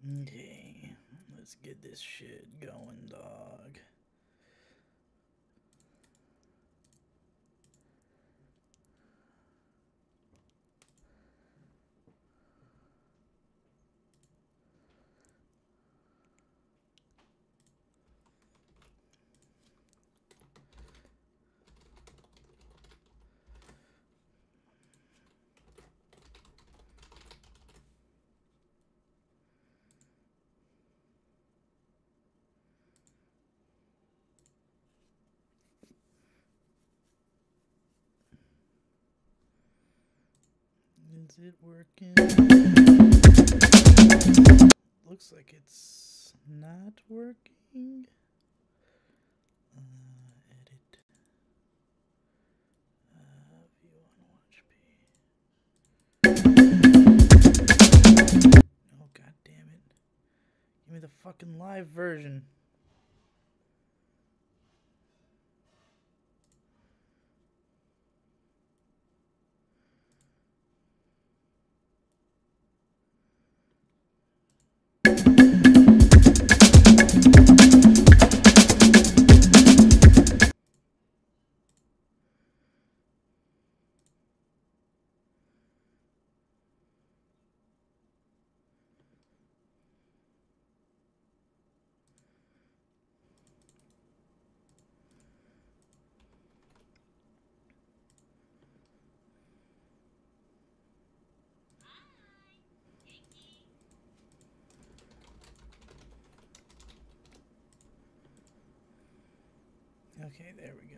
Okay, let's get this shit going, dog. Is it working? Looks like it's not working. Edit. View on watch P. Oh, god damn it. Give me the fucking live version. Okay, there we go.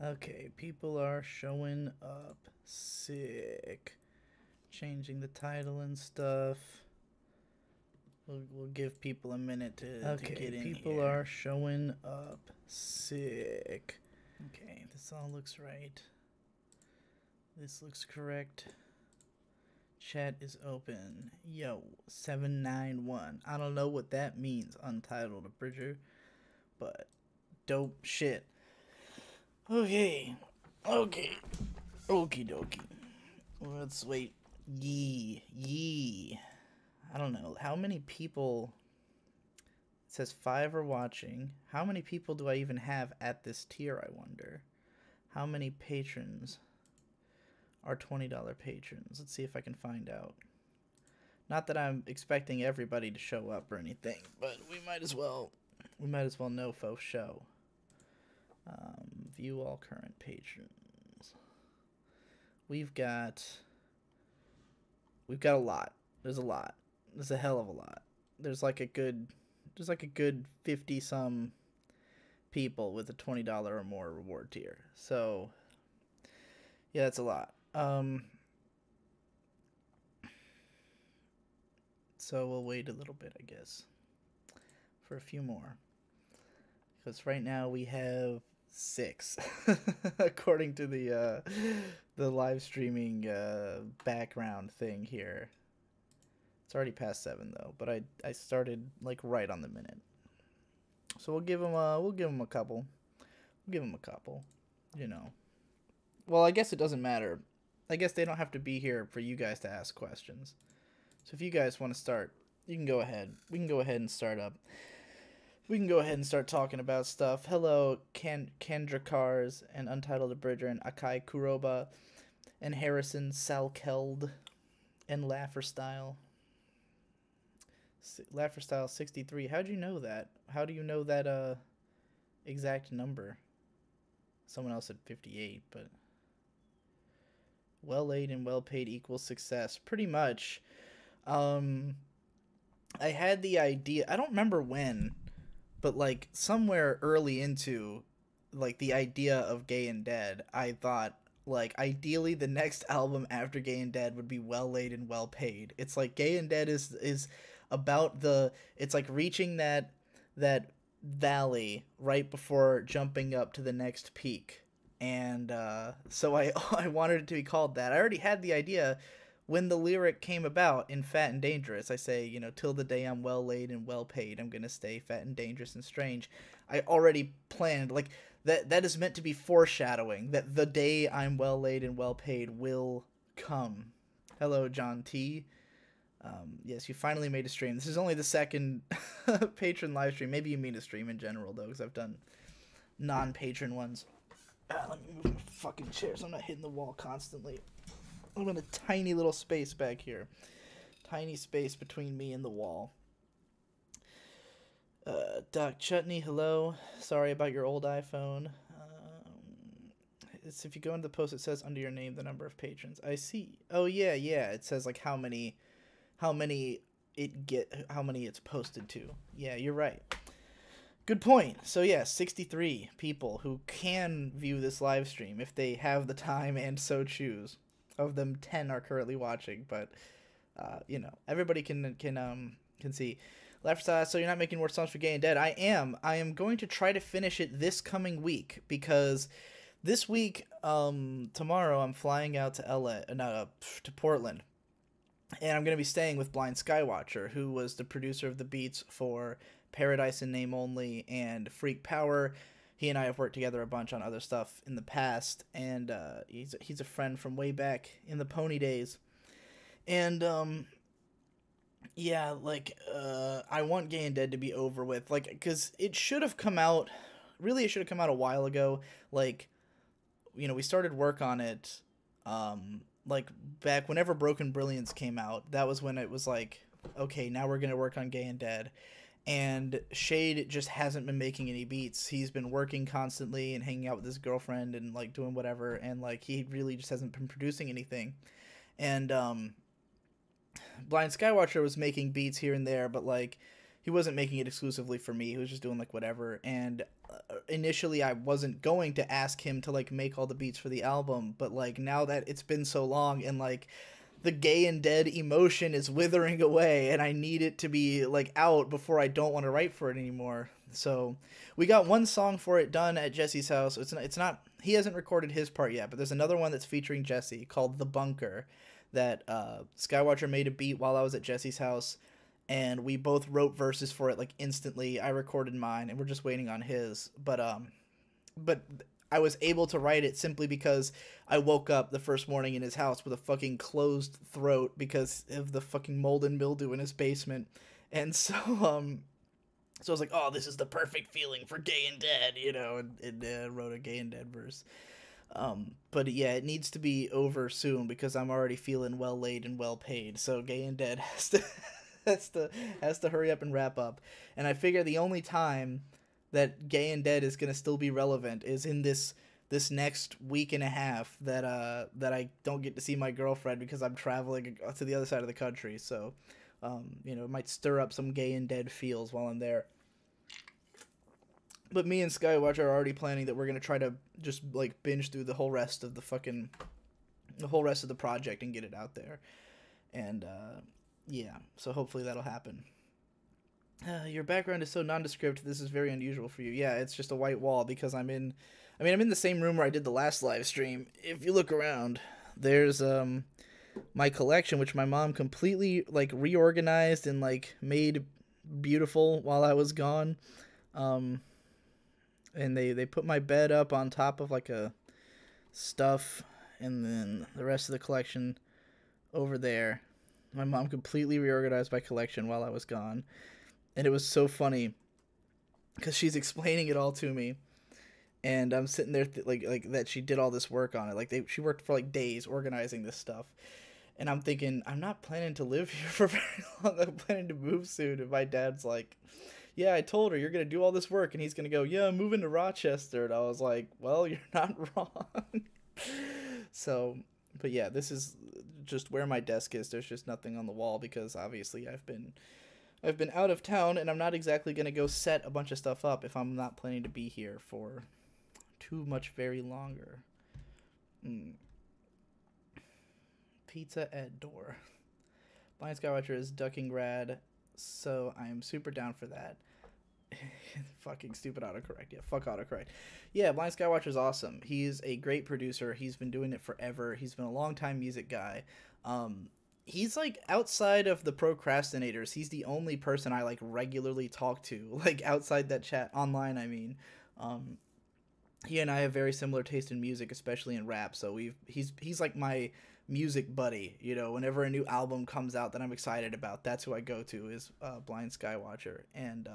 Okay, people are showing up. Sick. Changing the title and stuff. We'll give people a minute to get in. People are showing up. Sick. Okay, this all looks right. This looks correct. Chat is open. Yo, 791. I don't know what that means, Untitled Abridger, but dope shit. Okay. Okay. Okie dokie. Let's wait. Yee. I don't know. How many people... It says 5 are watching. How many people do I even have at this tier, I wonder? How many patrons are $20 patrons? Let's see if I can find out. Not that I'm expecting everybody to show up or anything, but we might as well know for show. View all current patrons. We've got a lot. There's a lot. There's a hell of a lot. There's like a good 50 some people with a $20 or more reward tier. So yeah, that's a lot. So we'll wait a little bit, I guess, for a few more. Because right now we have 6, according to the live streaming background thing here. It's already past 7 though, but I started like right on the minute. So we'll give them a couple. We'll give them a couple, you know. Well, I guess it doesn't matter. I guess they don't have to be here for you guys to ask questions. So if you guys want to start, you can go ahead. We can go ahead and start up. We can go ahead and start talking about stuff. Hello, Kendra Cars and Untitled Abridger and Akai Kuroba and Harrison Salkeld and Lafferstyle. Lafferstyle 63. How'd you know that? How do you know that exact number? Someone else said 58, but well laid and well paid equals success. Pretty much. I had the idea. I don't remember when, but like somewhere early into like the idea of Gay and Dead, I thought like ideally the next album after Gay and Dead would be Well Laid and Well Paid. It's like Gay and Dead is about the, it's like reaching that valley right before jumping up to the next peak. And so I I wanted it to be called that. I already had the idea when the lyric came about in Fat and Dangerous. I say, you know, till the day I'm well laid and well paid, I'm gonna stay fat and dangerous and strange. I already planned, like, that is meant to be foreshadowing that the day I'm well laid and well paid will come. Hello, John T. Yes, you finally made a stream. This is only the second patron live stream. Maybe you mean a stream in general, though, because I've done non-patron ones. Let me move my fucking chair so I'm not hitting the wall constantly. I'm in a tiny little space back here. Tiny space between me and the wall. Doc Chutney, hello. Sorry about your old iPhone. It's, if you go into the post, it says under your name the number of patrons. I see. Oh yeah. It says like how many it's posted to. Yeah, you're right. Good point. So yeah, 63 people who can view this live stream if they have the time and so choose. Of them, 10 are currently watching, but you know, everybody can see. Left side, so you're not making more songs for Gay and Dead. I am going to try to finish it this coming week, because this week, tomorrow, I'm flying out to to Portland, and I'm going to be staying with Blind Skywatcher, who was the producer of the beats for Paradise in Name Only and Freak Power. He and I have worked together a bunch on other stuff in the past, and he's a friend from way back in the Pony days. And yeah, like I want Gay and Dead to be over with, like, because it should have come out. Really, it should have come out a while ago. Like, you know, we started work on it, like back whenever Broken Brilliance came out. That was when it was like, okay, now we're gonna work on Gay and Dead. And Shade just hasn't been making any beats. He's been working constantly and hanging out with his girlfriend and like doing whatever, and like he really just hasn't been producing anything. And Blind Skywatcher was making beats here and there, but like he wasn't making it exclusively for me. He was just doing like whatever. And initially I wasn't going to ask him to like make all the beats for the album, but like now that it's been so long and like the Gay and Dead emotion is withering away, and I need it to be like out before I don't want to write for it anymore. So we got one song for it done at Jesse's house. It's not he hasn't recorded his part yet, but there's another one that's featuring Jesse called The Bunker that Skywatcher made a beat while I was at Jesse's house, and we both wrote verses for it like instantly. I recorded mine, and we're just waiting on his. But I was able to write it simply because I woke up the first morning in his house with a fucking closed throat because of the fucking mold and mildew in his basement. And so I was like, oh, this is the perfect feeling for Gay and Dead, you know, and wrote a Gay and Dead verse. But yeah, it needs to be over soon because I'm already feeling well laid and well paid. So Gay and Dead has to hurry up and wrap up. And I figure the only time that Gay and Dead is going to still be relevant is in this next week and a half that I don't get to see my girlfriend because I'm traveling to the other side of the country. So, you know, it might stir up some Gay and Dead feels while I'm there. But me and Skywatch are already planning that we're going to try to just like binge through the whole rest of the project and get it out there. And yeah, so hopefully that'll happen. Your background is so nondescript. This is very unusual for you. Yeah, it's just a white wall because I'm in the same room where I did the last live stream. If you look around, there's my collection, which my mom completely like reorganized and like made beautiful while I was gone. And they put my bed up on top of like a stuff, and then the rest of the collection over there. My mom completely reorganized my collection while I was gone. And it was so funny because she's explaining it all to me, and I'm sitting there like that she did all this work on it. Like she worked for like days organizing this stuff, and I'm thinking I'm not planning to live here for very long. I'm planning to move soon. And my dad's like, "Yeah, I told her you're gonna do all this work," and he's gonna go, "Yeah, I'm moving to Rochester." And I was like, "Well, you're not wrong." So, but yeah, this is just where my desk is. There's just nothing on the wall because obviously I've been out of town, and I'm not exactly going to go set a bunch of stuff up if I'm not planning to be here for too much very longer. Pizza at door. Blind Skywatcher is ducking rad So I am super down for that. Fucking stupid autocorrect. Yeah, fuck autocorrect. Yeah, Blind Skywatcher is awesome. He's a great producer. He's been doing it forever. He's been a long time music guy. He's like outside of the procrastinators. He's the only person I like regularly talk to, like outside that chat online. I mean, um, he and I have very similar taste in music, especially in rap. So he's like my music buddy. You know, whenever a new album comes out that I'm excited about, that's who I go to is Blind Skywatcher, and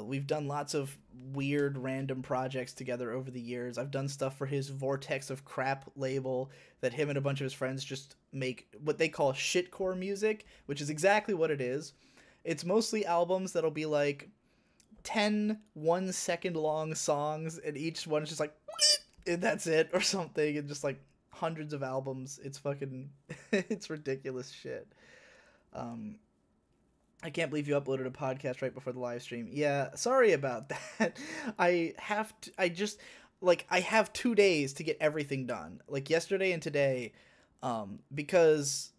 we've done lots of weird random projects together over the years. I've done stuff for his Vortex of Crap label that him and a bunch of his friends just make what they call shitcore music, which is exactly what it is. It's mostly albums that'll be like 10 1 second long songs, and each one's just like, and that's it, or something, and just like hundreds of albums. It's fucking, it's ridiculous shit. Um, I can't believe you uploaded a podcast right before the live stream. Yeah, sorry about that. I have 2 days to get everything done. Like yesterday and today, because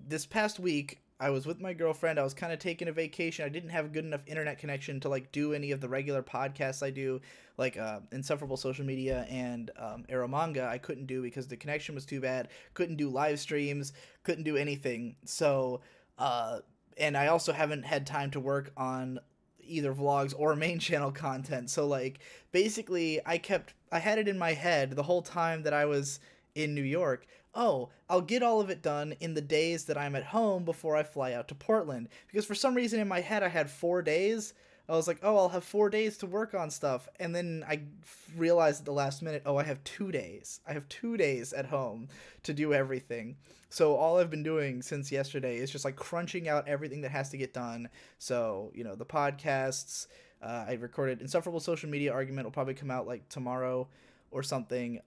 this past week I was with my girlfriend. I was kind of taking a vacation. I didn't have a good enough internet connection to like do any of the regular podcasts I do, like Insufferable Social Media and Arrow Manga. I couldn't do because the connection was too bad. Couldn't do live streams. Couldn't do anything. So, and I also haven't had time to work on either vlogs or main channel content. So like basically I had it in my head the whole time that I was in New York. Oh, I'll get all of it done in the days that I'm at home before I fly out to Portland. Because for some reason in my head I had 4 days. I was like, oh, I'll have 4 days to work on stuff. And then I realized at the last minute, oh, I have 2 days. I have 2 days at home to do everything. So all I've been doing since yesterday is just like crunching out everything that has to get done. So, you know, the podcasts, I recorded Insufferable Social Media Argument will probably come out like tomorrow or something.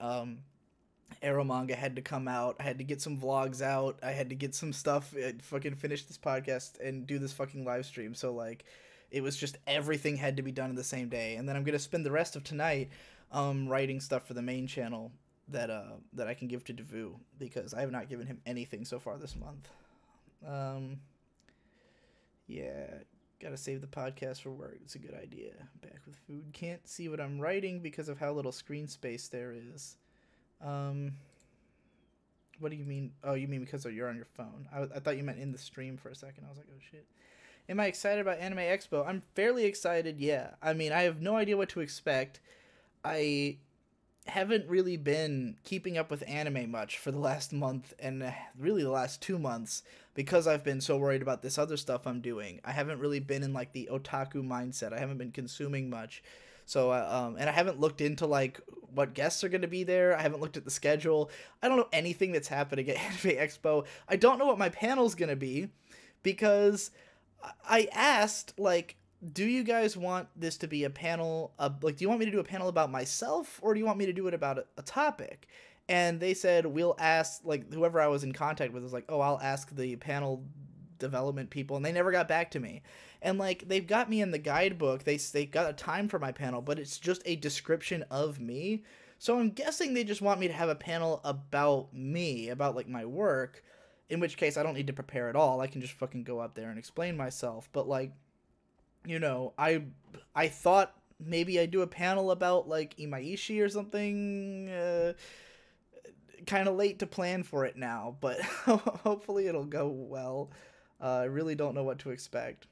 Arrow Manga had to come out. I had to get some vlogs out. I had to get some stuff, fucking finish this podcast and do this fucking live stream. So like, it was just everything had to be done in the same day. And then I'm going to spend the rest of tonight writing stuff for the main channel that I can give to Devu, because I have not given him anything so far this month. Yeah, gotta save the podcast for work. It's a good idea. Back with food. Can't see what I'm writing because of how little screen space there is. What do you mean? Oh, you mean because you're on your phone. I thought you meant in the stream for a second. I was like, oh shit. Am I excited about Anime Expo? I'm fairly excited, yeah. I mean, I have no idea what to expect. I haven't really been keeping up with anime much for the last month, and really the last 2 months, because I've been so worried about this other stuff I'm doing. I haven't really been in like the otaku mindset. I haven't been consuming much. So, and I haven't looked into like what guests are going to be there. I haven't looked at the schedule. I don't know anything that's happening at Anime Expo. I don't know what my panel's going to be, because I asked, like, do you guys want this to be a panel, like, do you want me to do a panel about myself, or do you want me to do it about a topic? And they said, we'll ask, like, whoever I was in contact with was like, oh, I'll ask the panel development people, and they never got back to me. And, like, they've got me in the guidebook, they got a time for my panel, but it's just a description of me. So I'm guessing they just want me to have a panel about me, about, like, my work, in which case I don't need to prepare at all. I can just fucking go up there and explain myself. But, like, you know, I thought maybe I'd do a panel about, like, Imaishi or something. Kind of late to plan for it now, but hopefully it'll go well. I really don't know what to expect.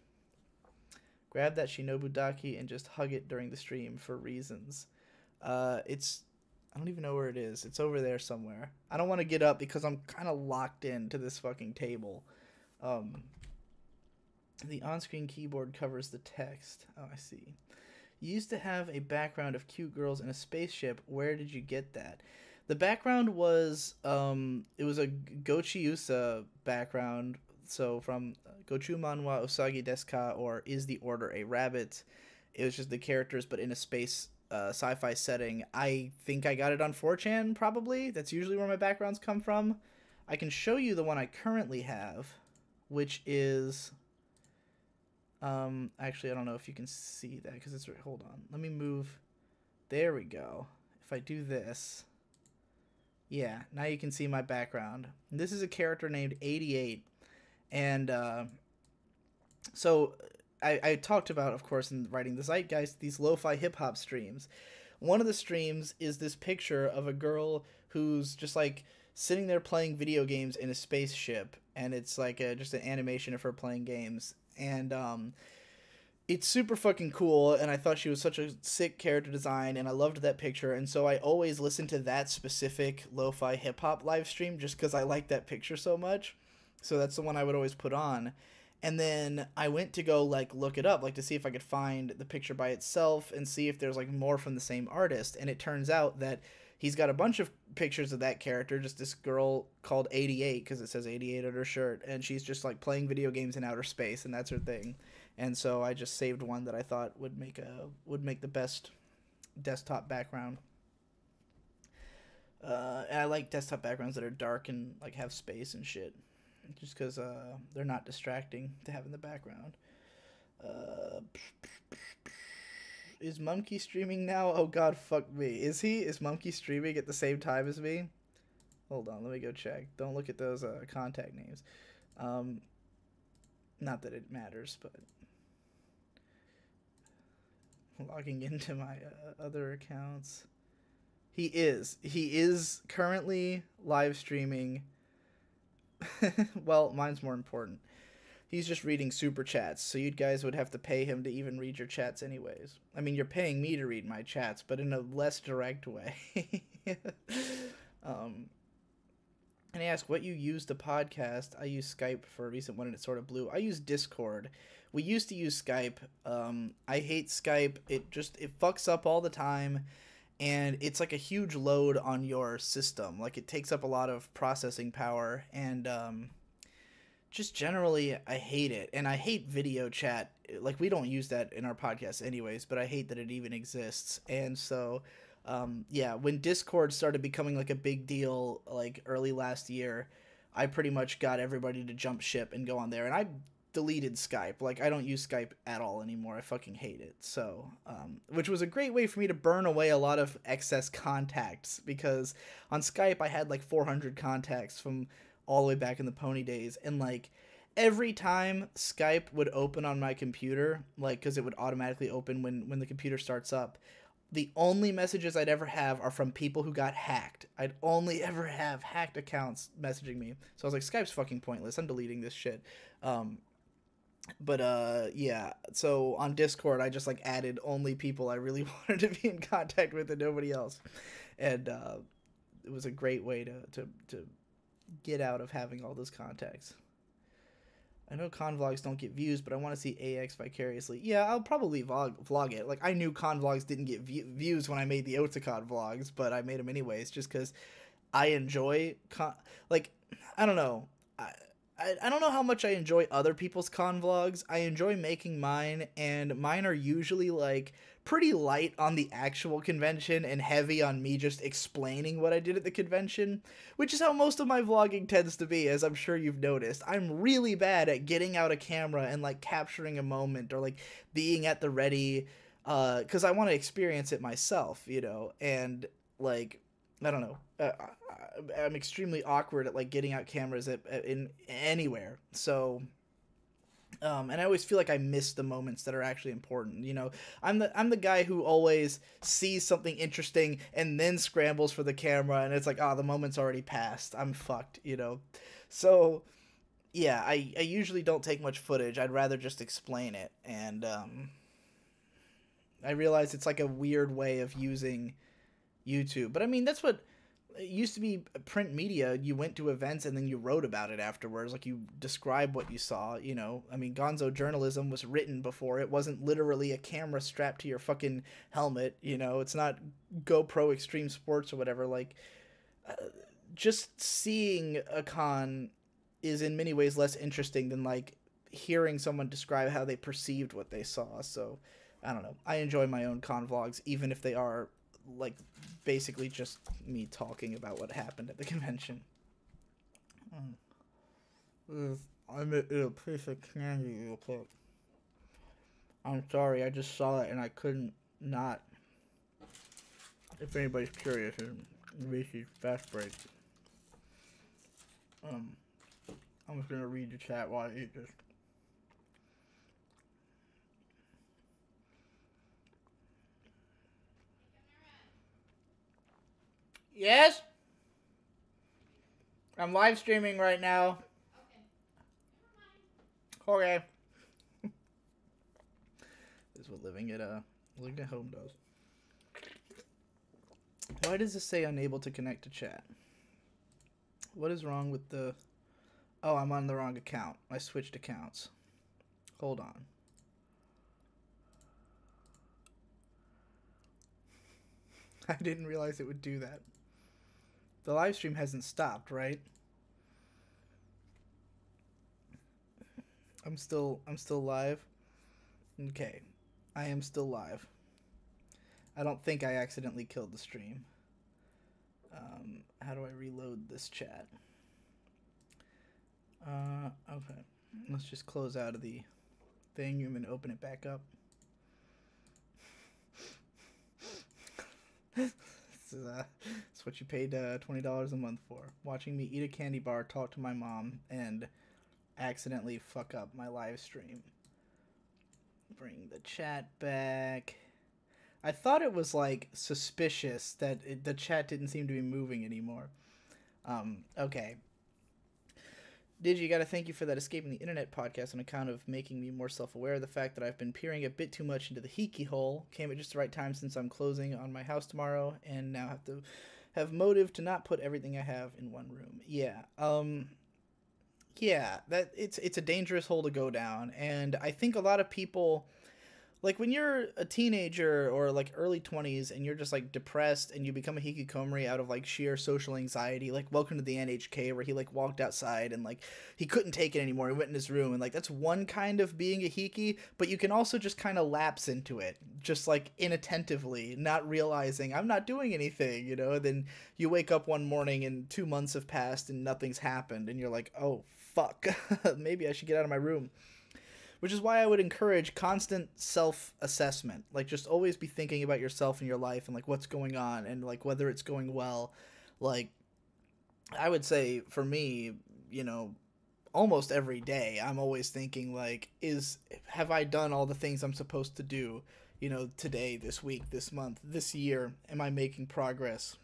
Grab that Shinobu Daki and just hug it during the stream for reasons. I don't even know where it is. It's over there somewhere. I don't want to get up because I'm kind of locked into this fucking table. The on-screen keyboard covers the text. Oh, I see. You used to have a background of cute girls in a spaceship. Where did you get that? The background was, it was a Gochiusa background. So from Gochu Manwa Usagi Desu ka, or Is the Order a Rabbit? It was just the characters, but in a space sci-fi setting. I think I got it on 4chan, probably. That's usually where my backgrounds come from. I can show you the one I currently have, which is... actually, I don't know if you can see that, because it's... Hold on. Let me move... There we go. If I do this... Yeah, now you can see my background. This is a character named 88, and So I talked about, of course, in writing the Zeitgeist, these lo-fi hip-hop streams. One of the streams is this picture of a girl who's just like sitting there playing video games in a spaceship, and it's like just an animation of her playing games. And it's super fucking cool, and I thought she was such a sick character design, and I loved that picture, and so I always listen to that specific lo-fi hip-hop live stream just because I like that picture so much. So that's the one I would always put on. And then I went to go like look it up, like to see if I could find the picture by itself and see if there's like more from the same artist. And it turns out that he's got a bunch of pictures of that character, just this girl called 88 because it says 88 on her shirt, and she's just like playing video games in outer space, and that's her thing. And so I just saved one that I thought would make the best desktop background. And I like desktop backgrounds that are dark and like have space and shit, just because they're not distracting to have in the background. Is Mumkey streaming now? Oh god, fuck me. Is he? Is Mumkey streaming at the same time as me? Hold on, let me go check. Don't look at those contact names. Not that it matters, but logging into my other accounts. He is currently live streaming. Well, mine's more important. He's just reading super chats, so you guys would have to pay him to even read your chats anyways. I mean, you're paying me to read my chats, but in a less direct way. And he asked, what you use to podcast? I use Skype for a recent one, and it sort of blew. I use Discord. We used to use Skype. I hate Skype. It fucks up all the time, and it's like a huge load on your system. Like, it takes up a lot of processing power, and just generally, I hate it. And I hate video chat. Like, we don't use that in our podcast anyways, but I hate that it even exists. And so, yeah, when Discord started becoming like a big deal, like early last year, I pretty much got everybody to jump ship and go on there. And I deleted Skype. Like, I don't use Skype at all anymore. I fucking hate it. So, which was a great way for me to burn away a lot of excess contacts, because on Skype I had like 400 contacts from all the way back in the Pony days, and like every time Skype would open on my computer, like, because it would automatically open when the computer starts up, the only messages I'd ever have are from people who got hacked. I'd only ever have hacked accounts messaging me. So I was like, Skype's fucking pointless. I'm deleting this shit. Yeah. So on Discord, I just like added only people I really wanted to be in contact with and nobody else. And it was a great way to get out of having all those contacts. I know convlogs don't get views, but I want to see AX vicariously. Yeah, I'll probably vlog it. Like, I knew convlogs didn't get views when I made the Otacon vlogs, but I made them anyways just because I enjoy like, I don't know. I don't know how much I enjoy other people's convlogs. I enjoy making mine, and mine are usually like pretty light on the actual convention and heavy on me just explaining what I did at the convention, which is how most of my vlogging tends to be, as I'm sure you've noticed. I'm really bad at getting out a camera and like capturing a moment or like being at the ready, because I want to experience it myself, you know, and like, I don't know. I'm extremely awkward at like getting out cameras in anywhere. So, and I always feel like I miss the moments that are actually important. You know, I'm the guy who always sees something interesting and then scrambles for the camera, and it's like, the moment's already passed. I'm fucked. You know, so yeah, I usually don't take much footage. I'd rather just explain it, and I realize it's like a weird way of using YouTube, but I mean, that's what it used to be. Print media, you went to events and then you wrote about it afterwards, like you describe what you saw, you know. I mean, gonzo journalism was written before. It wasn't literally a camera strapped to your fucking helmet, you know. It's not GoPro Extreme Sports or whatever. Like, just seeing a con is in many ways less interesting than like hearing someone describe how they perceived what they saw. So I don't know, I enjoy my own con vlogs, even if they are like basically just me talking about what happened at the convention. I'm at a piece of candy real quick. I'm sorry, I just saw it and I couldn't not. If anybody's curious, it's Reese's Fast Break. I'm just gonna read the chat while I eat this. Yes? I'm live streaming right now. Okay. This is what living at home does. Why does this say unable to connect to chat? What is wrong with the... Oh, I'm on the wrong account. I switched accounts. Hold on. I didn't realize it would do that. The live stream hasn't stopped, right? I'm still live. Okay. I am still live. I don't think I accidentally killed the stream. How do I reload this chat? Okay. Let's just close out of the thing and then open it back up. This is what you paid $20 a month for. Watching me eat a candy bar, talk to my mom, and accidentally fuck up my live stream. Bring the chat back. I thought it was like suspicious that the chat didn't seem to be moving anymore. Okay. Digi, gotta thank you for that Escaping the Internet podcast on account of making me more self-aware of the fact that I've been peering a bit too much into the Hiki hole. Came at just the right time since I'm closing on my house tomorrow and now have to have motive to not put everything I have in one room. Yeah. Yeah, that it's a dangerous hole to go down, and I think a lot of people, like when you're a teenager or like early 20s and you're just like depressed and you become a hikikomori out of like sheer social anxiety, like Welcome to the NHK where he like walked outside and like he couldn't take it anymore. He went in his room, and like that's one kind of being a hiki, but you can also just kind of lapse into it, just like inattentively, not realizing I'm not doing anything, you know. Then you wake up one morning and 2 months have passed and nothing's happened and you're like, oh fuck, maybe I should get out of my room. Which is why I would encourage constant self-assessment. Like, just always be thinking about yourself and your life and, like, what's going on and, like, whether it's going well. Like, I would say, for me, you know, almost every day, I'm always thinking, like, have I done all the things I'm supposed to do, you know, today, this week, this month, this year? Am I making progress?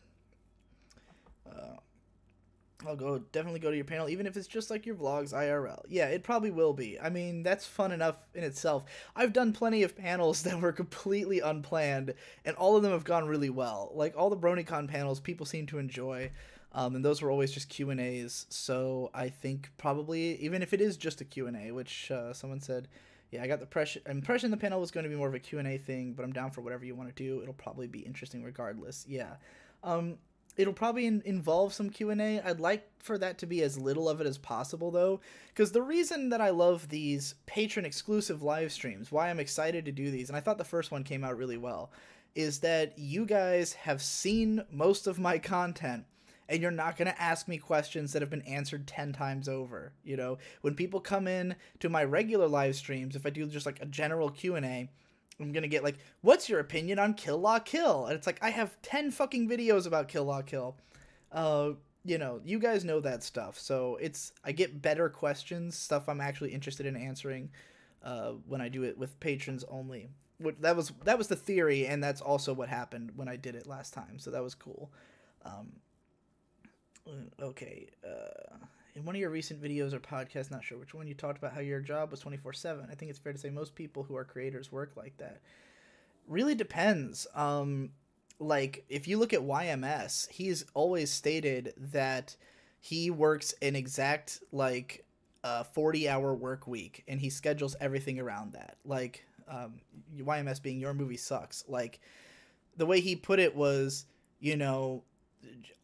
I'll definitely go to your panel, even if it's just like your vlogs IRL. Yeah, it probably will be. I mean, that's fun enough in itself. I've done plenty of panels that were completely unplanned, and all of them have gone really well. Like, all the BronyCon panels, people seem to enjoy, and those were always just Q&As, so I think probably, even if it is just a Q&A, which someone said, yeah, I got the impression the panel was going to be more of a Q&A thing, but I'm down for whatever you want to do. It'll probably be interesting regardless. Yeah. It'll probably involve some Q&A. I'd like for that to be as little of it as possible, though, because the reason that I love these patron-exclusive live streams, why I'm excited to do these, and I thought the first one came out really well, is that you guys have seen most of my content, and you're not going to ask me questions that have been answered 10 times over. You know, when people come in to my regular live streams, if I do just like a general Q&A, I'm gonna get like, what's your opinion on Kill La Kill? And it's like, I have 10 fucking videos about Kill La Kill. You know, you guys know that stuff. So I get better questions, stuff I'm actually interested in answering, when I do it with patrons only. That was the theory, and that's also what happened when I did it last time. So that was cool. Okay. In one of your recent videos or podcasts, not sure which one, you talked about how your job was 24/7. I think it's fair to say most people who are creators work like that. Really depends. Like, if you look at YMS, he's always stated that he works an exact, like, 40-hour work week, and he schedules everything around that. Like, YMS being Your Movie Sucks. Like, the way he put it was, you know,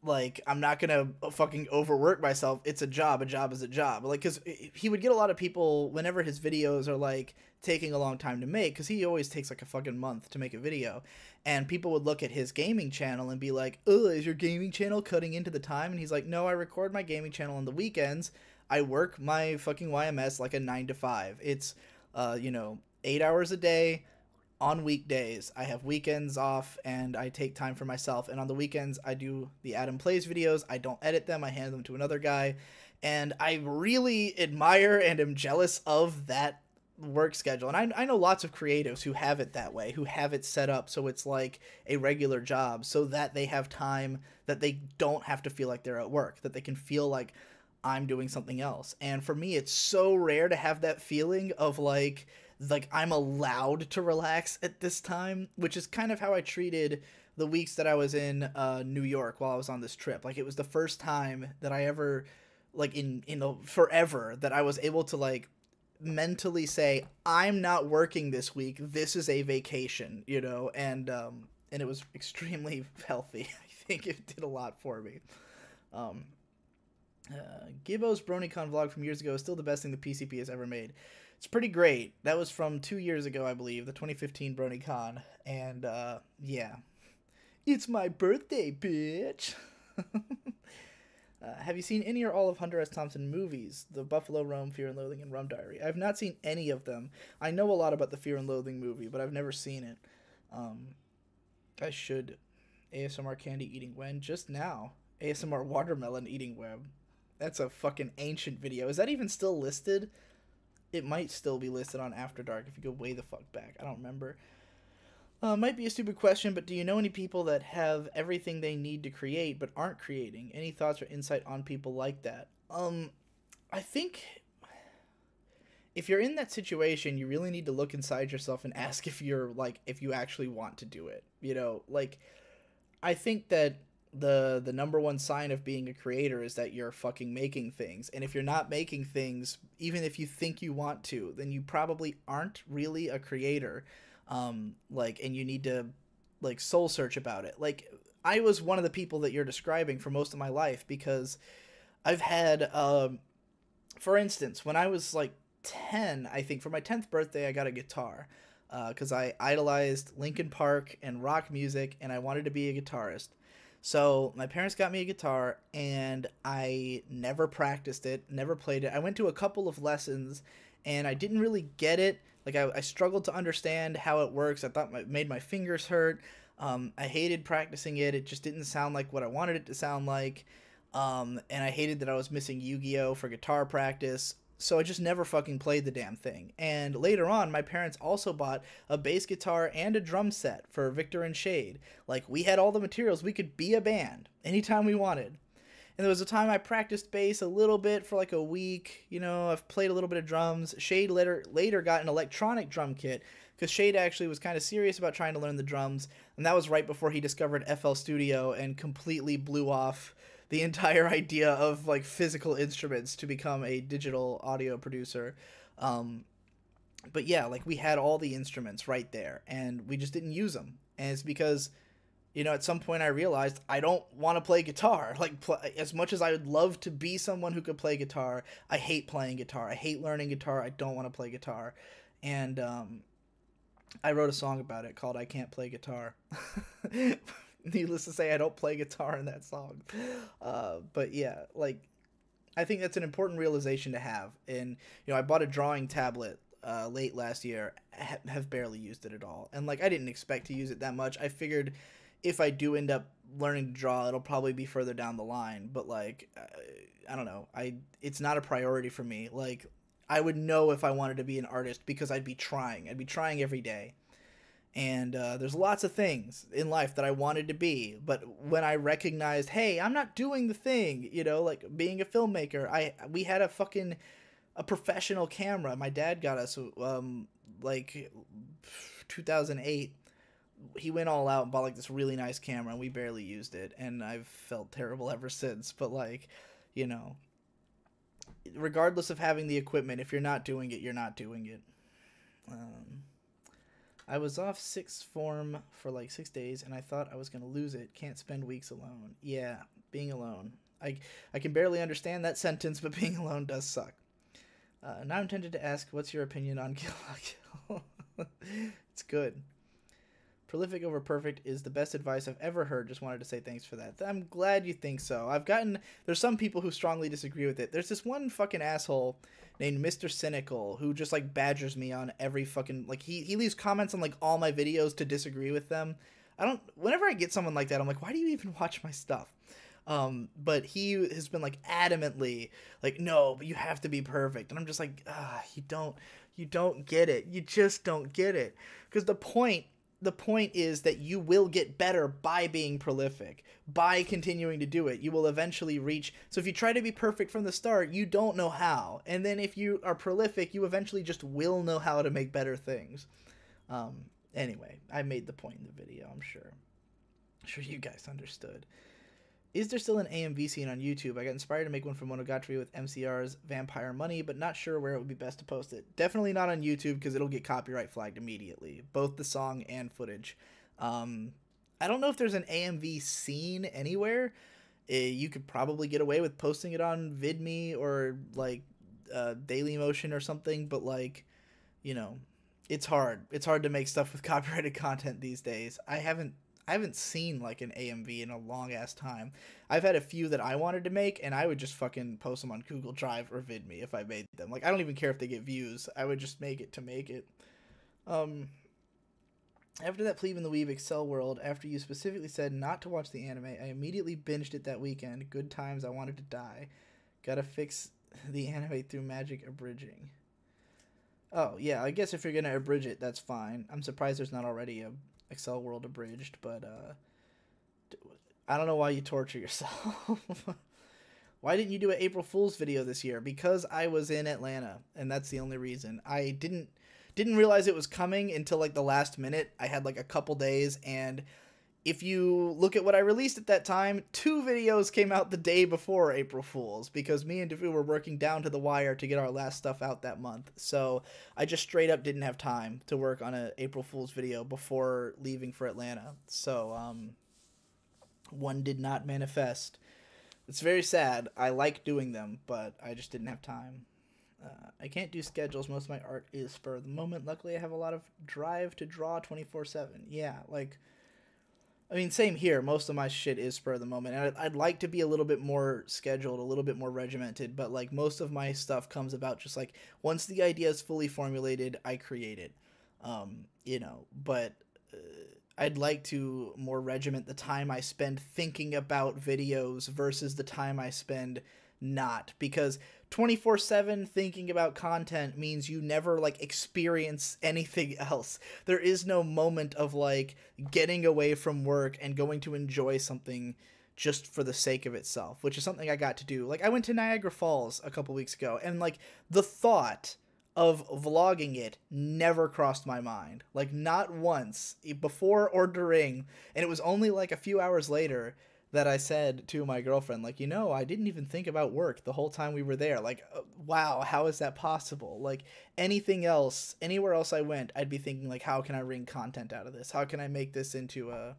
like, I'm not gonna fucking overwork myself. It's a job. A job is a job. Like, because he would get a lot of people whenever his videos are like taking a long time to make, because he always takes like a fucking month to make a video, and people would look at his gaming channel and be like, oh, is your gaming channel cutting into the time? And he's like, no, I record my gaming channel on the weekends. I work my fucking YMS like a 9 to 5. It's you know, 8 hours a day. On weekdays, I have weekends off, and I take time for myself. And on the weekends, I do the Adam Plays videos. I don't edit them. I hand them to another guy. And I really admire and am jealous of that work schedule. And I know lots of creatives who have it that way, who have it set up so it's like a regular job, so that they have time that they don't have to feel like they're at work, that they can feel like I'm doing something else. And for me, it's so rare to have that feeling of like I'm allowed to relax at this time, which is kind of how I treated the weeks that I was in New York while I was on this trip. Like, it was the first time that I ever, like, in forever, that I was able to like mentally say, I'm not working this week, this is a vacation, you know. And it was extremely healthy. I think it did a lot for me. Gibbo's BronyCon vlog from years ago is still the best thing the PCP has ever made. It's pretty great. That was from 2 years ago, I believe, the 2015 BronyCon. And yeah, it's my birthday, bitch. Have you seen any or all of Hunter S. Thompson movies? The Buffalo Roam, Fear and Loathing, and Rum Diary. I've not seen any of them. I know a lot about the Fear and Loathing movie, but I've never seen it. I should. ASMR candy eating when? Just now. ASMR watermelon eating web. That's a fucking ancient video. Is that even still listed? It might still be listed on After Dark if you go way the fuck back. I don't remember. Might be a stupid question, but do you know any people that have everything they need to create but aren't creating? Any thoughts or insight on people like that? I think if you're in that situation, you really need to look inside yourself and ask if you're like, if you actually want to do it. You know, like, I think that the number one sign of being a creator is that you're fucking making things. And if you're not making things, even if you think you want to, then you probably aren't really a creator. Like, and you need to like soul search about it. Like, I was one of the people that you're describing for most of my life, because I've had, for instance, when I was like 10, I think for my 10th birthday, I got a guitar, cause I idolized Linkin Park and rock music, and I wanted to be a guitarist. So my parents got me a guitar, and I never practiced it, never played it. I went to a couple of lessons, and I didn't really get it. Like, I struggled to understand how it works. I thought it made my fingers hurt. I hated practicing it. It just didn't sound like what I wanted it to sound like. And I hated that I was missing Yu-Gi-Oh! For guitar practice. So I just never fucking played the damn thing. And later on, my parents also bought a bass guitar and a drum set for Victor and Shade. Like, we had all the materials. We could be a band anytime we wanted. And there was a time I practiced bass a little bit for like a week. You know, I've played a little bit of drums. Shade later got an electronic drum kit, because Shade actually was kind of serious about trying to learn the drums. And that was right before he discovered FL Studio and completely blew off the entire idea of like physical instruments to become a digital audio producer. But yeah, like, we had all the instruments right there, and we just didn't use them. And it's because, you know, at some point I realized I don't want to play guitar. Like, as much as I would love to be someone who could play guitar, I hate playing guitar. I hate learning guitar. I don't want to play guitar. And I wrote a song about it called I Can't Play Guitar. Needless to say, I don't play guitar in that song. But yeah, like, I think that's an important realization to have. And, you know, I bought a drawing tablet late last year. Have barely used it at all. And, like, I didn't expect to use it that much. I figured if I do end up learning to draw, it'll probably be further down the line. But, like, I don't know. It's not a priority for me. Like, I would know if I wanted to be an artist because I'd be trying. I'd be trying every day. And there's lots of things in life that I wanted to be. But when I recognized, hey, I'm not doing the thing, you know, like being a filmmaker, we had a professional camera. My dad got us, like 2008. He went all out and bought like this really nice camera, and we barely used it. And I've felt terrible ever since. But, like, you know, regardless of having the equipment, if you're not doing it, you're not doing it. I was off sixth form for like 6 days, and I thought I was going to lose it. Can't spend weeks alone. Yeah, being alone. I can barely understand that sentence, but being alone does suck. Now I'm tempted to ask, what's your opinion on Kill la Kill? It's good. Prolific over perfect is the best advice I've ever heard. Just wanted to say thanks for that. I'm glad you think so. There's some people who strongly disagree with it. There's this one fucking asshole named Mr. Cynical who just, like, badgers me on every fucking, like, he leaves comments on, like, all my videos to disagree with them. Whenever I get someone like that, I'm like, why do you even watch my stuff? But he has been, like, adamantly like, no, but you have to be perfect. And I'm just like, You don't get it. You just don't get it. Because the point is that you will get better by being prolific, by continuing to do it. You will eventually reach. So if you try to be perfect from the start, you don't know how. And then if you are prolific, you eventually just will know how to make better things. Anyway, I made the point in the video, I'm sure. I'm sure you guys understood. Is there still an AMV scene on YouTube? I got inspired to make one for Monogatari with MCR's Vampire Money, but not sure where it would be best to post it. Definitely not on YouTube because it'll get copyright flagged immediately, both the song and footage. I don't know if there's an AMV scene anywhere. You could probably get away with posting it on VidMe or like Dailymotion or something, but like, you know, it's hard. It's hard to make stuff with copyrighted content these days. I haven't seen like an AMV in a long ass time. I've had a few that I wanted to make, and I would just fucking post them on Google Drive or VidMe if I made them. Like, I don't even care if they get views. I would just make it to make it. After that Plebe in the Weeb Excel World, after you specifically said not to watch the anime, I immediately binged it that weekend. Good times, I wanted to die. Gotta fix the anime through magic abridging. Oh, yeah, I guess if you're gonna abridge it, that's fine. I'm surprised there's not already a Excel World abridged, but I don't know why you torture yourself. Why didn't you do an April Fool's video this year? Because I was in Atlanta, and that's the only reason. I didn't realize it was coming until like the last minute. I had like a couple days, and if you look at what I released at that time, 2 videos came out the day before April Fool's because me and Defu were working down to the wire to get our last stuff out that month. So I just straight up didn't have time to work on an April Fool's video before leaving for Atlanta. So one did not manifest. It's very sad. I like doing them, but I just didn't have time. I can't do schedules. Most of my art is spur of the moment. Luckily, I have a lot of drive to draw 24/7. Yeah, like... I mean, same here. Most of my shit is spur of the moment. And I'd like to be a little bit more scheduled, a little bit more regimented, but like most of my stuff comes about just like once the idea is fully formulated, I create it. You know, but I'd like to more regiment the time I spend thinking about videos versus the time I spend not, because 24/7 thinking about content means you never like experience anything else. There is no moment of like getting away from work and going to enjoy something just for the sake of itself, which is something I got to do. Like I went to Niagara Falls a couple weeks ago, and like the thought of vlogging it never crossed my mind, like not once before or during. And it was only like a few hours later that I said to my girlfriend, like, you know, I didn't even think about work the whole time we were there. Like, wow, how is that possible? Like, anything else, anywhere else I went, I'd be thinking, like, how can I wring content out of this? How can I make this into a...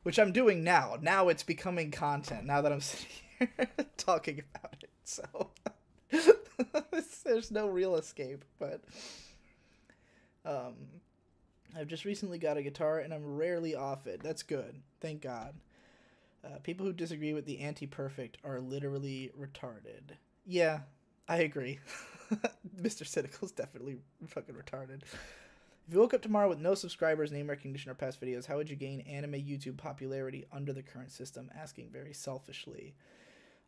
Which I'm doing now. Now it's becoming content, now that I'm sitting here talking about it. So, there's no real escape, but... I've just recently got a guitar, and I'm rarely off it. That's good. Thank God. People who disagree with the anti-perfect are literally retarded. Yeah, I agree. Mr. Cynical's definitely fucking retarded. If you woke up tomorrow with no subscribers, name recognition, or past videos, how would you gain anime YouTube popularity under the current system? Asking very selfishly.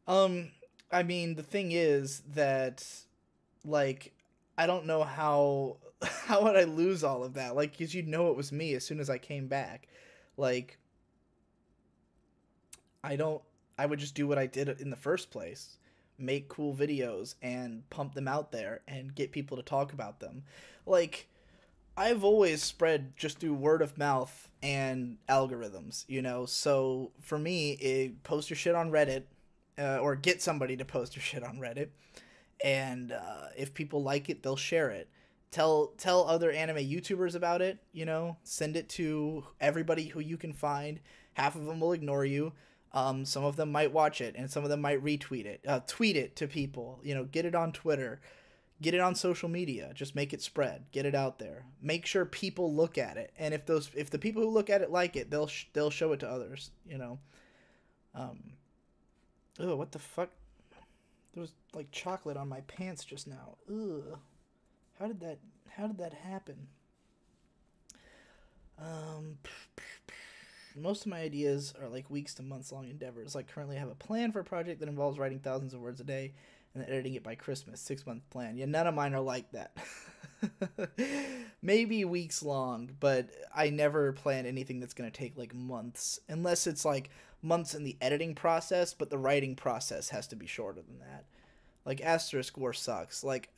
I mean, the thing is that, like, I don't know how would I lose all of that? Like, because you'd know it was me as soon as I came back. Like... I would just do what I did in the first place. Make cool videos and pump them out there and get people to talk about them. Like, I've always spread just through word of mouth and algorithms, you know? So, for me, post your shit on Reddit, or get somebody to post your shit on Reddit. And if people like it, they'll share it. Tell other anime YouTubers about it, you know? Send it to everybody who you can find. Half of them will ignore you. Some of them might watch it, and some of them might retweet it. Tweet it to people. You know, get it on Twitter. Get it on social media. Just make it spread. Get it out there. Make sure people look at it. And if the people who look at it like it, they'll show it to others. You know. Oh, what the fuck? There was like chocolate on my pants just now. Ugh. How did that happen? Most of my ideas are like weeks to months long endeavors. Like currently I have a plan for a project that involves writing thousands of words a day and then editing it by Christmas. 6-month plan. Yeah, none of mine are like that. Maybe weeks long, but I never plan anything that's going to take like months, unless it's like months in the editing process, but the writing process has to be shorter than that. Like Asterisk War sucks. Like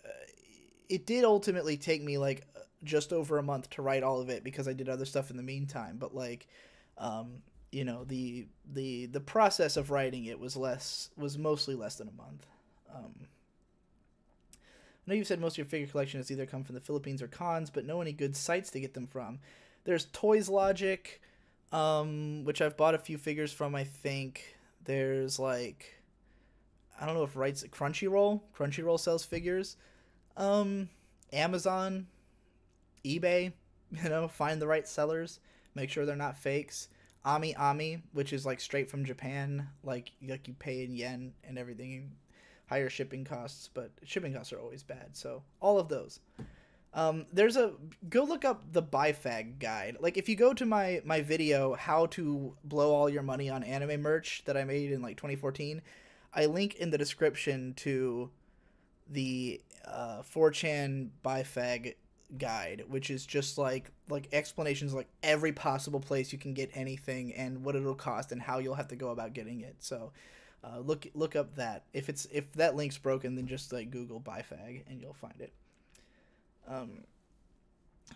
it did ultimately take me like just over a month to write all of it because I did other stuff in the meantime, but like um you know, the process of writing it was mostly less than a month. I know you said most of your figure collection has either come from the Philippines or cons, but know any good sites to get them from? There's Toys Logic, which I've bought a few figures from, I think. There's like, I don't know if rights Crunchyroll. Crunchyroll sells figures. Amazon, eBay. You know, find the right sellers. Make sure they're not fakes. Ami, which is like straight from Japan, like you pay in yen and everything, higher shipping costs, but shipping costs are always bad. So all of those. There's a go look up the BiFag guide. Like if you go to my video how to blow all your money on anime merch that I made in like 2014, I link in the description to the 4chan BiFag guide, which is just like explanations like every possible place you can get anything and what it'll cost and how you'll have to go about getting it. So look up that. If that link's broken, then just like Google BiFag and you'll find it.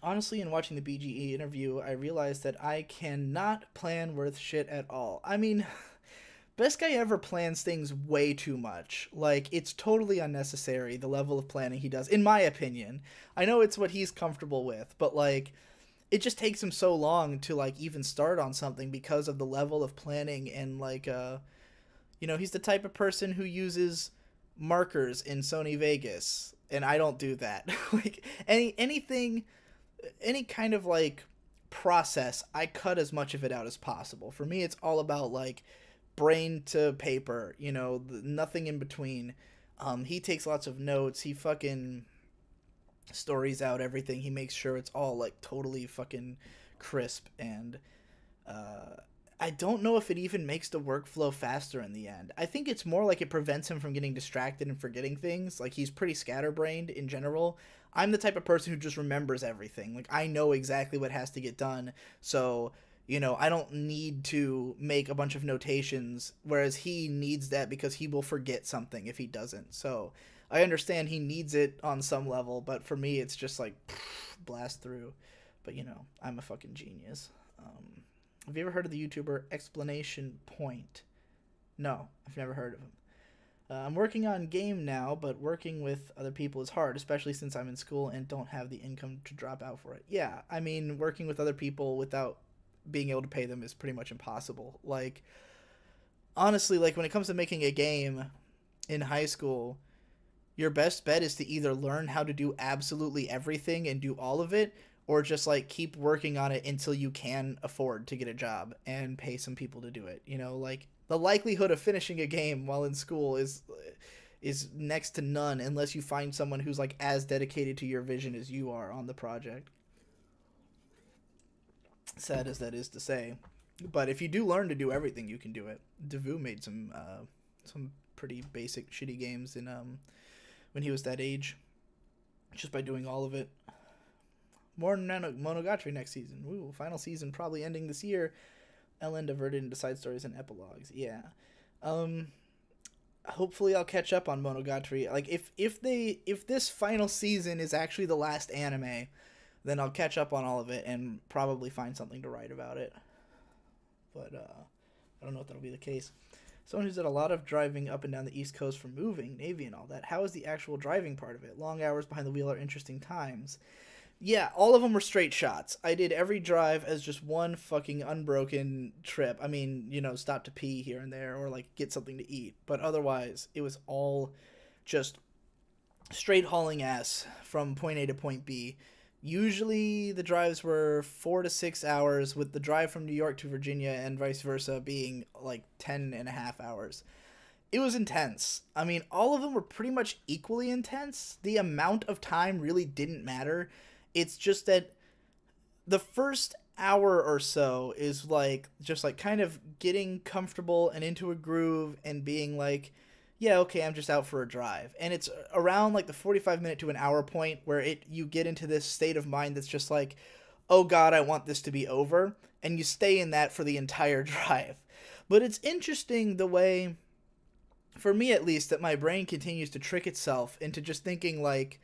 Honestly, in watching the BGE interview, I realized that I cannot plan worth shit at all. I mean, Best Guy Ever plans things way too much. Like, it's totally unnecessary, the level of planning he does, in my opinion. I know it's what he's comfortable with, but, like, it just takes him so long to, like, even start on something because of the level of planning and, like, you know, he's the type of person who uses markers in Sony Vegas, and I don't do that. Like, anything, any kind of, like, process, I cut as much of it out as possible. For me, it's all about, like, brain to paper, you know, nothing in between. He takes lots of notes. He fucking stories out everything. He makes sure it's all like totally fucking crisp, and I don't know if it even makes the workflow faster in the end. I think it's more like it prevents him from getting distracted and forgetting things. Like, he's pretty scatterbrained in general. I'm the type of person who just remembers everything. Like, I know exactly what has to get done, so you know, I don't need to make a bunch of notations, whereas he needs that because he will forget something if he doesn't. So I understand he needs it on some level, but for me, it's just like blast through. But you know, I'm a fucking genius. Have you ever heard of the YouTuber Explanation Point? No, I've never heard of him. I'm working on game now, but working with other people is hard, especially since I'm in school and don't have the income to drop out for it. Yeah, I mean, working with other people without being able to pay them is pretty much impossible. Like, honestly, like when it comes to making a game in high school, your best bet is to either learn how to do absolutely everything and do all of it, or just like keep working on it until you can afford to get a job and pay some people to do it. You know, like the likelihood of finishing a game while in school is next to none unless you find someone who's like as dedicated to your vision as you are on the project. Sad as that is to say, but if you do learn to do everything, you can do it. Devu made some pretty basic shitty games in when he was that age, just by doing all of it. More Monogatari next season. Ooh, final season probably ending this year. Ellen diverted into side stories and epilogues. Yeah. Hopefully I'll catch up on Monogatari. Like if this final season is actually the last anime, then I'll catch up on all of it and probably find something to write about it. But I don't know if that'll be the case. Someone who's did a lot of driving up and down the East Coast for moving, Navy and all that. How is the actual driving part of it? Long hours behind the wheel are interesting times. Yeah, all of them were straight shots. I did every drive as just one fucking unbroken trip. I mean, you know, stop to pee here and there or like get something to eat. But otherwise, it was all just straight hauling ass from point A to point B. Usually the drives were 4 to 6 hours, with the drive from New York to Virginia and vice versa being like 10.5 hours. It was intense. I mean, all of them were pretty much equally intense. The amount of time really didn't matter. It's just that the first hour or so is like just like kind of getting comfortable and into a groove and being like, yeah, okay, I'm just out for a drive. And it's around like the 45-minute to an hour point where you get into this state of mind that's just like, oh God, I want this to be over. And you stay in that for the entire drive. But it's interesting the way, for me at least, that my brain continues to trick itself into just thinking like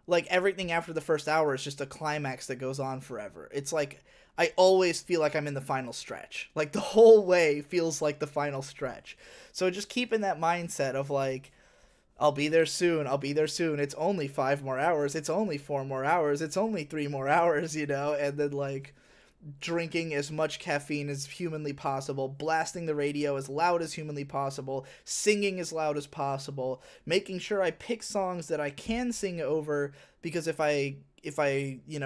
everything after the first hour is just a climax that goes on forever. It's like I always feel like I'm in the final stretch. Like the whole way feels like the final stretch. So just keep in that mindset of like, I'll be there soon. I'll be there soon. It's only 5 more hours. It's only 4 more hours. It's only 3 more hours, and then like drinking as much caffeine as humanly possible, blasting the radio as loud as humanly possible, singing as loud as possible, making sure I pick songs that I can sing over, because if I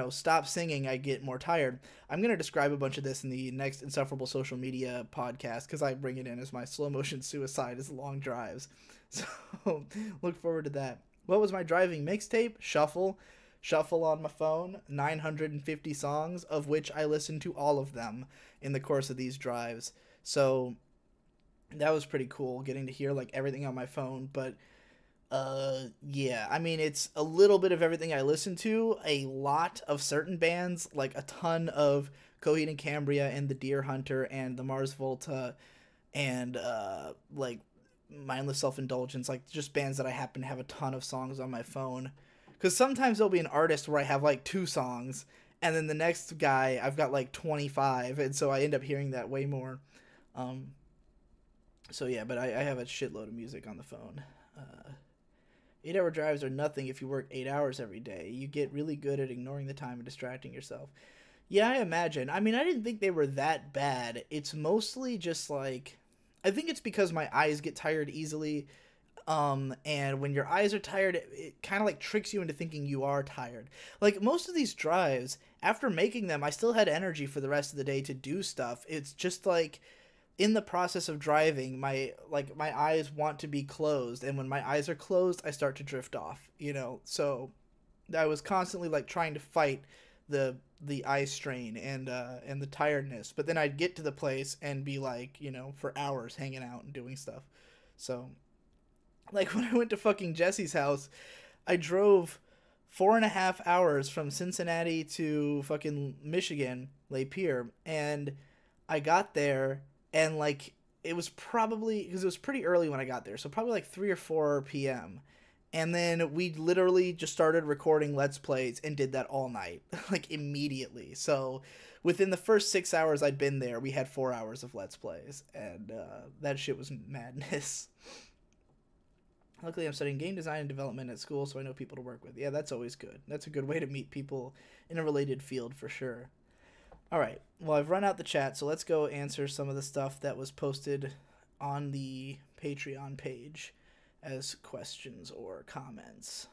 stop singing, I get more tired. I'm going to describe a bunch of this in the next Insufferable Social Media podcast, because I bring it in as my slow motion suicide as long drives. So look forward to that. What was my driving mixtape? Shuffle on my phone, 950 songs, of which I listened to all of them in the course of these drives. So that was pretty cool, getting to hear like everything on my phone. But yeah, I mean, it's a little bit of everything I listen to, a lot of certain bands, like a ton of Coheed and Cambria and the Deer Hunter and the Mars Volta and like Mindless Self-Indulgence, like just bands that I happen to have a ton of songs on my phone. Because sometimes there'll be an artist where I have like 2 songs, and then the next guy I've got like 25, and so I end up hearing that way more. So yeah, but I have a shitload of music on the phone. 8-hour drives are nothing if you work 8 hours every day. You get really good at ignoring the time and distracting yourself. Yeah, I imagine. I mean, I didn't think they were that bad. It's mostly just like, I think it's because my eyes get tired easily. And when your eyes are tired, it kind of like tricks you into thinking you are tired. Like most of these drives, after making them, I still had energy for the rest of the day to do stuff. It's just like in the process of driving, my eyes want to be closed, and when my eyes are closed, I start to drift off, So I was constantly like trying to fight the eye strain and the tiredness, but then I'd get to the place and be like, for hours hanging out and doing stuff. So like when I went to fucking Jesse's house, I drove 4.5 hours from Cincinnati to fucking Michigan, Lake Pier, and I got there, and like it was probably, because it was pretty early when I got there, so probably like 3 or 4 p.m. And then we literally just started recording Let's Plays and did that all night, like immediately. So within the first 6 hours I'd been there, we had 4 hours of Let's Plays, and that shit was madness. Luckily, I'm studying game design and development at school, so I know people to work with. Yeah, that's always good. That's a good way to meet people in a related field for sure. All right. Well, I've run out the chat, so let's go answer some of the stuff that was posted on the Patreon page as questions or comments.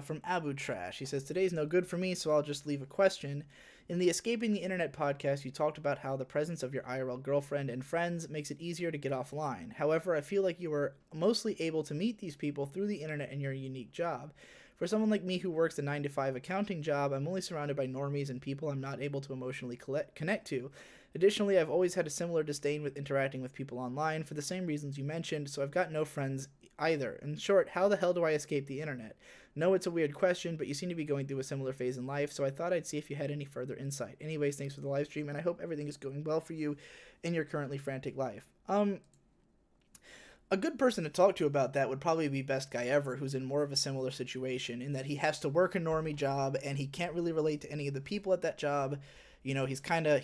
From Abu Trash, he says, today's no good for me, so I'll just leave a question. In the Escaping the Internet podcast, you talked about how the presence of your IRL girlfriend and friends makes it easier to get offline. However, I feel like you were mostly able to meet these people through the internet in your unique job. For someone like me who works a 9-to-5 accounting job, I'm only surrounded by normies and people I'm not able to emotionally connect to. Additionally, I've always had a similar disdain with interacting with people online for the same reasons you mentioned, so I've got no friends either. In short, how the hell do I escape the internet? No, it's a weird question, but you seem to be going through a similar phase in life, so I thought I'd see if you had any further insight. Anyways, thanks for the live stream, and I hope everything is going well for you in your currently frantic life. A good person to talk to about that would probably be Best Guy Ever, who's in more of a similar situation, in that he has to work a normie job, and he can't really relate to any of the people at that job. He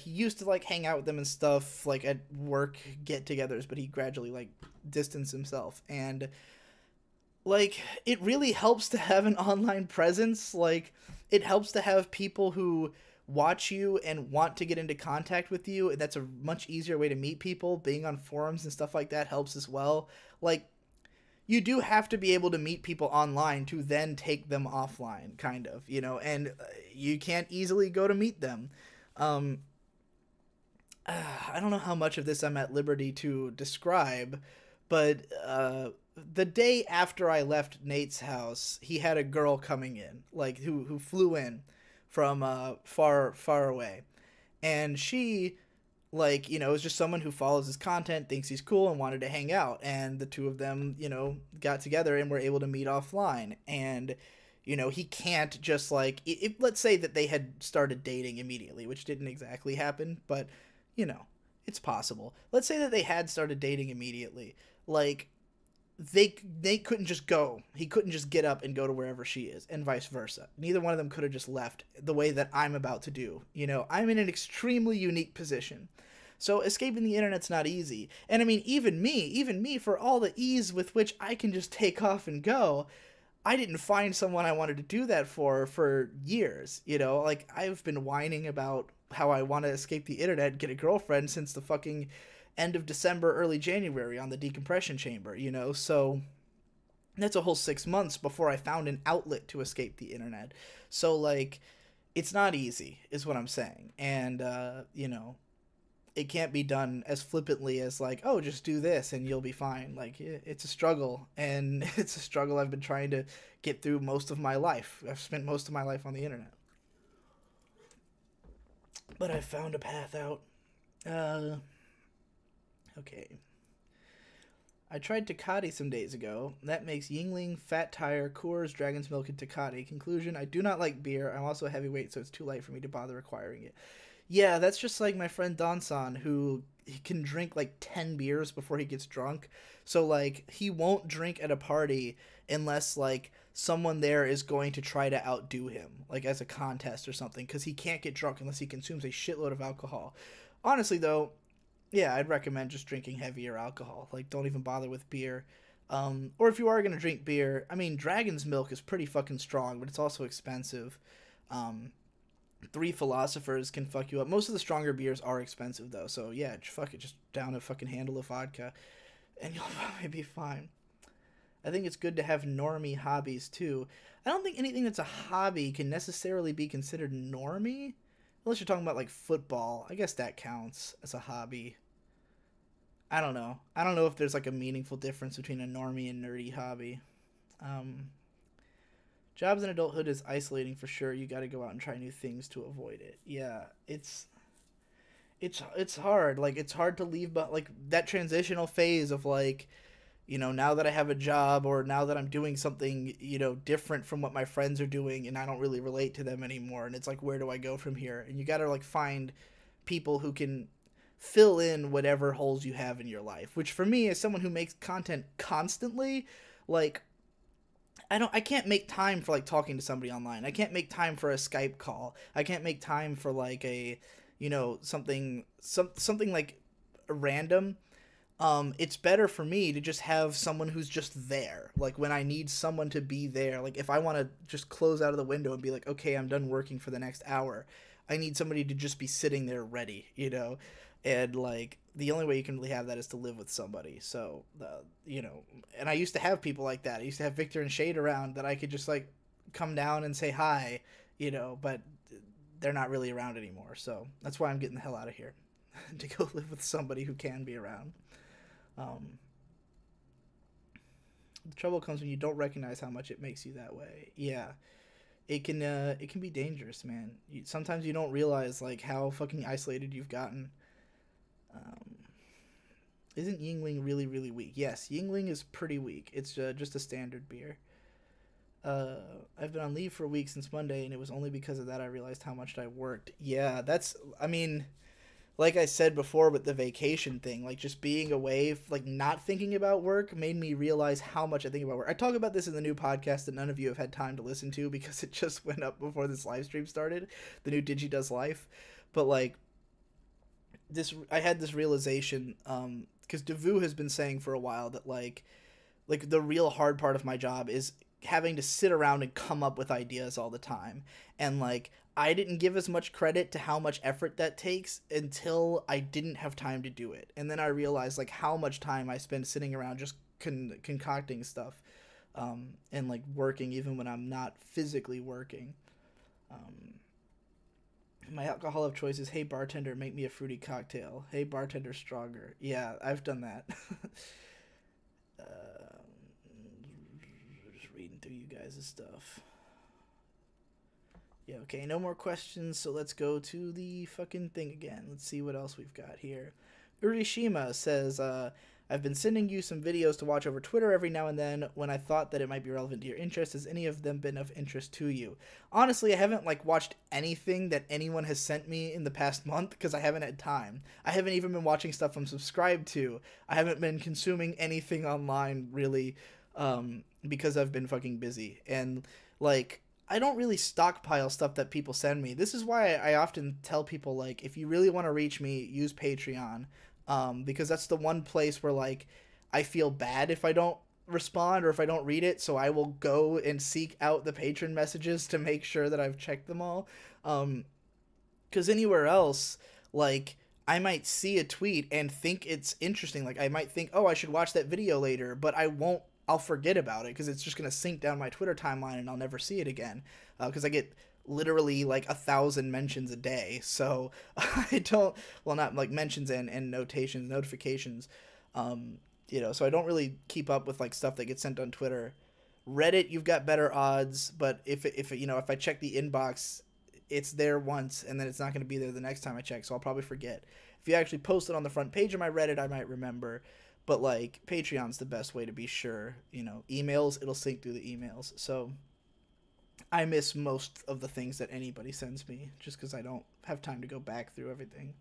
used to like hang out with them and stuff, like at work get-togethers, but he gradually like distanced himself, and like, it really helps to have an online presence. Like, it helps to have people who watch you and want to get into contact with you. And that's a much easier way to meet people. Being on forums and stuff like that helps as well. Like, you do have to be able to meet people online to then take them offline, kind of, and you can't easily go to meet them. I don't know how much of this I'm at liberty to describe, but the day after I left Nate's house, he had a girl coming in, like who flew in from far away, and she Like, you know, it's just someone who follows his content, thinks he's cool, and wanted to hang out. And the two of them, you know, got together and were able to meet offline. And, you know, he can't just like, let's say that they had started dating immediately, which didn't exactly happen, but, you know, it's possible. Let's say that they had started dating immediately. Like, they couldn't just go. He couldn't just get up and go to wherever she is, and vice versa. Neither one of them could have just left the way that I'm about to do. You know, I'm in an extremely unique position. So escaping the internet's not easy. And I mean, even me, for all the ease with which I can just take off and go, I didn't find someone I wanted to do that for years. You know, like I've been whining about how I want to escape the internet and get a girlfriend since the fucking end of December, early January on the decompression chamber, you know? So that's a whole 6 months before I found an outlet to escape the internet. So, like, it's not easy, is what I'm saying. And, you know, it can't be done as flippantly as, like, oh, just do this and you'll be fine. Like, it's a struggle. And it's a struggle I've been trying to get through most of my life. I've spent most of my life on the internet. But I found a path out. Okay. I tried Tecate some days ago. That makes Yingling, Fat Tire, Coors, Dragon's Milk, and Tecate. Conclusion, I do not like beer. I'm also a heavyweight, so it's too light for me to bother acquiring it. Yeah, that's just like my friend Donson, who he can drink like 10 beers before he gets drunk. So, like, he won't drink at a party unless, like, someone there is going to try to outdo him, like, as a contest or something, because he can't get drunk unless he consumes a shitload of alcohol. Honestly, though, yeah, I'd recommend just drinking heavier alcohol. Like, don't even bother with beer. Or if you are going to drink beer, I mean, Dragon's Milk is pretty fucking strong, but it's also expensive. Three Philosophers can fuck you up. Most of the stronger beers are expensive, though. So, yeah, fuck it. Just down a fucking handle of vodka, and you'll probably be fine. I think it's good to have normie hobbies, too. I don't think anything that's a hobby can necessarily be considered normie. Unless you're talking about, like, football. I guess that counts as a hobby. I don't know. I don't know if there's, like, a meaningful difference between a normie and nerdy hobby. Jobs in adulthood is isolating for sure. You got to go out and try new things to avoid it. Yeah, it's hard. Like, it's hard to leave, but, like, that transitional phase of, like, you know, now that I have a job or now that I'm doing something, you know, different from what my friends are doing and I don't really relate to them anymore. And it's like, where do I go from here? And you got to, like, find people who can fill in whatever holes you have in your life, which for me, as someone who makes content constantly, like, I can't make time for, like, talking to somebody online. I can't make time for a Skype call. I can't make time for, like, a, you know, something like random. It's better for me to just have someone who's just there. Like, when I need someone to be there, like, if I want to just close out of the window and be like, okay, I'm done working for the next hour, I need somebody to just be sitting there ready, you know? And, like, the only way you can really have that is to live with somebody. So, you know, and I used to have people like that. I used to have Victor and Shade around that I could just, like, come down and say hi, you know, but they're not really around anymore. So that's why I'm getting the hell out of here to go live with somebody who can be around. The trouble comes when you don't recognize how much it makes you that way. Yeah, it can be dangerous, man. Sometimes you don't realize, like, how fucking isolated you've gotten. Um, isn't Yingling really, really weak? Yes, Yingling is pretty weak. It's just a standard beer. I've been on leave for a week since Monday, and it was only because of that I realized how much I worked. Yeah, I mean, like I said before with the vacation thing, like, just being away, like, not thinking about work made me realize how much I think about work. I talk about this in the new podcast that none of you have had time to listen to because it just went up before this live stream started, the new Digi Does Life. But, like, I had this realization, because Devu has been saying for a while that, like, the real hard part of my job is having to sit around and come up with ideas all the time. And, like, I didn't give as much credit to how much effort that takes until I didn't have time to do it. And then I realized, like, how much time I spend sitting around just concocting stuff, and, like, working even when I'm not physically working. My alcohol of choice is, hey bartender, make me a fruity cocktail. Hey bartender, stronger. Yeah, I've done that. Just reading through you guys' stuff. Yeah, okay, no more questions, so let's go to the fucking thing again. Let's see what else we've got here. Urishima says, I've been sending you some videos to watch over Twitter every now and then when I thought that it might be relevant to your interest. Has any of them been of interest to you? Honestly, I haven't, like, watched anything that anyone has sent me in the past month because I haven't had time. I haven't even been watching stuff I'm subscribed to. I haven't been consuming anything online, really, because I've been fucking busy. And, like, I don't really stockpile stuff that people send me. This is why I often tell people, like, if you really want to reach me, use Patreon, because that's the one place where, like, I feel bad if I don't respond or if I don't read it, so I will go and seek out the patron messages to make sure that I've checked them all. Because anywhere else, like, I might see a tweet and think it's interesting. Like, I might think, oh, I should watch that video later, but I won't. I'll forget about it because it's just going to sink down my Twitter timeline and I'll never see it again. Because I get literally like 1,000 mentions a day. So I don't, well, not like mentions and notifications. So I don't really keep up with like stuff that gets sent on Twitter. Reddit, you've got better odds, but if I check the inbox, it's there once and then it's not going to be there the next time I check. So I'll probably forget. If you actually post it on the front page of my Reddit, I might remember. But, like, Patreon's the best way to be sure. Emails, it'll sync through the emails. So, I miss most of the things that anybody sends me just because I don't have time to go back through everything.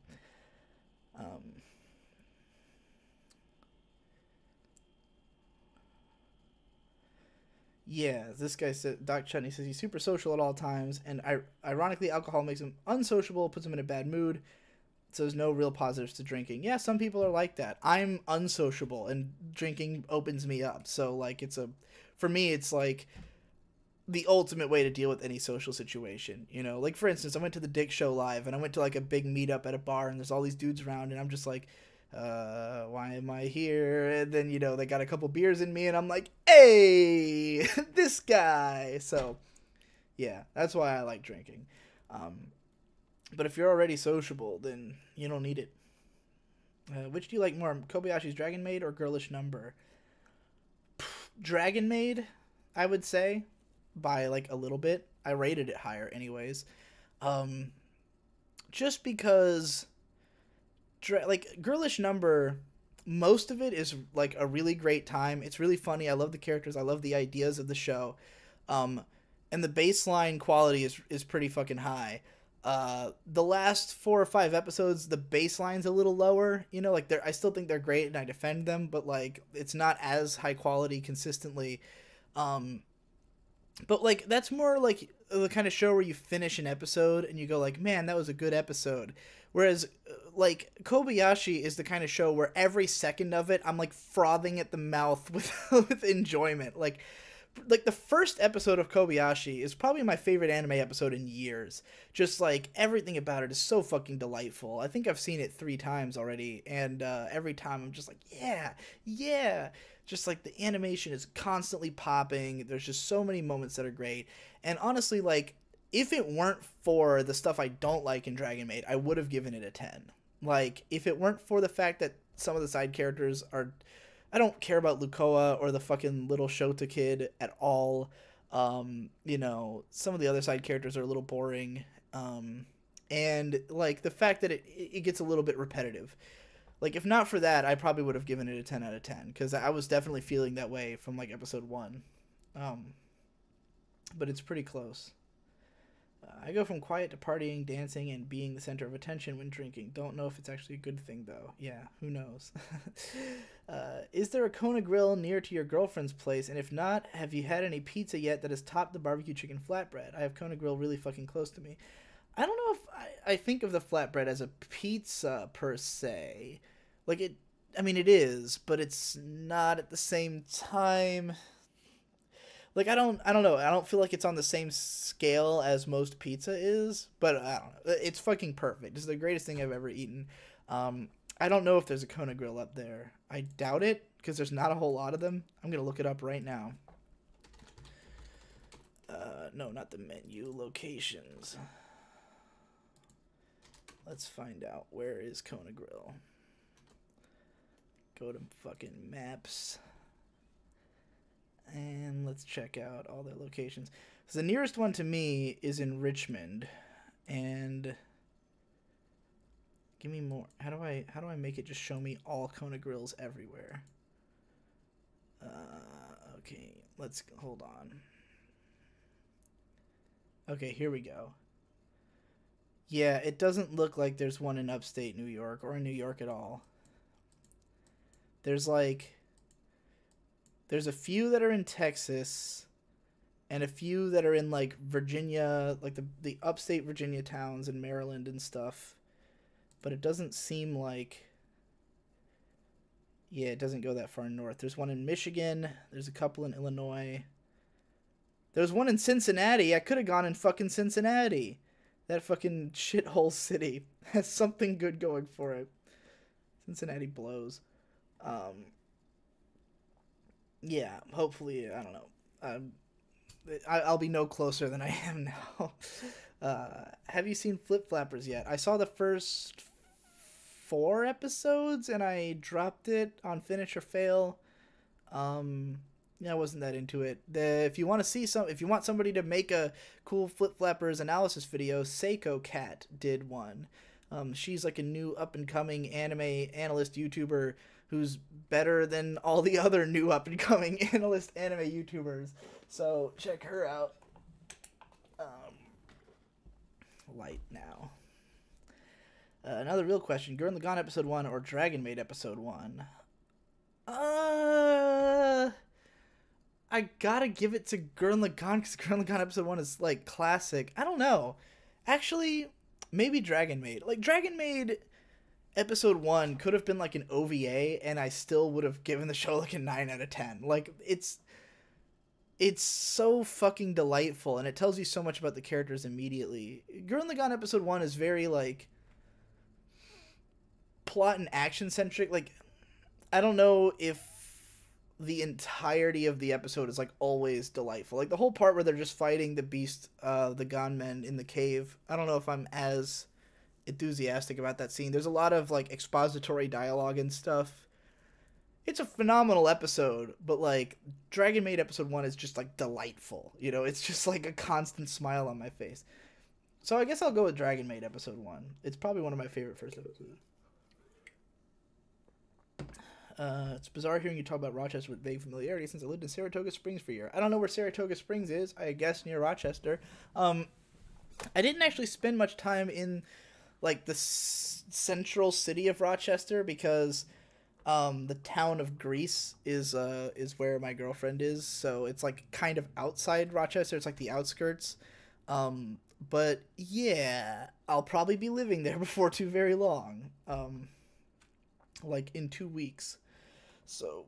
Yeah, this guy said, Doc Chutney says he's super social at all times, and ironically, alcohol makes him unsociable, puts him in a bad mood. So there's no real positives to drinking. Yeah, some people are like that. I'm unsociable, and drinking opens me up. So, like, for me, it's like the ultimate way to deal with any social situation. Like, for instance, I went to the Dick Show live, and I went to, like, a big meetup at a bar, and there's all these dudes around, and I'm just like, why am I here? And then, they got a couple beers in me, and I'm like, hey, this guy. So, yeah, that's why I like drinking. But if you're already sociable, then you don't need it. Which do you like more, Kobayashi's Dragon Maid or Girlish Number? Dragon Maid, I would say, by like a little bit. I rated it higher anyways. Just because, like, Girlish Number, most of it is like a really great time. It's really funny. I love the characters. I love the ideas of the show. And the baseline quality is pretty fucking high. The last 4 or 5 episodes, the baseline's a little lower. Like, I still think they're great and I defend them, but like, it's not as high quality consistently. But like, that's more like the kind of show where you finish an episode and you go like, man, that was a good episode. Whereas like Kobayashi is the kind of show where every second of it, I'm like frothing at the mouth with enjoyment. Like the first episode of Kobayashi is probably my favorite anime episode in years. Just like everything about it is so fucking delightful. I think I've seen it 3 times already, and every time I'm just like, yeah. Just like the animation is constantly popping. There's just so many moments that are great. And honestly, like, if it weren't for the stuff I don't like in Dragon Maid, I would have given it a 10. Like, if it weren't for the fact that some of the side characters are... I don't care about Lukoa or the fucking little Shota kid at all. Some of the other side characters are a little boring. And, like, the fact that it gets a little bit repetitive. Like, if not for that, I probably would have given it a 10 out of 10. Because I was definitely feeling that way from, like, episode 1. But it's pretty close. I go from quiet to partying, dancing, and being the center of attention when drinking. Don't know if it's actually a good thing, though. Yeah, who knows? Is there a Kona grill near to your girlfriend's place? And if not, have you had any pizza yet that has topped the barbecue chicken flatbread? I have Kona grill really fucking close to me. I don't know if I think of the flatbread as a pizza, per se. Like, it is, but it's not at the same time... Like, I don't know. I don't feel like it's on the same scale as most pizza is, but I don't know. It's fucking perfect. It's the greatest thing I've ever eaten. I don't know if there's a Kona grill up there. I doubt it, because there's not a whole lot of them. I'm going to look it up right now. No, not the menu. Locations. Let's find out. Where is Kona grill? Go to fucking maps. And let's check out all their locations. So the nearest one to me is in Richmond, and give me more. How do I make it just show me all Kona grills everywhere? Okay, let's hold on. Okay, here we go. Yeah, it doesn't look like there's one in upstate New York or in New York at all. There's a few that are in Texas and a few that are in like Virginia, like the upstate Virginia towns and Maryland and stuff. But it doesn't seem like, yeah, it doesn't go that far north. There's one in Michigan. There's a couple in Illinois. There's one in Cincinnati. I could have gone in fucking Cincinnati. That fucking shithole city has something good going for it. Cincinnati blows. Yeah, hopefully, I don't know. I'll be no closer than I am now. Have you seen Flip Flappers yet? I saw the first 4 episodes and I dropped it on Finish or Fail. Yeah, I wasn't that into it. If you want somebody to make a cool Flip Flappers analysis video, Seiko Cat did one. She's like a new up and coming anime analyst YouTuber who's better than all the other new up and coming analyst anime YouTubers. So check her out. Light now. Another real question: Gurren Lagann episode 1 or Dragon Maid episode 1? I gotta give it to Gurren Lagann because Gurren Lagann episode 1 is like classic. I don't know. Actually, maybe Dragon Maid. Like Dragon Maid episode 1 could have been like an OVA and I still would have given the show like a 9 out of 10. Like it's so fucking delightful and it tells you so much about the characters immediately. Gurren Lagann episode 1 is very like plot and action centric. Like I don't know if the entirety of the episode is like always delightful. Like the whole part where they're just fighting the beast, the gunmen in the cave. I don't know if I'm as enthusiastic about that scene. There's a lot of like expository dialogue and stuff. It's a phenomenal episode, but like Dragon Maid episode 1 is just like delightful. You know, it's just like a constant smile on my face. So I guess I'll go with Dragon Maid episode 1. It's probably one of my favorite first episodes. It's bizarre hearing you talk about Rochester with vague familiarity since I lived in Saratoga Springs for a year. I don't know where Saratoga Springs is. I guess near Rochester. I didn't actually spend much time in like the central city of Rochester because the town of Greece is where my girlfriend is. So it's like kind of outside Rochester. It's like the outskirts. But yeah, I'll probably be living there before too very long. Like in 2 weeks. So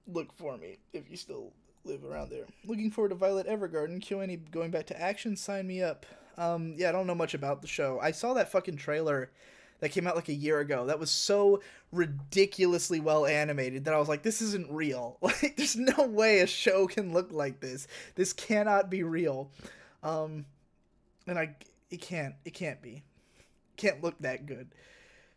look for me if you still live around there. Looking forward to Violet Evergarden. Q&A going back to action. Sign me up. Yeah, I don't know much about the show. I saw that fucking trailer that came out like a year ago. That was so ridiculously well animated that I was like, this isn't real. Like, there's no way a show can look like this. This cannot be real. And it can't be. It can't look that good.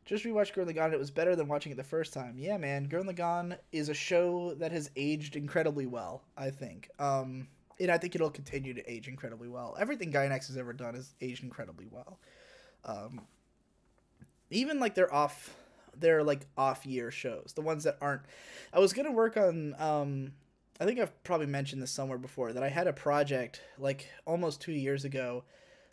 Just rewatched Gurren Lagann and it was better than watching it the first time. Yeah, man, Gurren Lagann is a show that has aged incredibly well, I think. And I think it'll continue to age incredibly well. Everything Gainax has ever done has aged incredibly well. Even like their off-year shows, the ones that aren't. I was gonna work on. I think I've probably mentioned this somewhere before that I had a project like almost 2 years ago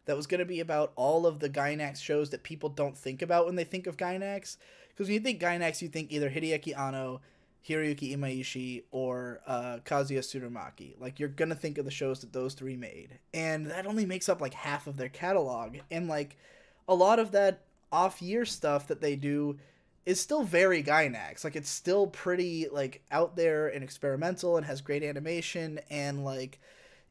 that was going to be about all of the Gainax shows that people don't think about when they think of Gainax. Because when you think Gainax, you think either Hideaki Anno, Hiroyuki Imaishi, or Kazuya Tsurumaki. Like, you're going to think of the shows that those 3 made. And that only makes up, like, half of their catalog. And, like, a lot of that off-year stuff that they do is still very Gainax. Like, it's still pretty, like, out there and experimental and has great animation and, like,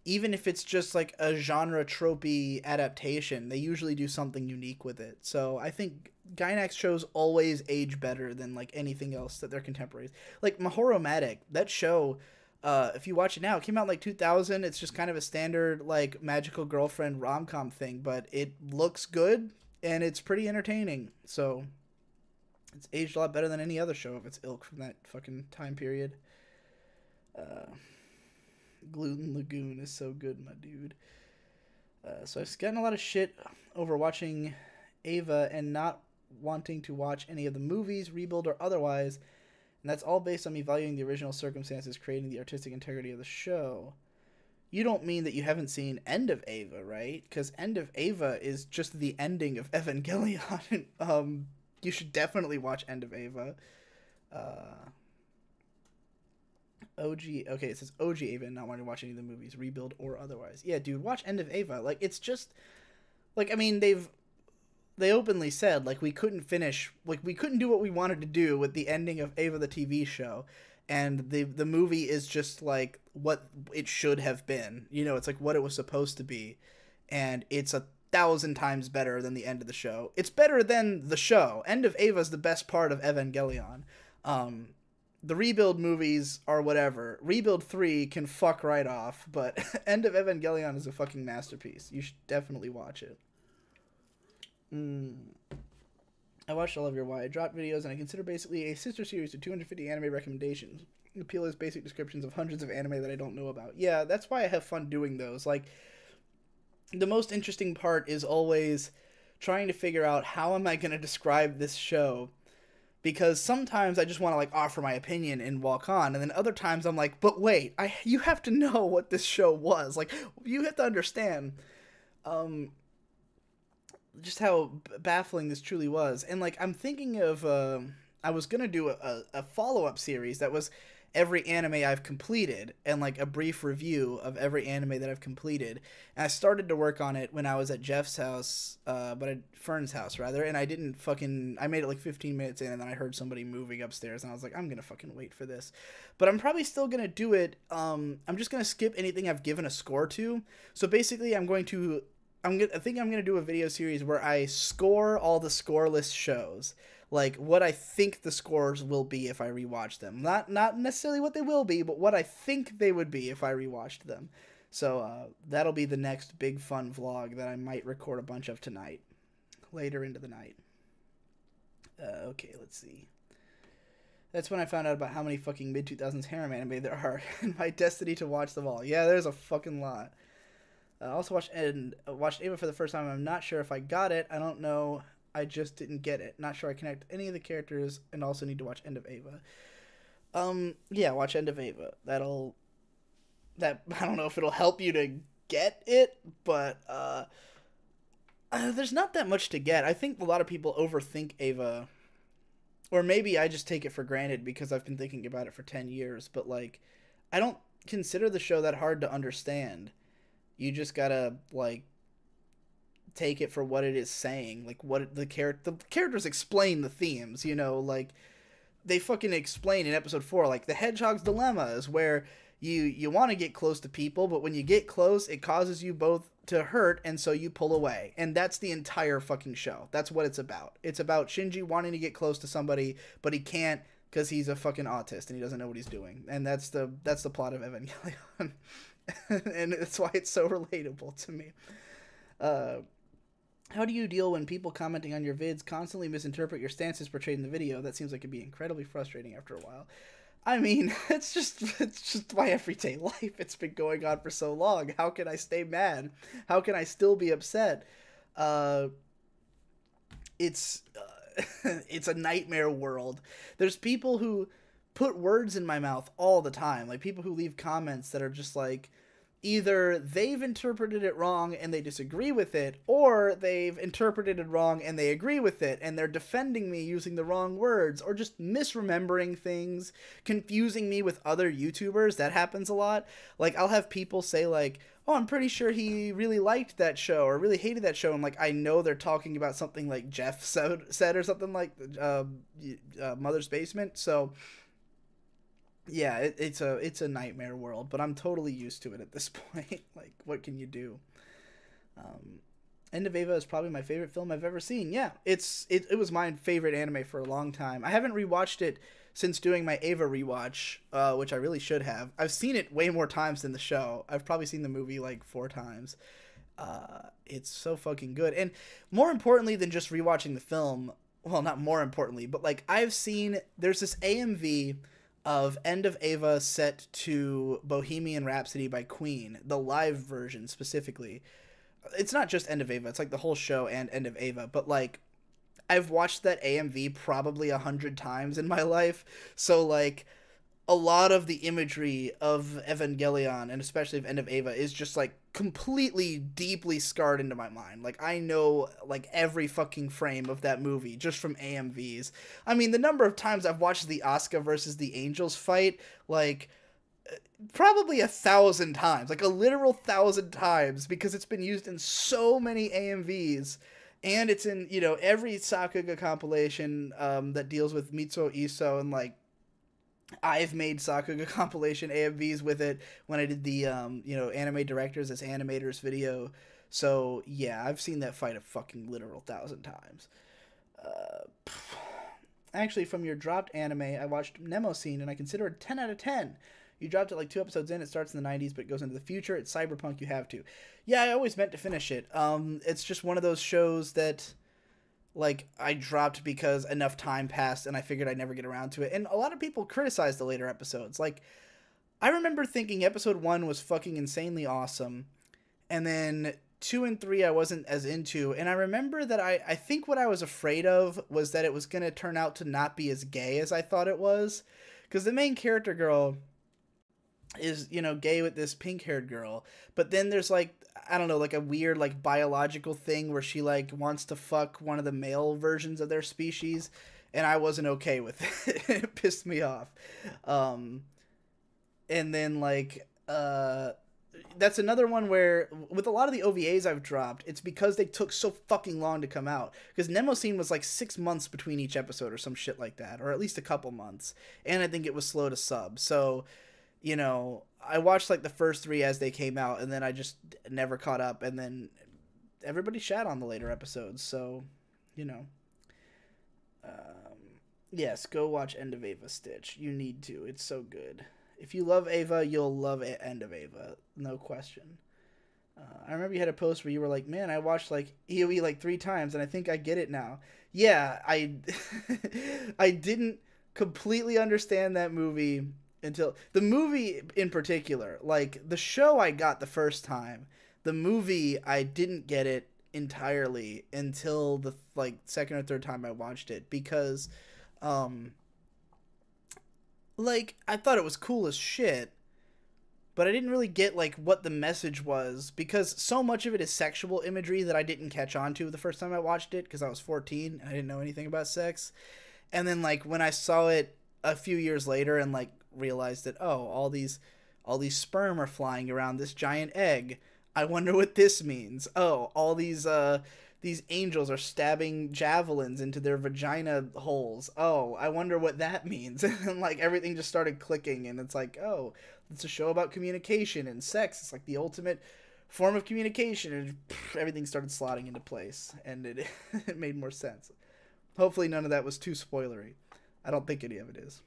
even if it's just like a genre tropey adaptation, they usually do something unique with it. So I think Gainax shows always age better than like anything else that they're contemporaries. Like Mahoromatic, that show, if you watch it now, it came out in like 2000. It's just kind of a standard like magical girlfriend rom-com thing, but it looks good and it's pretty entertaining. So it's aged a lot better than any other show of its ilk from that fucking time period. Gluten Lagoon is so good, my dude. So I've gotten a lot of shit over watching Ava and not wanting to watch any of the movies, rebuild or otherwise, and that's all based on me valuing the original circumstances creating the artistic integrity of the show. You don't mean that you haven't seen End of Ava, right? Because End of Ava is just the ending of Evangelion. You should definitely watch End of Ava. OG, okay, it says OG Ava and not wanting to watch any of the movies, rebuild or otherwise. Yeah, dude, watch End of Ava. Like, it's just, like, I mean, they openly said, like, we couldn't do what we wanted to do with the ending of Ava the TV show, and the movie is just, like, what it should have been. You know, it's, like, what it was supposed to be, and it's 1,000 times better than the end of the show. It's better than the show. End of Ava is the best part of Evangelion. The Rebuild movies are whatever. Rebuild 3 can fuck right off, but End of Evangelion is a fucking masterpiece. You should definitely watch it. I watched all of your Why I Dropped videos, and I consider basically a sister series to 250 anime recommendations. The appeal is basic descriptions of hundreds of anime that I don't know about. Yeah, that's why I have fun doing those. Like, the most interesting part is always trying to figure out how am I going to describe this show, because sometimes I just want to, like, offer my opinion and walk on, and then other times I'm like, but wait, you have to know what this show was. Like, you have to understand just how baffling this truly was. And, like, I'm thinking of I was gonna do a follow-up series that was every anime I've completed, and, like, a brief review of every anime that I've completed. And I started to work on it when I was at Jeff's house, but at Fern's house, rather, and I made it, like, 15 minutes in, and then I heard somebody moving upstairs, and I was like, I'm gonna fucking wait for this. But I'm probably still gonna do it. I'm just gonna skip anything I've given a score to. So basically, I think I'm gonna do a video series where I score all the scoreless shows. Like, what I think the scores will be if I rewatch them. Not necessarily what they will be, but what I think they would be if I rewatched them. So, that'll be the next big fun vlog that I might record a bunch of tonight. Later into the night. Okay, let's see. That's when I found out about how many fucking mid-2000s harem anime there are, and my destiny to watch them all. Yeah, there's a fucking lot. I also watched Ava for the first time. I'm not sure if I got it. I don't know. I just didn't get it. Not sure I connect any of the characters, and also need to watch End of Ava. Yeah, watch End of Ava. I don't know if it'll help you to get it, but there's not that much to get. I think a lot of people overthink Ava, or maybe I just take it for granted because I've been thinking about it for 10 years, but, like, I don't consider the show that hard to understand. You just gotta, like, take it for what it is saying. Like, what the characters explain the themes, you know, like, they fucking explain in episode 4, like, the hedgehog's dilemma is where you want to get close to people, but when you get close, it causes you both to hurt, and so you pull away. And that's the entire fucking show. That's what it's about. It's about Shinji wanting to get close to somebody, but he can't because he's a fucking autist and he doesn't know what he's doing. And that's the plot of Evangelion. And that's why it's so relatable to me. How do you deal when people commenting on your vids constantly misinterpret your stances portrayed in the video? That seems like it'd be incredibly frustrating after a while. I mean, it's just my everyday life. It's been going on for so long. How can I stay mad? How can I still be upset? It's a nightmare world. There's people who put words in my mouth all the time. Like, people who leave comments that are just like, either they've interpreted it wrong and they disagree with it, or they've interpreted it wrong and they agree with it, and they're defending me using the wrong words, or just misremembering things, confusing me with other YouTubers. That happens a lot. Like, I'll have people say, like, oh, I'm pretty sure he really liked that show or really hated that show. And, like, I know they're talking about something like Jeff said or something like Mother's Basement. So yeah, it's a nightmare world, but I'm totally used to it at this point. Like, what can you do? End of Ava is probably my favorite film I've ever seen. Yeah, it was my favorite anime for a long time. I haven't rewatched it since doing my Ava rewatch, which I really should have. I've seen it way more times than the show. I've probably seen the movie like 4 times. It's so fucking good. And more importantly than just rewatching the film, well, not more importantly, but like, there's this AMV of End of Ava set to Bohemian Rhapsody by Queen, the live version specifically. It's not just End of Ava, it's like the whole show and End of Ava, but like I've watched that AMV probably 100 times in my life. So like a lot of the imagery of Evangelion and especially of End of Ava is just like completely deeply scarred into my mind. Like I know like every fucking frame of that movie just from AMVs. I mean, the number of times I've watched the Asuka versus the Angels fight, like probably 1,000 times, like a literal 1,000 times, because it's been used in so many AMVs. And it's in, you know, every Sakuga compilation that deals with Mitsuo Iso, and like I've made Sakuga compilation AMVs with it when I did the, you know, anime directors as animators video. So, yeah, I've seen that fight a fucking literal 1,000 times. Actually, from your dropped anime, I watched Nemo Scene, and I consider it 10 out of 10. You dropped it like 2 episodes in. It starts in the 90s, but it goes into the future. It's cyberpunk. You have to. Yeah, I always meant to finish it. It's just one of those shows that, like, I dropped because enough time passed and I figured I'd never get around to it. And a lot of people criticized the later episodes. Like, I remember thinking episode 1 was fucking insanely awesome, and then 2 and 3 I wasn't as into. And I remember that I think what I was afraid of was that it was going to turn out to not be as gay as I thought it was. Because the main character girl is, you know, gay with this pink-haired girl, but then there's like, I don't know, like a weird like biological thing where she like wants to fuck one of the male versions of their species, and I wasn't okay with it. It pissed me off. And then like that's another one where with a lot of the OVAs I've dropped, it's because they took so fucking long to come out, because Nemo Scene was like 6 months between each episode or some shit like that, or at least a couple months, and I think it was slow to sub. So, you know, I watched like the first 3 as they came out, and then I just never caught up, and then everybody shat on the later episodes. So, you know, yes, go watch End of Ava, Stitch. You need to. It's so good. If you love Ava, you'll love End of Ava. No question. I remember you had a post where you were like, man, I watched like EOE like 3 times, and I think I get it now. Yeah, I I didn't completely understand that movie until the movie in particular. Like the show I got the first time, the movie I didn't get it entirely until the like second or third time I watched it, because like I thought it was cool as shit, but I didn't really get like what the message was, because so much of it is sexual imagery that I didn't catch on to the first time I watched it, because I was 14 and I didn't know anything about sex. And then like when I saw it a few years later and like realized that, oh, all these sperm are flying around this giant egg, I wonder what this means. Oh, all these angels are stabbing javelins into their vagina holes. Oh, I wonder what that means. And like everything just started clicking, and it's like, oh, it's a show about communication and sex. It's like the ultimate form of communication, and everything started slotting into place, and it it made more sense. Hopefully none of that was too spoilery. I don't think any of it is.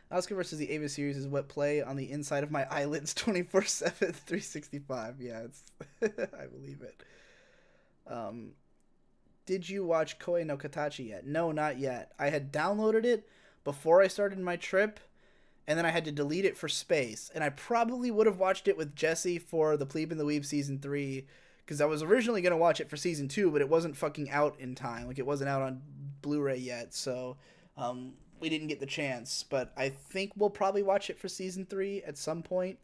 Asuka versus the Ava series is what play on the inside of my eyelids 24/7, 365. Yeah, it's I believe it. Did you watch Koe no Katachi yet? No, not yet. I had downloaded it before I started my trip, and then I had to delete it for space. And I probably would have watched it with Jesse for The Plebe and the Weeb Season 3, because I was originally going to watch it for Season 2, but it wasn't fucking out in time. Like, it wasn't out on Blu-ray yet, so we didn't get the chance. But I think we'll probably watch it for Season 3 at some point,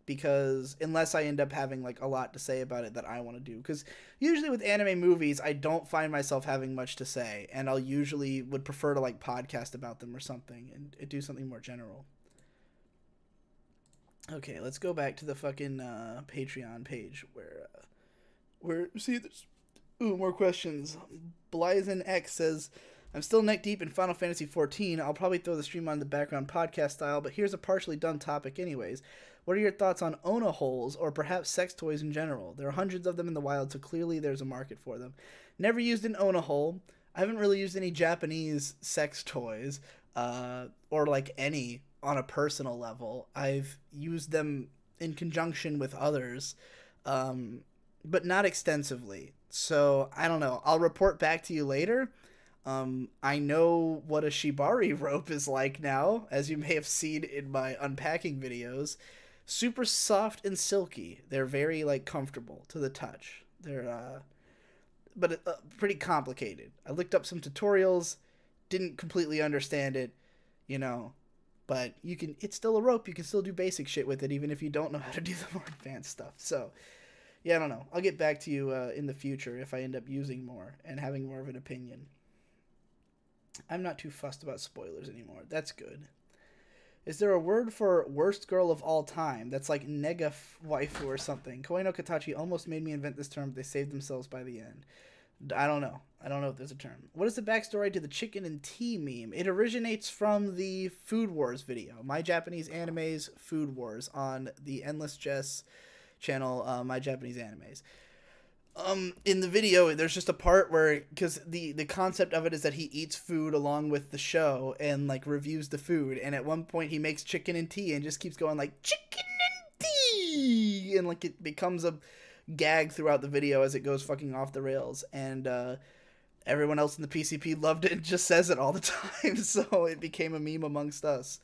because unless I end up having like a lot to say about it that I want to do, because usually with anime movies I don't find myself having much to say, and I'll usually would prefer to like podcast about them or something and do something more general. Okay, let's go back to the fucking Patreon page where see there's more questions. Blyzen X says, I'm still neck deep in Final Fantasy XIV. I'll probably throw the stream on the background podcast style, but here's a partially done topic anyways. What are your thoughts on Ona holes, or perhaps sex toys in general? There are hundreds of them in the wild, so clearly there's a market for them. Never used an Ona hole. I haven't really used any Japanese sex toys, or like any on a personal level. I've used them in conjunction with others, but not extensively. So I don't know. I'll report back to you later. I know what a shibari rope is like now, as you may have seen in my unpacking videos. Super soft and silky. They're very like comfortable to the touch. They're but pretty complicated. I looked up some tutorials, didn't completely understand it, you know, but you can. It's still a rope. You can still do basic shit with it, even if you don't know how to do the more advanced stuff. So, yeah, I don't know. I'll get back to you in the future if I end up using more and having more of an opinion. I'm not too fussed about spoilers anymore. That's good. Is there a word for worst girl of all time? That's like nega waifu or something. Koei no Katachi almost made me invent this term, but they saved themselves by the end. I don't know. I don't know if there's a term. What is the backstory to the chicken and tea meme? It originates from the Food Wars video. My Japanese Animes Food Wars on the Endless Jess channel, My Japanese Animes. In the video, there's just a part where, because the concept of it is that he eats food along with the show and like reviews the food, and at one point he makes chicken and tea and just keeps going like chicken and tea, and like it becomes a gag throughout the video as it goes fucking off the rails, and everyone else in the PCP loved it and just says it all the time, so it became a meme amongst us.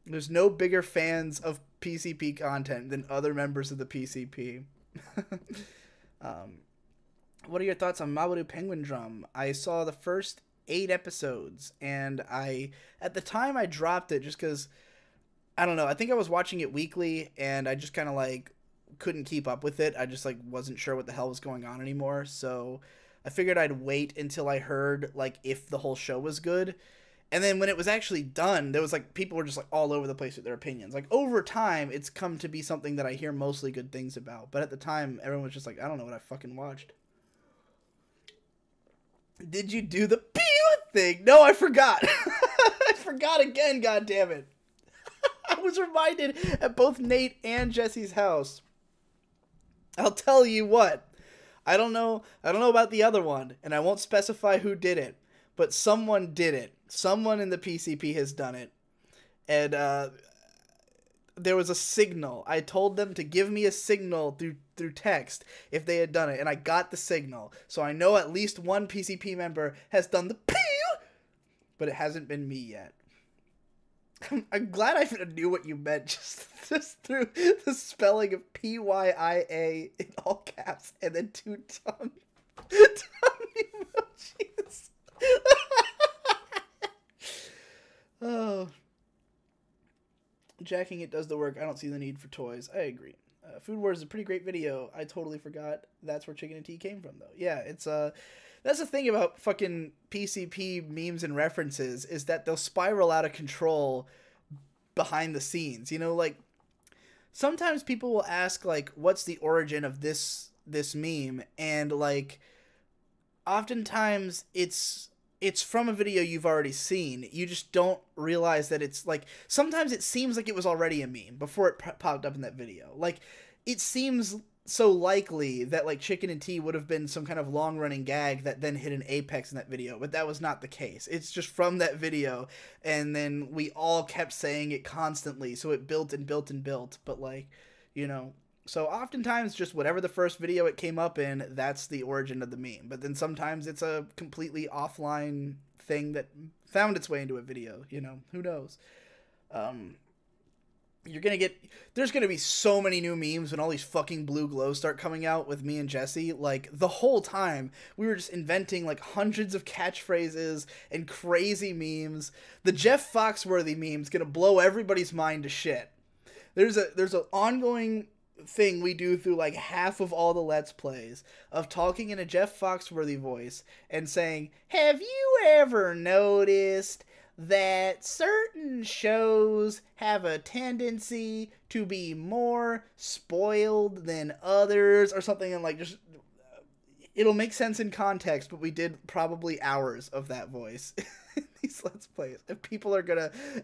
There's no bigger fans of PCP content than other members of the PCP. What are your thoughts on Mamoru Penguin Drum? I saw the first 8 episodes, and at the time I dropped it just because, I don't know, I think I was watching it weekly, and I just kind of like couldn't keep up with it. I just like wasn't sure what the hell was going on anymore, so I figured I'd wait until I heard like if the whole show was good. And then when it was actually done, there was like people were just like all over the place with their opinions. Like over time, it's come to be something that I hear mostly good things about. But at the time, everyone was just like, I don't know what I fucking watched. Did you do the pew thing? No, I forgot. I forgot again, goddammit. I was reminded at both Nate and Jesse's house. I'll tell you what. I don't know about the other one, and I won't specify who did it. But someone did it. Someone in the PCP has done it. And there was a signal. I told them to give me a signal through text if they had done it. And I got the signal. So I know at least one PCP member has done the pew. But it hasn't been me yet. I'm glad I knew what you meant just through the spelling of PYIA in all caps. And then 2 tongue emojis. Oh, jacking it does the work. I don't see the need for toys. I agree. Food Wars is a pretty great video. I totally forgot that's where chicken and tea came from, though. Yeah, it's that's the thing about fucking PCP memes and references is that they'll spiral out of control behind the scenes. You know, like sometimes people will ask like, "What's the origin of this meme?" And like, oftentimes it's from a video you've already seen. You just don't realize that it's like, sometimes it seems like it was already a meme before it popped up in that video. Like, it seems so likely that like chicken and tea would have been some kind of long running gag that then hit an apex in that video, but that was not the case. It's just from that video, and then we all kept saying it constantly, so it built and built and built. But like, you know, so oftentimes just whatever the first video it came up in, that's the origin of the meme. But then sometimes it's a completely offline thing that found its way into a video, you know, who knows? There's gonna be so many new memes when all these fucking blue glows start coming out with me and Jesse. Like, the whole time, we were just inventing like hundreds of catchphrases and crazy memes. The Jeff Foxworthy meme's gonna blow everybody's mind to shit. There's an ongoing thing we do through like half of all the Let's Plays of talking in a Jeff Foxworthy voice and saying, "Have you ever noticed that certain shows have a tendency to be more spoiled than others," or something, and like, just it'll make sense in context, but we did probably hours of that voice in these Let's Plays, and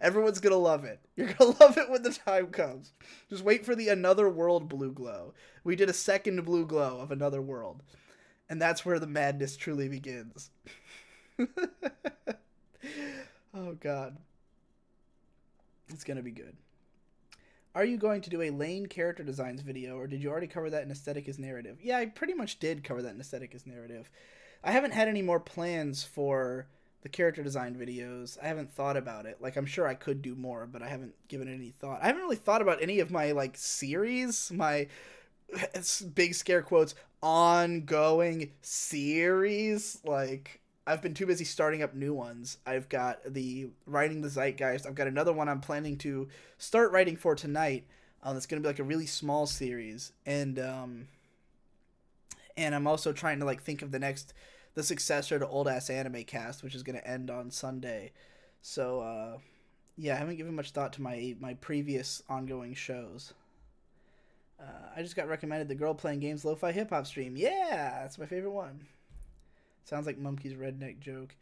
everyone's gonna love it. You're gonna love it when the time comes. Just wait for the Another World blue glow. We did a second blue glow of Another World, and that's where the madness truly begins. Oh god. It's gonna be good. Are you going to do a Lane character designs video, or did you already cover that in Aesthetic as Narrative? Yeah, I pretty much did cover that in Aesthetic as Narrative. I haven't had any more plans for the character design videos. I haven't thought about it. Like, I'm sure I could do more, but I haven't given it any thought. I haven't really thought about any of my, like, series, my big scare quotes, ongoing series. Like, I've been too busy starting up new ones. I've got the writing the Zeitgeist. I've got another one I'm planning to start writing for tonight. It's going to be like a really small series. And I'm also trying to like think of the successor to Old Ass Anime Cast, which is going to end on Sunday. So yeah, I haven't given much thought to my previous ongoing shows. I just got recommended the Girl Playing Games Lo-Fi Hip Hop stream. Yeah, that's my favorite one. Sounds like Mumkey's redneck joke.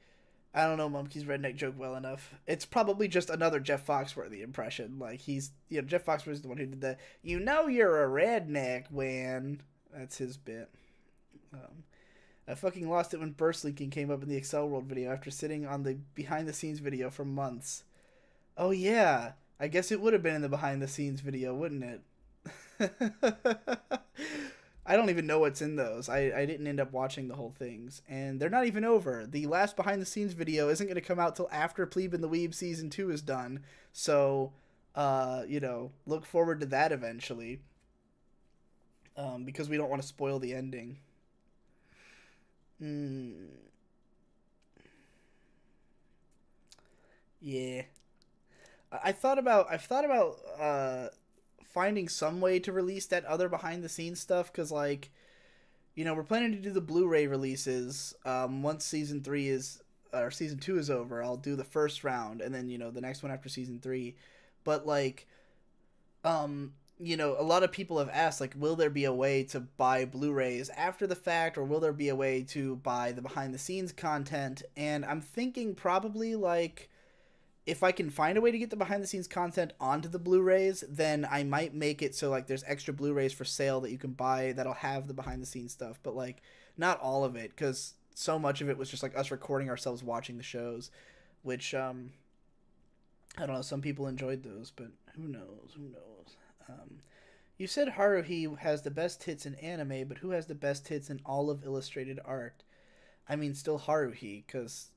I don't know Mumkey's redneck joke well enough. It's probably just another Jeff Foxworthy impression. Like, Jeff Foxworthy's the one who did the, you know you're a redneck when... That's his bit. I fucking lost it when burst linking came up in the Excel World video after sitting on the behind the scenes video for months. Oh yeah, I guess it would have been in the behind the scenes video, wouldn't it? I don't even know what's in those. I didn't end up watching the whole things, and they're not even over. The last behind the scenes video isn't going to come out till after Plebe and the Weeb season 2 is done. So, look forward to that eventually. Because we don't want to spoil the ending. Yeah. I've thought about finding some way to release that other behind the scenes stuff, because like, we're planning to do the Blu-ray releases once season 2 is over. I'll do the first round, and then the next one after season 3. But like, a lot of people have asked, like, will there be a way to buy Blu-rays after the fact, or will there be a way to buy the behind the scenes content? And I'm thinking probably like, if I can find a way to get the behind the scenes content onto the Blu-rays, then I might make it so like there's extra Blu-rays for sale that you can buy that'll have the behind the scenes stuff, but like not all of it, because so much of it was just like us recording ourselves watching the shows, which I don't know, some people enjoyed those, but who knows. You said Haruhi has the best hits in anime, but who has the best hits in all of illustrated art? I mean, still Haruhi, because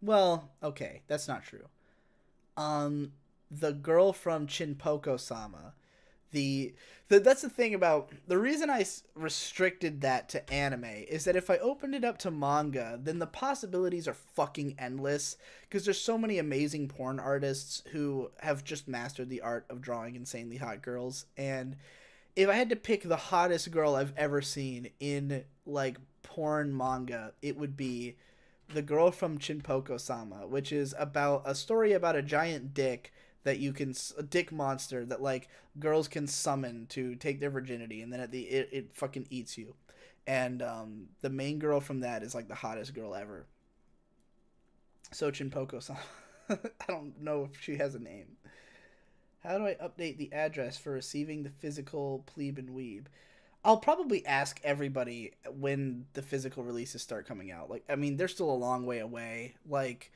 well, okay, that's not true. The girl from Chinpoko-sama, that's the thing about the reason I restricted that to anime is that if I opened it up to manga, then the possibilities are fucking endless, because there's so many amazing porn artists who have just mastered the art of drawing insanely hot girls. And if I had to pick the hottest girl I've ever seen in like porn manga, it would be the girl from Chinpoko-sama, which is about a story about a giant dick that a dick monster that like girls can summon to take their virginity, and then it fucking eats you. And the main girl from that is like the hottest girl ever. So Chinpoko-sama. I don't know if she has a name. How do I update the address for receiving the physical Plebe and Weeb? I'll probably ask everybody when the physical releases start coming out. Like, I mean, they're still a long way away. Like,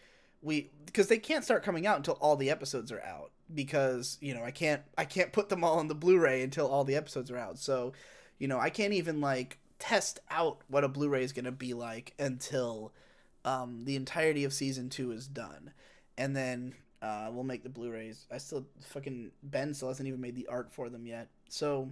because they can't start coming out until all the episodes are out. Because, I can't put them all on the Blu-ray until all the episodes are out. So, I can't even, like, test out what a Blu-ray is going to be like until the entirety of Season 2 is done. And then we'll make the Blu-rays. Ben still hasn't even made the art for them yet. So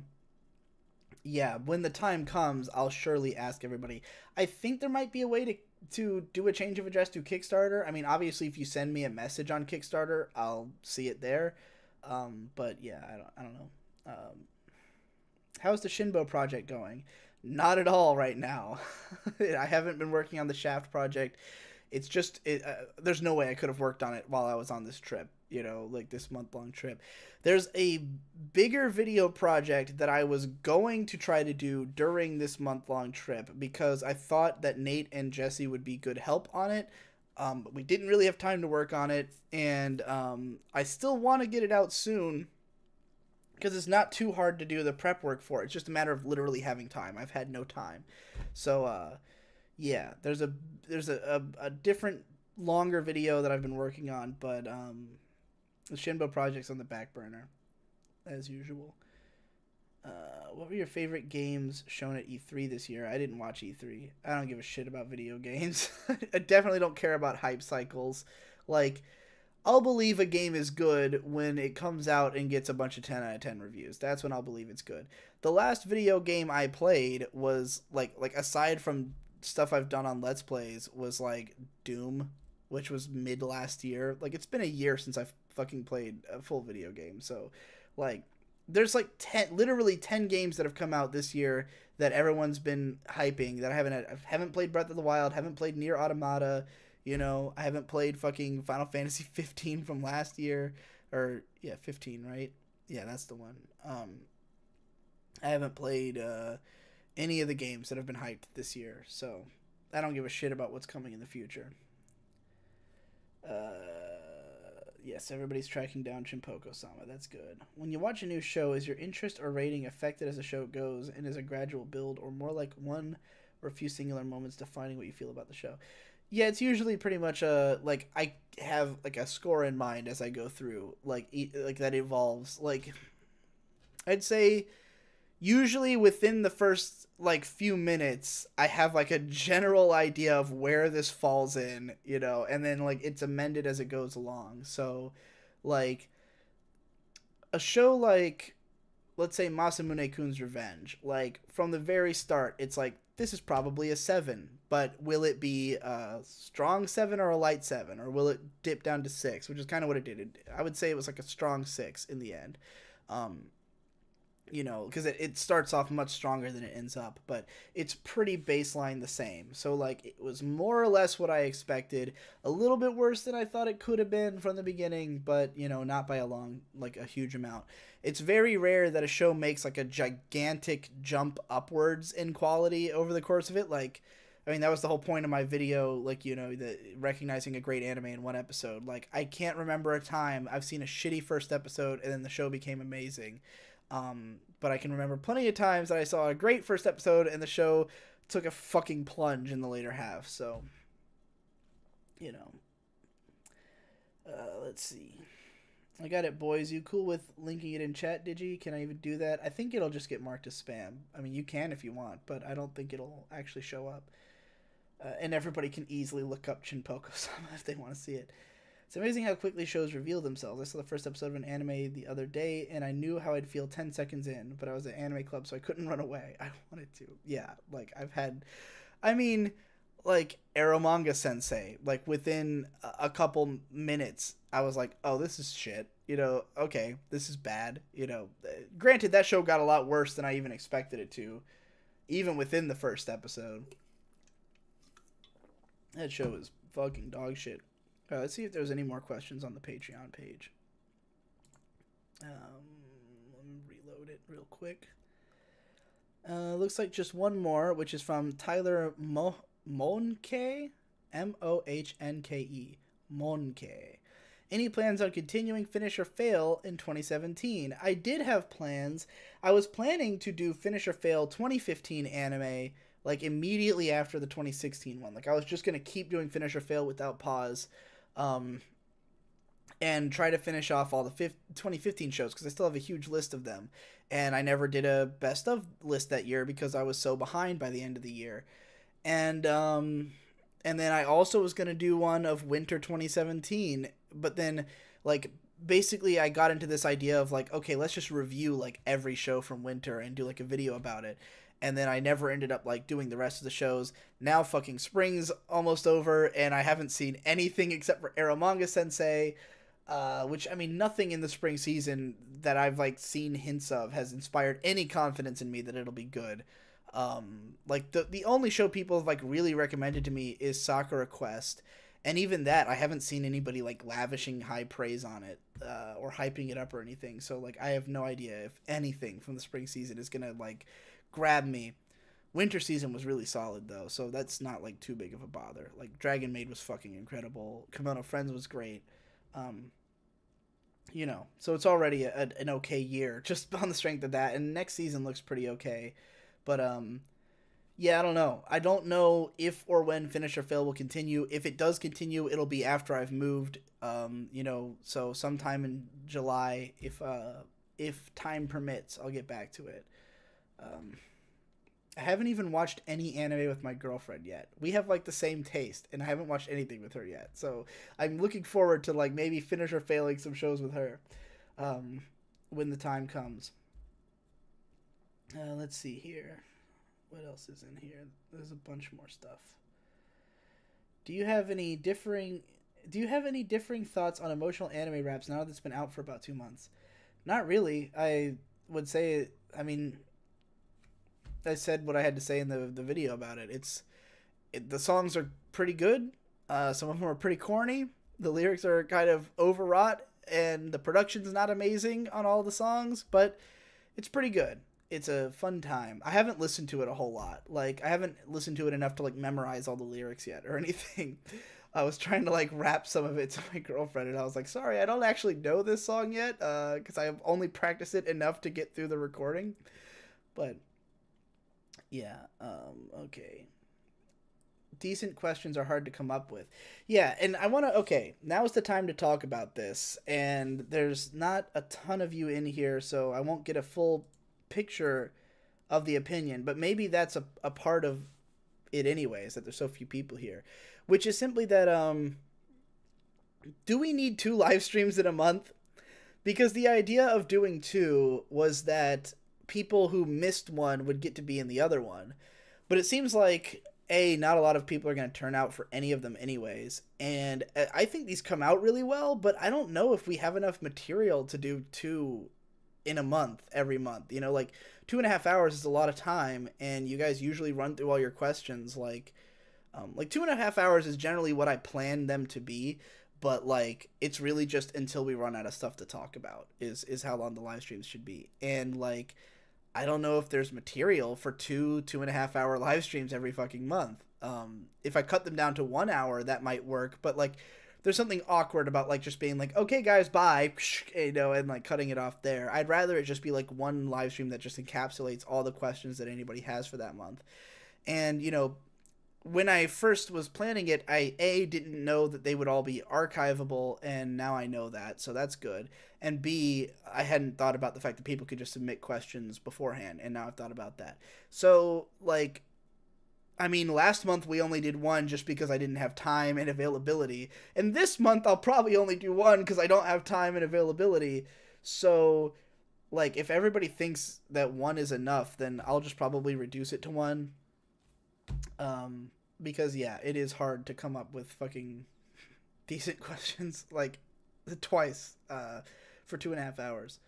yeah, when the time comes, I'll surely ask everybody. I think there might be a way to do a change of address to Kickstarter. I mean, obviously, if you send me a message on Kickstarter, I'll see it there. But yeah, I don't know. How's the Shinbo project going? Not at all right now. I haven't been working on the Shaft project. It's just there's no way I could have worked on it while I was on this trip, like this month-long trip. There's a bigger video project that I was going to try to do during this month-long trip because I thought that Nate and Jesse would be good help on it. But we didn't really have time to work on it, and I still want to get it out soon because it's not too hard to do the prep work for it. It's just a matter of literally having time. I've had no time. So yeah, there's a different longer video that I've been working on, but the Shinbo project's on the back burner as usual. What were your favorite games shown at E3 this year? I didn't watch E3. I don't give a shit about video games. I definitely don't care about hype cycles. Like, I'll believe a game is good when it comes out and gets a bunch of 10 out of 10 reviews. That's when I'll believe it's good. The last video game I played was, like aside from stuff I've done on Let's Plays, was, like, Doom, which was mid last year. Like, it's been a year since I've fucking played a full video game. So, like, there's like literally 10 games that have come out this year that everyone's been hyping that I haven't played Breath of the Wild, haven't played Nier Automata, you know, I haven't played fucking Final Fantasy 15 from last year, or yeah, 15, right? Yeah, that's the one. I haven't played any of the games that have been hyped this year, so I don't give a shit about what's coming in the future. Yes, everybody's tracking down Chimpoko-sama. That's good. When you watch a new show, is your interest or rating affected as the show goes, and is a gradual build, or more like one or a few singular moments defining what you feel about the show? Yeah, it's usually pretty much like I have like a score in mind as I go through, like that evolves. Like, I'd say usually within the first like few minutes I have like a general idea of where this falls in, you know, and then like it's amended as it goes along. So like a show like, let's say, Masamune-kun's Revenge, like from the very start it's like, this is probably a 7, but will it be a strong 7 or a light 7, or will it dip down to 6, which is kind of what it did. I would say it was like a strong 6 in the end. You know, because it starts off much stronger than it ends up, but it's pretty baseline the same. So, like, it was more or less what I expected. A little bit worse than I thought it could have been from the beginning, but, you know, not by a huge amount. It's very rare that a show makes, like, a gigantic jump upwards in quality over the course of it. Like, I mean, that was the whole point of my video, like, you know, recognizing a great anime in one episode. Like, I can't remember a time I've seen a shitty first episode and then the show became amazing. But I can remember plenty of times that I saw a great first episode and the show took a fucking plunge in the later half. So, you know, let's see. I got it, boys. You cool with linking it in chat, Digi? Can I even do that? I think it'll just get marked as spam. I mean, you can if you want, but I don't think it'll actually show up. And everybody can easily look up Chimpoko-sama if they want to see it. It's amazing how quickly shows reveal themselves. I saw the first episode of an anime the other day, and I knew how I'd feel 10 seconds in, but I was at anime club, so I couldn't run away. I wanted to. Yeah, like, like, Eromanga Sensei, like, within a couple minutes, I was like, oh, this is shit. You know, okay, this is bad. You know, granted, that show got a lot worse than I even expected it to, even within the first episode. That show is fucking dog shit. Let's see if there's any more questions on the Patreon page. Let me reload it real quick. Looks like just one more, which is from Tyler Mohnke, Mohnke, Mohnke. Any plans on continuing Finish or Fail in 2017? I did have plans. I was planning to do Finish or Fail 2015 anime, like, immediately after the 2016 one. Like, I was just going to keep doing Finish or Fail without pause. And try to finish off all the 2015 shows, because I still have a huge list of them. And I never did a best of list that year because I was so behind by the end of the year. And then I also was going to do one of winter 2017, but then, like, basically I got into this idea of, like, okay, let's just review, like, every show from winter and do, like, a video about it. And then I never ended up, like, doing the rest of the shows. Now fucking spring's almost over, and I haven't seen anything except for Eromanga Sensei, which, I mean, nothing in the spring season that I've, like, seen hints of has inspired any confidence in me that it'll be good. Like, the only show people have, like, really recommended to me is Sakura Quest, and even that, I haven't seen anybody, like, lavishing high praise on it, or hyping it up or anything, so, like, I have no idea if anything from the spring season is gonna, like, grab me. Winter season was really solid, though, so that's not, like, too big of a bother. Like, Dragon Maid was fucking incredible. Kimono Friends was great. You know, so it's already an okay year, just on the strength of that, and next season looks pretty okay. But, yeah, I don't know. I don't know if or when Finish or Fail will continue. If it does continue, it'll be after I've moved, you know, so sometime in July, if time permits, I'll get back to it. Um, I haven't even watched any anime with my girlfriend yet. We have like the same taste, and I haven't watched anything with her yet. So I'm looking forward to like maybe finish or failing some shows with her, um, when the time comes. Let's see here. What else is in here? There's a bunch more stuff. Do you have any differing thoughts on emotional anime raps now that it's been out for about 2 months? Not really. I would say, I mean, I said what I had to say in the video about it. The songs are pretty good. Some of them are pretty corny. The lyrics are kind of overwrought, and the production's not amazing on all the songs, but it's pretty good. It's a fun time. I haven't listened to it a whole lot. Like, I haven't listened to it enough to like memorize all the lyrics yet or anything. I was trying to like rap some of it to my girlfriend, and I was like, sorry, I don't actually know this song yet, because I have only practiced it enough to get through the recording. But yeah, okay. Decent questions are hard to come up with. Yeah, and I want to, okay, now is the time to talk about this, and there's not a ton of you in here, so I won't get a full picture of the opinion, but maybe that's a part of it anyways, that there's so few people here, which is simply that do we need 2 live streams in a month? Because the idea of doing 2 was that people who missed one would get to be in the other one, but it seems like not a lot of people are going to turn out for any of them anyways, and I think these come out really well, but I don't know if we have enough material to do 2 in a month every month. You know, like 2.5 hours is a lot of time, and you guys usually run through all your questions. Like 2.5 hours is generally what I plan them to be, but like it's really just until we run out of stuff to talk about is how long the live streams should be. And like I don't know if there's material for 2.5 hour live streams every fucking month. If I cut them down to 1 hour, that might work, but like there's something awkward about like just being like, okay guys, bye, you know, and like cutting it off there. I'd rather it just be like one live stream that just encapsulates all the questions that anybody has for that month. And you know, when I first was planning it, I didn't know that they would all be archivable, and now I know that, so that's good. And B, I hadn't thought about the fact that people could just submit questions beforehand, and now I've thought about that. So like, I mean, last month we only did 1 just because I didn't have time and availability. And this month I'll probably only do 1 because I don't have time and availability. So, like, if everybody thinks that 1 is enough, then I'll just probably reduce it to 1. Because, yeah, it is hard to come up with fucking decent questions, like, twice, for 2.5 hours.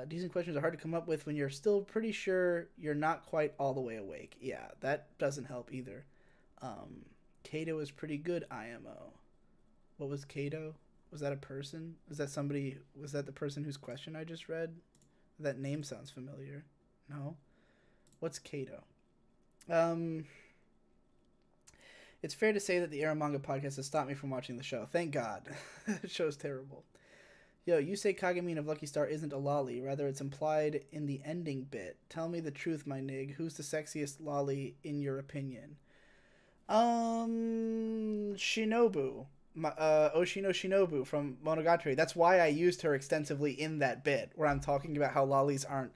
Decent questions are hard to come up with when you're still pretty sure you're not quite all the way awake. Yeah, that doesn't help either. Kato is pretty good, IMO. What was Kato? Was that a person? Was that somebody? Was that the person whose question I just read? That name sounds familiar. No? What's Kato? It's fair to say that the Era Manga podcast has stopped me from watching the show. Thank God. The show's terrible. Yo, you say Kagamine of Lucky Star isn't a lolly. Rather, it's implied in the ending bit. Tell me the truth, my nig. Who's the sexiest lolly in your opinion? Shinobu. Oshino Shinobu from Monogatari. That's why I used her extensively in that bit where I'm talking about how lollies aren't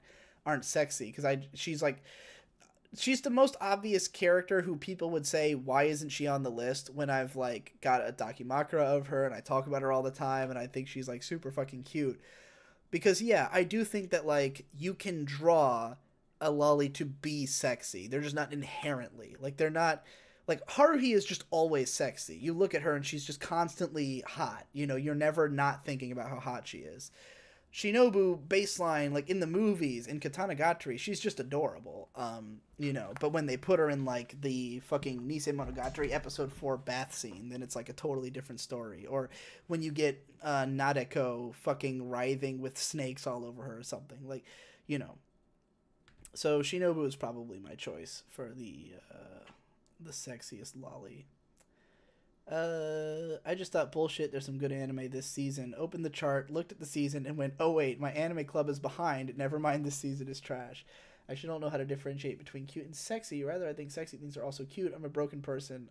sexy. Because she's the most obvious character who people would say, why isn't she on the list, when I've like got a dakimakura of her and I talk about her all the time and I think she's like super fucking cute. Because yeah, I do think that like you can draw a lolly to be sexy. They're just not inherently. Like they're not like Haruhi is just always sexy. You look at her and she's just constantly hot. You know, you're never not thinking about how hot she is. Shinobu baseline, like in the movies, in Katanagatari, she's just adorable. You know, but when they put her in like the fucking Nisei Monogatari episode 4 bath scene, then it's like a totally different story. Or when you get Nadeko fucking writhing with snakes all over her or something, like, you know. So Shinobu is probably my choice for the sexiest lolly. I just thought bullshit. There's some good anime this season. Opened the chart, looked at the season, and went, "Oh wait, my anime club is behind. Never mind, this season is trash. I actually don't know how to differentiate between cute and sexy. Rather, I think sexy things are also cute. I'm a broken person.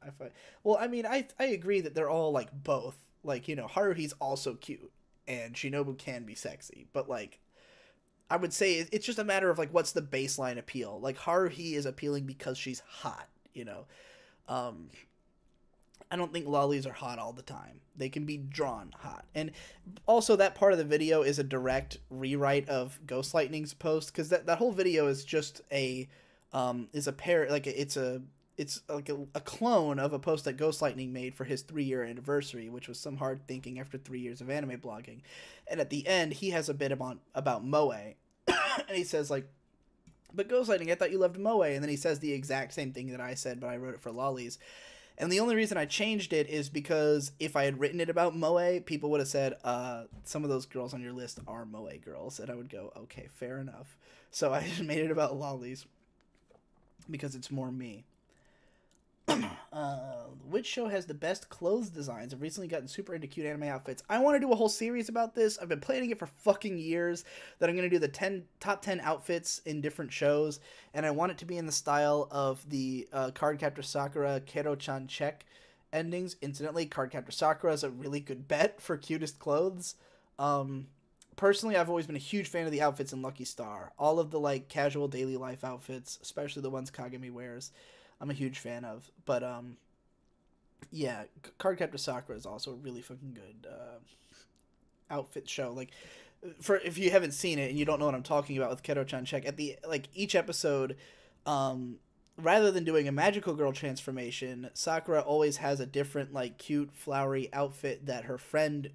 Well, I mean, I agree that they're all like both. Like, you know, Haruhi's also cute, and Shinobu can be sexy, but like, I would say it's just a matter of like what's the baseline appeal. Like Haruhi is appealing because she's hot, you know. Um, I don't think lollies are hot all the time. They can be drawn hot. And also that part of the video is a direct rewrite of Ghost Lightning's post, because that whole video is just a it's like a clone of a post that Ghost Lightning made for his 3-year anniversary, which was some hard thinking after 3 years of anime blogging. And at the end, he has a bit about Moe. And he says like, but Ghost Lightning, I thought you loved Moe. And then he says the exact same thing that I said, but I wrote it for lollies. And the only reason I changed it is because if I had written it about Moe, people would have said, some of those girls on your list are Moe girls. And I would go, okay, fair enough. So I just made it about lollies because it's more me. Which show has the best clothes designs? I've recently gotten super into cute anime outfits. I want to do a whole series about this. I've been planning it for fucking years, that I'm going to do the top 10 outfits in different shows, and I want it to be in the style of the Cardcaptor Sakura Kero-chan check endings. Incidentally, Cardcaptor Sakura is a really good bet for cutest clothes. Personally, I've always been a huge fan of the outfits in Lucky Star. All of the like casual daily life outfits, especially the ones Kagami wears, I'm a huge fan of. But yeah, Cardcaptor Sakura is also a really fucking good outfit show. Like, for if you haven't seen it and you don't know what I'm talking about with Kero-chan check, at the like each episode, rather than doing a magical girl transformation, Sakura always has a different like cute flowery outfit that her friend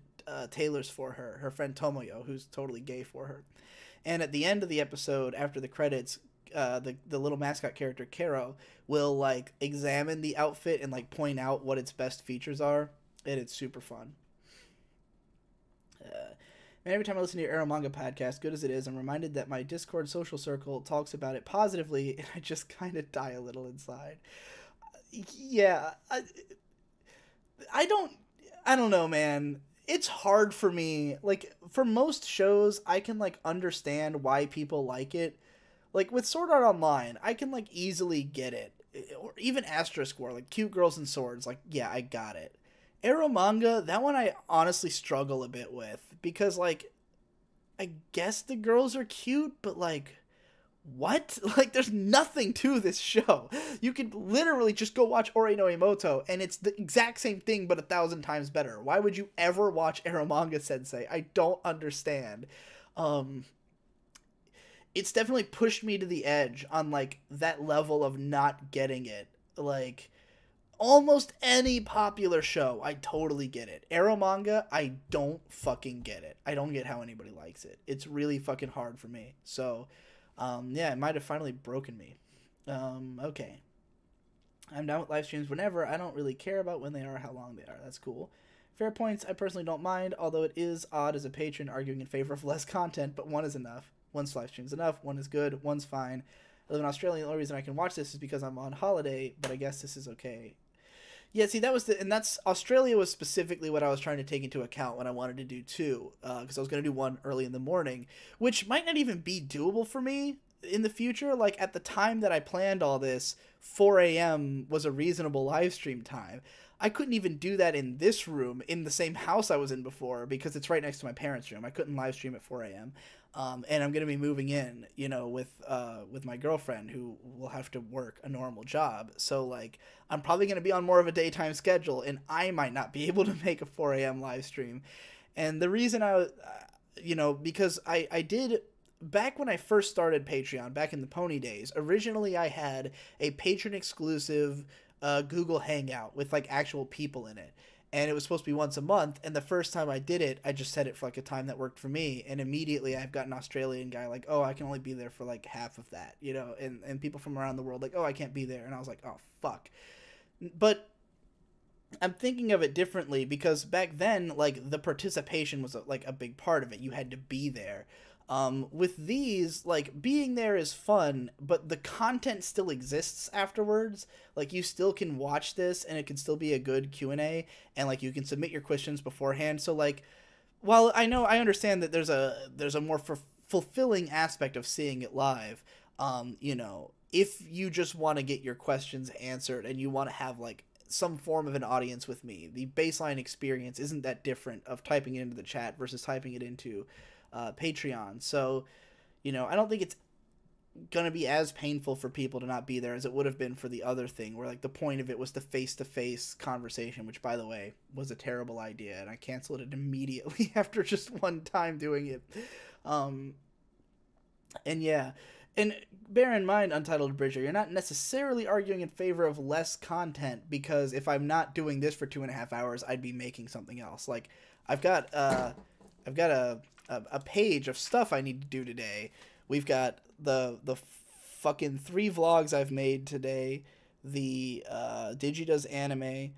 tailors for her. Her friend Tomoyo, who's totally gay for her. And at the end of the episode, after the credits, the little mascot character Kero will like examine the outfit and like point out what its best features are, and it's super fun. And every time I listen to your Arrow Manga podcast, good as it is, I'm reminded that my Discord social circle talks about it positively, and I just kind of die a little inside. Yeah, I don't know, man. It's hard for me. Like, for most shows, I can like understand why people like it. Like, with Sword Art Online, I can, like, easily get it. Or even Asterisk War, like, cute girls and swords. Like, yeah, I got it. Arrow Manga, that one I honestly struggle a bit with. Because, like, I guess the girls are cute, but, like, what? Like, there's nothing to this show. You could literally just go watch Ore no Imoto, and it's the exact same thing, but 1,000 times better. Why would you ever watch Arrow Manga Sensei? I don't understand. It's definitely pushed me to the edge on, like, that level of not getting it. Like, almost any popular show, I totally get it. Arrow Manga, I don't fucking get it. I don't get how anybody likes it. It's really fucking hard for me. So, yeah, it might have finally broken me. Okay. I'm down with live streams whenever. I don't really care about when they are or how long they are. That's cool. Fair points, I personally don't mind, although it is odd as a patron arguing in favor of less content, but one is enough. One's live stream's enough, one is good, one's fine. I live in Australia, the only reason I can watch this is because I'm on holiday, but I guess this is okay. Yeah, see, Australia was specifically what I was trying to take into account when I wanted to do two, because I was going to do one early in the morning, which might not even be doable for me in the future. Like, at the time that I planned all this, 4 a.m. was a reasonable live stream time. I couldn't even do that in this room, in the same house I was in before, because it's right next to my parents' room. I couldn't live stream at 4 a.m., and I'm going to be moving in, you know, with my girlfriend, who will have to work a normal job. So, like, I'm probably going to be on more of a daytime schedule, and I might not be able to make a 4 a.m. live stream. And the reason because I did, back when I first started Patreon, back in the Pony days, originally I had a patron-exclusive Google Hangout with, like, actual people in it. And it was supposed to be once a month, and the first time I did it, I just set it for, like, a time that worked for me, and immediately I've got an Australian guy like, oh, I can only be there for, like, half of that, you know, and people from around the world like, oh, I can't be there, and I was like, oh, fuck. But I'm thinking of it differently, because back then, like, the participation was, like, a big part of it. You had to be there. With these, like, being there is fun, but the content still exists afterwards. Like, you still can watch this, and it can still be a good Q&A, and, like, you can submit your questions beforehand. So, like, while I understand that there's a more fulfilling aspect of seeing it live, you know, if you just want to get your questions answered, and you want to have, like, some form of an audience with me, the baseline experience isn't that different of typing it into the chat versus typing it into Patreon. So I don't think it's gonna be as painful for people to not be there as it would have been for the other thing, where like the point of it was the face-to-face conversation, which, by the way, was a terrible idea, and I canceled it immediately after just one time doing it. And yeah, and bear in mind, Untitled Bridger, you're not necessarily arguing in favor of less content, because if I'm not doing this for 2.5 hours, I'd be making something else. Like, I've got a page of stuff I need to do today. We've got the fucking 3 vlogs I've made today, the Digidoes anime,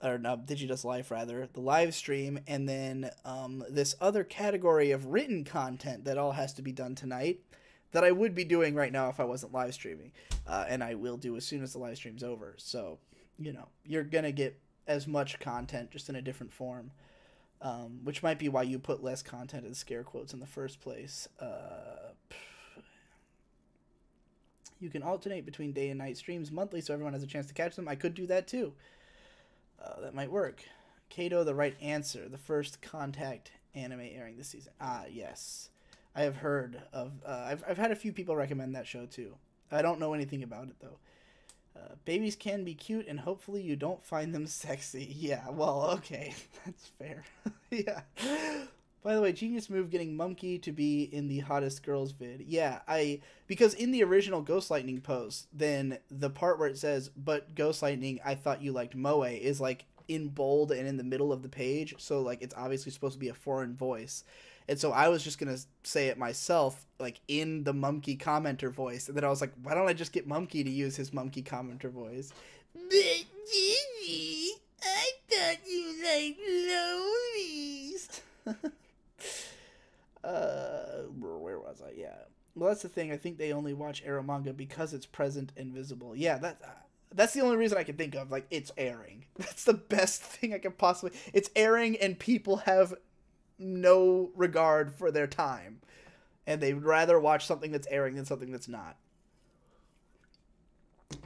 or no, Digidoes Life rather, the live stream, and then this other category of written content that all has to be done tonight, that I would be doing right now if I wasn't live streaming, and I will do as soon as the live stream's over. So, you're gonna get as much content, just in a different form. Which might be why you put less content in scare quotes in the first place. You can alternate between day and night streams monthly so everyone has a chance to catch them. I could do that too. That might work. Kato, the right answer. The first Contact anime airing this season. Ah, yes. I have heard of... I've had a few people recommend that show too. I don't know anything about it though. Babies can be cute, and hopefully you don't find them sexy. Yeah, well, okay. That's fair. Yeah. By the way, genius move getting Mumkey to be in the hottest girls vid. Yeah, because in the original Ghost Lightning post, then the part where it says, but Ghost Lightning, I thought you liked Moe, is like in bold and in the middle of the page. So like it's obviously supposed to be a foreign voice. And so I was just going to say it myself, like in the Mumkey commenter voice. And then I was like, why don't I just get Mumkey to use his Mumkey commenter voice? But Gigi, I thought you liked lowies. Where was I? Yeah. Well, that's the thing. I think they only watch Arrow manga because it's present and visible. Yeah, that's the only reason I can think of. Like, it's airing. That's the best thing I can possibly... It's airing and people have no regard for their time. And they'd rather watch something that's airing than something that's not.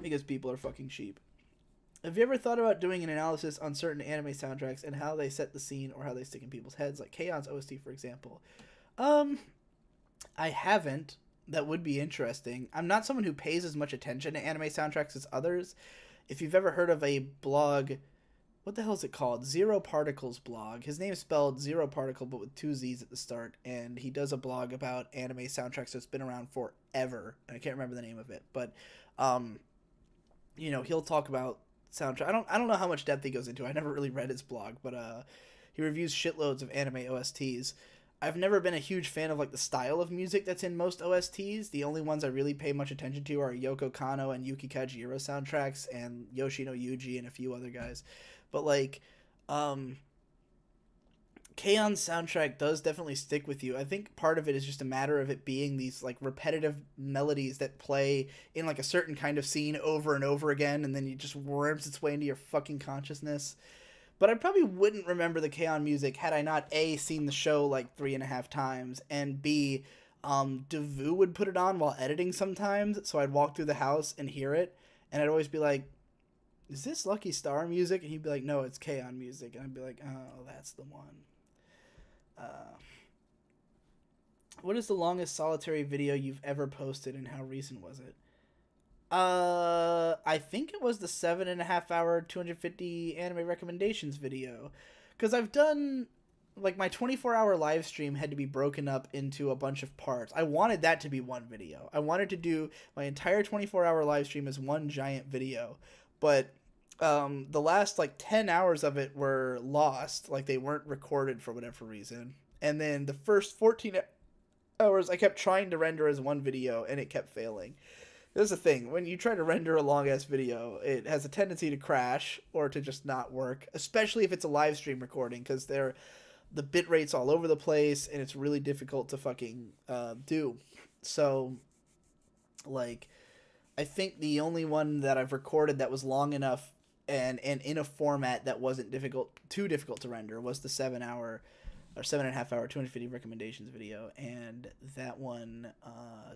Because people are fucking sheep. Have you ever thought about doing an analysis on certain anime soundtracks and how they set the scene or how they stick in people's heads? Like K-on's OST, for example. I haven't. That would be interesting. I'm not someone who pays as much attention to anime soundtracks as others. If you've ever heard of a blog... What the hell is it called? Zero Particles blog. His name is spelled Zero Particle, but with 2 Z's at the start. And he does a blog about anime soundtracks that's been around forever. And I can't remember the name of it. But, he'll talk about soundtrack. I don't know how much depth he goes into. I never really read his blog. But he reviews shitloads of anime OSTs. I've never been a huge fan of like the style of music that's in most OSTs. The only ones I really pay much attention to are Yoko Kanno and Yuki Kajiura soundtracks and Yoshino Yuji and a few other guys. But like K-on's soundtrack does definitely stick with you. I think part of it is just a matter of it being these like repetitive melodies that play in like a certain kind of scene over and over again, and then it just worms its way into your fucking consciousness. But I probably wouldn't remember the K-on music had I not A, seen the show like 3.5 times, and B, Devu would put it on while editing sometimes, so I'd walk through the house and hear it, and I'd always be like, is this Lucky Star music? And he'd be like, no, it's K-on music. And I'd be like, oh, that's the one. What is the longest solitary video you've ever posted, and how recent was it? I think it was the 7.5 hour 250 anime recommendations video, because I've done like my 24-hour live stream had to be broken up into a bunch of parts. I wanted that to be one video. I wanted to do my entire 24-hour live stream as one giant video, but the last like 10 hours of it were lost, like they weren't recorded for whatever reason. And then the first 14 hours I kept trying to render as one video and it kept failing. There's the thing, when you try to render a long-ass video, it has a tendency to crash or to just not work, especially if it's a live stream recording, because the bitrate's all over the place, and it's really difficult to fucking do. So, like, I think the only one that I've recorded that was long enough and in a format that wasn't too difficult to render was the 7.5 hour 250 recommendations video, and that one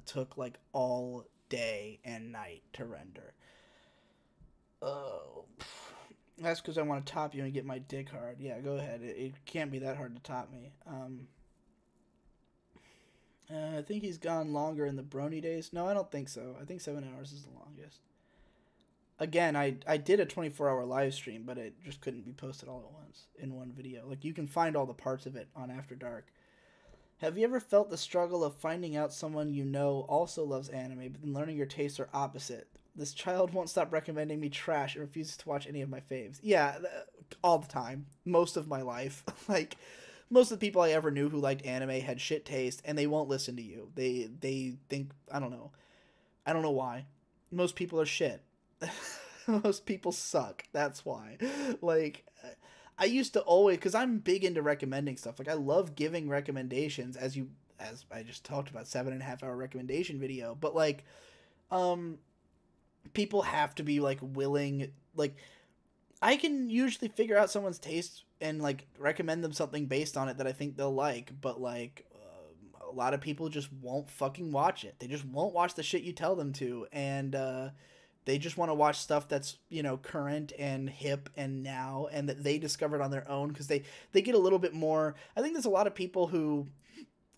took, like, all day and night to render. Oh, that's because I want to top you and get my dick hard. Yeah, go ahead. It can't be that hard to top me. I think he's gone longer in the Brony days. No, I don't think so. I think 7 hours is the longest. Again, I did a 24-hour live stream, but it just couldn't be posted all at once in one video. Like, you can find all the parts of it on After Dark. Have you ever felt the struggle of finding out someone you know also loves anime, but then learning your tastes are opposite? This child won't stop recommending me trash and refuses to watch any of my faves. Yeah, all the time. Most of my life. Like, most of the people I ever knew who liked anime had shit taste, and they won't listen to you. They think, I don't know. I don't know why. Most people are shit. Most people suck. That's why. Like, I used to always, because I'm big into recommending stuff. Like, I love giving recommendations, as I just talked about, 7.5 hour recommendation video. But like, people have to be like willing. Like, I can usually figure out someone's taste and like recommend them something based on it that I think they'll like. But like, a lot of people just won't fucking watch it. They just won't watch the shit you tell them to, and they just want to watch stuff that's, you know, current and hip and now, and that they discovered on their own, because they get a little bit more. I think there's a lot of people who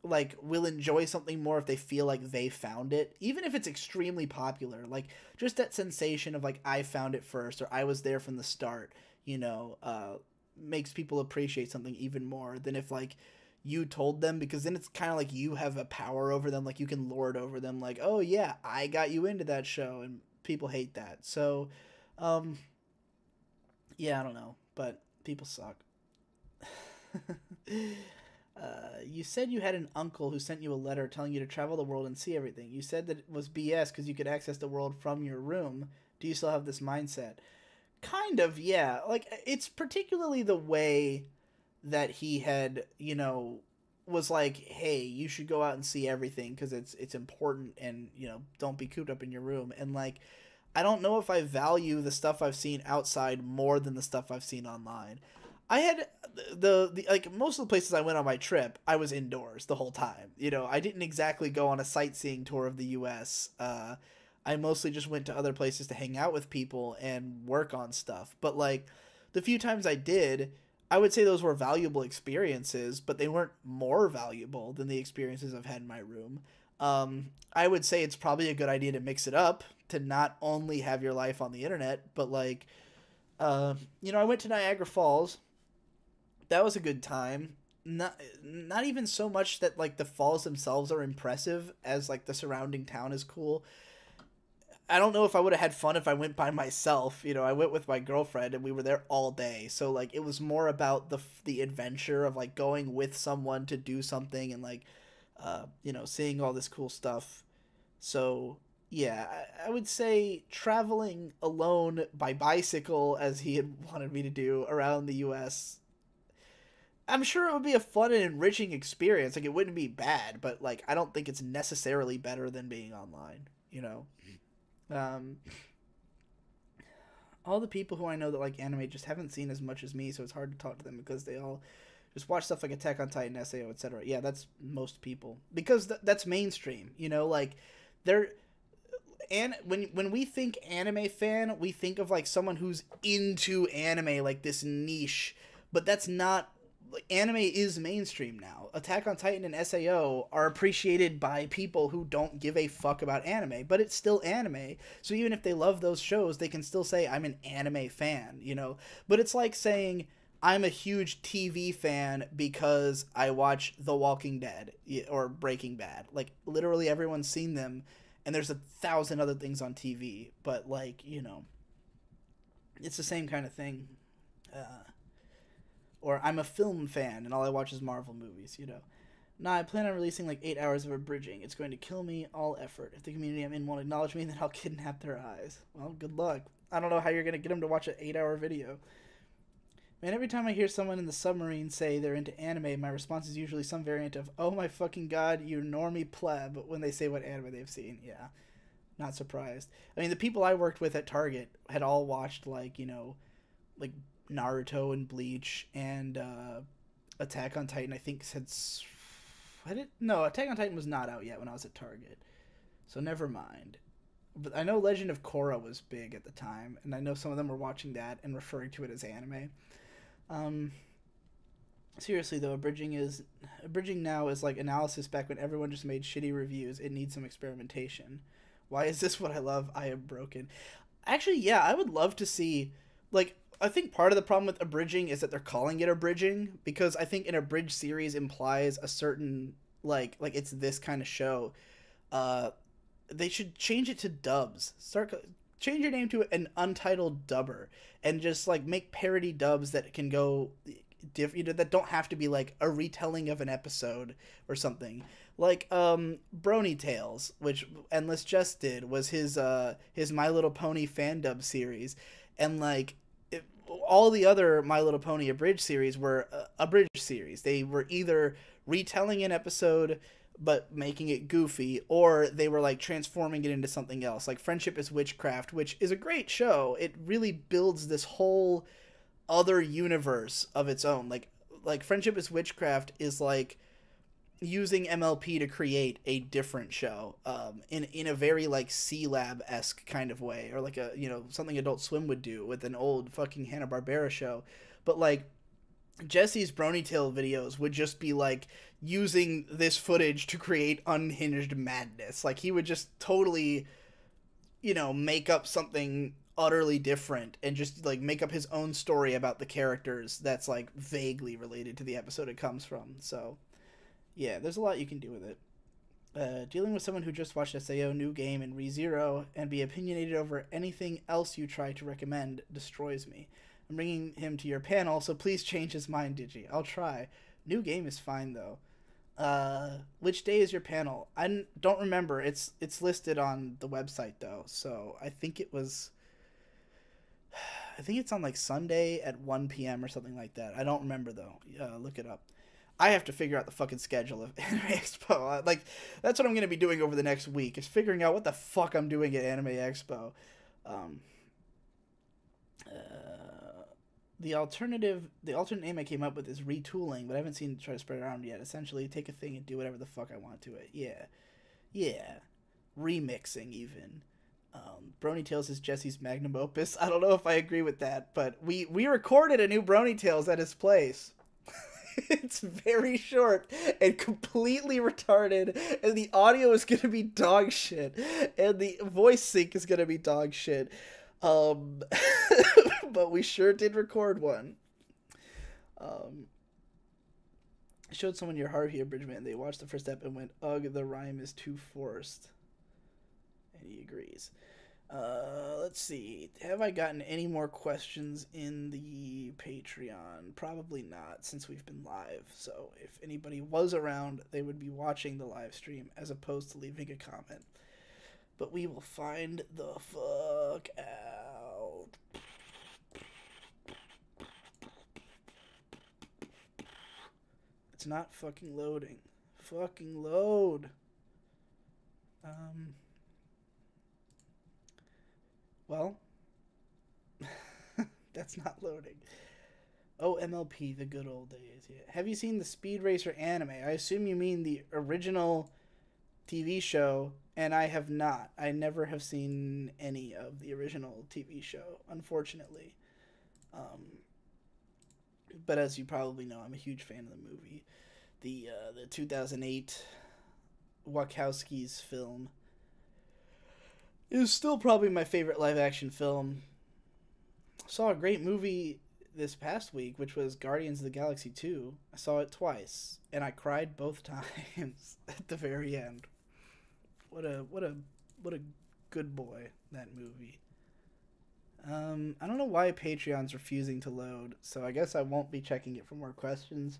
like will enjoy something more if they feel like they found it, even if it's extremely popular. Like, just that sensation of like, I found it first, or I was there from the start, you know, makes people appreciate something even more than if like you told them, because then it's kind of like you have a power over them, like you can lord over them, like, oh yeah, I got you into that show, and people hate that. So yeah, I don't know, but people suck. You said you had an uncle who sent you a letter telling you to travel the world and see everything. You said that it was BS because you could access the world from your room. Do you still have this mindset? Kind of, yeah. Like, it's particularly the way that he had, you know, was like, hey, you should go out and see everything because it's important, and, you know, don't be cooped up in your room. And like, I don't know if I value the stuff I've seen outside more than the stuff I've seen online. I had the like, most of the places I went on my trip, I was indoors the whole time. You know, I didn't exactly go on a sightseeing tour of the U.S. I mostly just went to other places to hang out with people and work on stuff. But like, the few times I did, I would say those were valuable experiences, but they weren't more valuable than the experiences I've had in my room. I would say it's probably a good idea to mix it up, to not only have your life on the internet, but like, you know, I went to Niagara Falls. That was a good time. Not even so much that like the falls themselves are impressive as like the surrounding town is cool. I don't know if I would have had fun if I went by myself. You know, I went with my girlfriend and we were there all day. So like, it was more about the adventure of like going with someone to do something, and like, you know, seeing all this cool stuff. So yeah, I would say traveling alone by bicycle, as he had wanted me to do around the U.S., I'm sure it would be a fun and enriching experience. Like, it wouldn't be bad, but like, I don't think it's necessarily better than being online, you know? Um, all the people who I know that like anime just haven't seen as much as me, so it's hard to talk to them because they all just watch stuff like Attack on Titan, SAO, etc. Yeah, that's most people, because that's mainstream, you know? Like, they're, and when we think anime fan, we think of like someone who's into anime, like this niche, but that's not. Like, anime is mainstream now. Attack on Titan and SAO are appreciated by people who don't give a fuck about anime, but it's still anime. So even if they love those shows, they can still say, I'm an anime fan, you know? But it's like saying, I'm a huge TV fan because I watch The Walking Dead or Breaking Bad. Like, literally everyone's seen them, and there's 1,000 other things on TV. But, like, you know, it's the same kind of thing. Or I'm a film fan and all I watch is Marvel movies, you know. Nah, I plan on releasing like 8 hours of abridging. It's going to kill me all effort. If the community I'm in won't acknowledge me, then I'll kidnap their eyes. Well, good luck. I don't know how you're going to get them to watch an 8-hour video. Man, every time I hear someone in the submarine say they're into anime, my response is usually some variant of, oh my fucking god, you normie pleb, when they say what anime they've seen. Yeah, not surprised. I mean, the people I worked with at Target had all watched, like, you know, like Naruto and Bleach and Attack on Titan. I think said, no, Attack on Titan was not out yet when I was at Target, so never mind. But I know Legend of Korra was big at the time, and I know some of them were watching that and referring to it as anime. Seriously though, abridging now is like analysis back when everyone just made shitty reviews. It needs some experimentation. Why is this what I love? I am broken. Actually, yeah, I would love to see, like, I think part of the problem with abridging is that they're calling it abridging because I think an abridged series implies a certain like it's this kind of show. Uh, they should change it to dubs. Change your name to an untitled dubber and just like make parody dubs that can go that don't have to be like a retelling of an episode or something. Like Brony Tales, which Endless just did, was his My Little Pony fan dub series, and like all the other My Little Pony abridged series were abridged series. They were either retelling an episode but making it goofy, or they were like transforming it into something else. Like Friendship is Witchcraft, which is a great show. It really builds this whole other universe of its own. Like Friendship is Witchcraft is like using MLP to create a different show, in a very like C-Lab-esque kind of way, or like a, you know, something Adult Swim would do with an old fucking Hanna-Barbera show. But like Jesse's Brony Tale videos would just be like using this footage to create unhinged madness. Like he would just totally, you know, make up something utterly different and just like make up his own story about the characters that's like vaguely related to the episode it comes from. So yeah, there's a lot you can do with it. Dealing with someone who just watched SAO, New Game, and ReZero and be opinionated over anything else you try to recommend destroys me. I'm bringing him to your panel, so please change his mind, Digi. I'll try. New Game is fine, though. Which day is your panel? I don't remember. It's listed on the website, though, so I think it was... I think it's on, like, Sunday at 1 p.m. or something like that. I don't remember, though. Look it up. I have to figure out the fucking schedule of Anime Expo. Like, that's what I'm going to be doing over the next week, is figuring out what the fuck I'm doing at Anime Expo. The alternate name I came up with is retooling, but I haven't seen it try to spread it around yet. Essentially, take a thing and do whatever the fuck I want to it. Yeah. Remixing, even. Brony Tales is Jesse's magnum opus. I don't know if I agree with that, but we recorded a new Brony Tales at his place. It's very short and completely retarded, and the audio is going to be dog shit, and the voice sync is going to be dog shit. But we sure did record one. I showed someone your Haruhi abridgment, and they watched the first step and went, ugh, the rhyme is too forced. And he agrees. Let's see. Have I gotten any more questions in the Patreon? Probably not, since we've been live. So if anybody was around, they would be watching the live stream as opposed to leaving a comment. But we will find the fuck out. It's not fucking loading. Fucking load. Well, that's not loading. Oh, MLP, the good old days. Yeah. Have you seen the Speed Racer anime? I assume you mean the original TV show, and I have not. I never have seen any of the original TV show, unfortunately. But as you probably know, I'm a huge fan of the movie. The 2008 Wachowski's film is still probably my favorite live-action film. Saw a great movie this past week, which was Guardians of the Galaxy 2. I saw it twice, and I cried both times at the very end. What a good boy, that movie. I don't know why Patreon's refusing to load, so I guess I won't be checking it for more questions.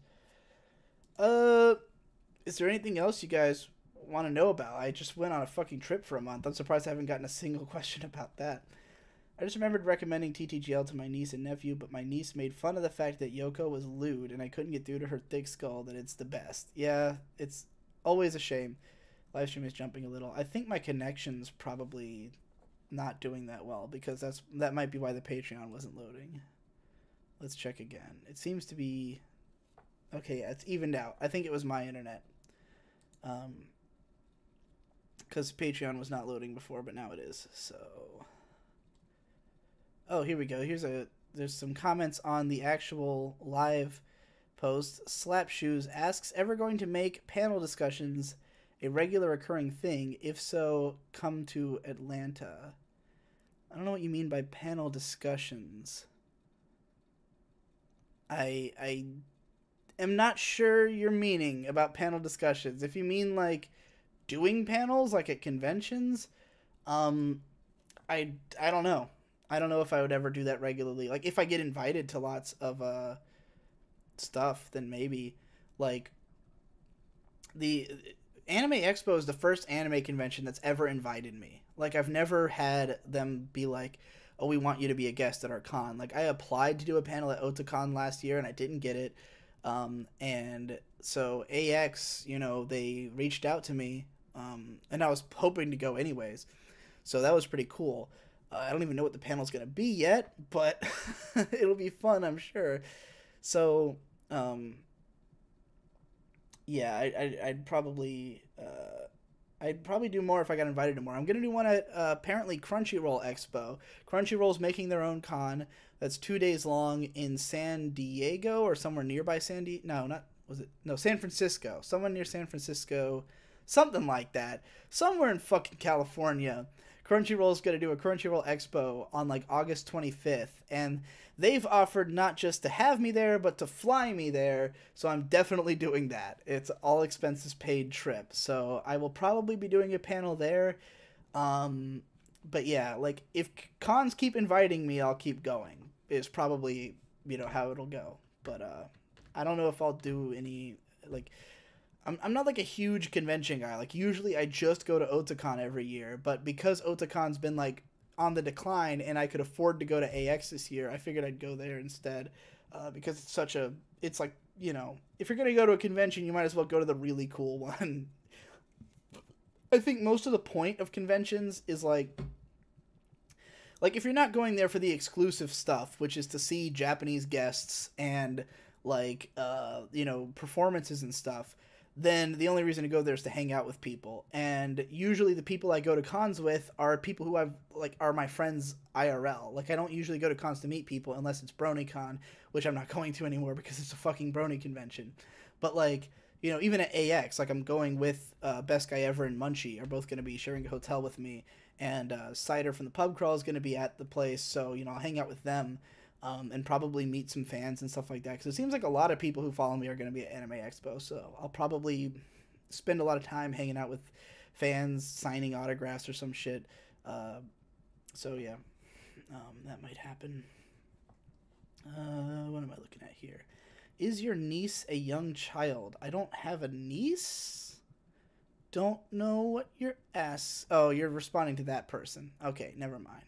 Is there anything else you guys want to know about? I just went on a fucking trip for a month. I'm surprised I haven't gotten a single question about that. I just remembered recommending TTGL to my niece and nephew, but my niece made fun of the fact that Yoko was lewd, and I couldn't get through to her thick skull that it's the best. Yeah, it's always a shame. Livestream is jumping a little. I think my connection's probably not doing that well, because that might be why the Patreon wasn't loading. Let's check again. It seems to be... Okay, yeah, it's evened out. I think it was my internet. Because Patreon was not loading before, but now it is. So, oh, here we go. There's some comments on the actual live post. Slapshoes asks, ever going to make panel discussions a regular occurring thing? If so, come to Atlanta. I don't know what you mean by panel discussions. I am not sure your meaning about panel discussions. If you mean like doing panels like at conventions, I don't know. I don't know if I would ever do that regularly. Like if I get invited to lots of stuff, then maybe. Like the Anime Expo is the first anime convention that's ever invited me. Like I've never had them be like, "Oh, we want you to be a guest at our con." Like I applied to do a panel at Otakon last year and I didn't get it. And so AX, you know, they reached out to me, and I was hoping to go anyways. So that was pretty cool. I don't even know what the panel's going to be yet, but it'll be fun, I'm sure. So, yeah, I'd probably do more if I got invited to more. I'm going to do one at apparently Crunchyroll Expo. Crunchyroll's making their own con that's 2 days long in San Diego or somewhere nearby San Francisco. Someone near San Francisco, something like that. Somewhere in fucking California. Crunchyroll's going to do a Crunchyroll Expo on like August 25th, and they've offered not just to have me there, but to fly me there, so I'm definitely doing that. It's all expenses paid trip, so I will probably be doing a panel there. But yeah, like if cons keep inviting me, I'll keep going, is probably, you know, how it'll go. But I don't know if I'll do any, like, I'm not like a huge convention guy. Like usually I just go to Otakon every year, but because Otakon's been like on the decline and I could afford to go to AX this year, I figured I'd go there instead, because it's like, you know, if you're going to go to a convention, you might as well go to the really cool one. I think most of the point of conventions is like if you're not going there for the exclusive stuff, which is to see Japanese guests and like, you know, performances and stuff, then the only reason to go there is to hang out with people. And usually the people I go to cons with are people who are my friends IRL. Like I don't usually go to cons to meet people unless it's BronyCon, which I'm not going to anymore because it's a fucking Brony convention. But like, you know, even at AX, like I'm going with Best Guy Ever and Munchie are both going to be sharing a hotel with me. And Cider from the Pub Crawl is going to be at the place. So, you know, I'll hang out with them. And probably meet some fans and stuff like that. Because it seems like a lot of people who follow me are going to be at Anime Expo. So I'll probably spend a lot of time hanging out with fans, signing autographs or some shit. So yeah, that might happen. What am I looking at here? Is your niece a young child? I don't have a niece. Don't know what you're asking. Oh, you're responding to that person. Okay, never mind.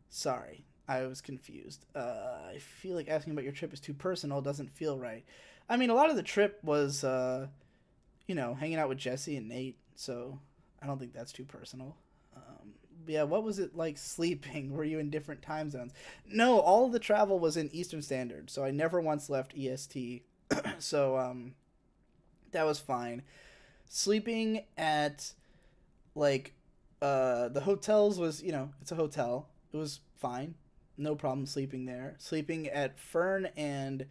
Sorry. I was confused. I feel like asking about your trip is too personal. Doesn't feel right. I mean, a lot of the trip was, you know, hanging out with Jesse and Nate. So I don't think that's too personal. Yeah, what was it like sleeping? Were you in different time zones? No, all of the travel was in Eastern Standard. So I never once left EST. So that was fine. Sleeping at, like, the hotels was, you know, it's a hotel. It was fine. No problem sleeping there. Sleeping at Fern and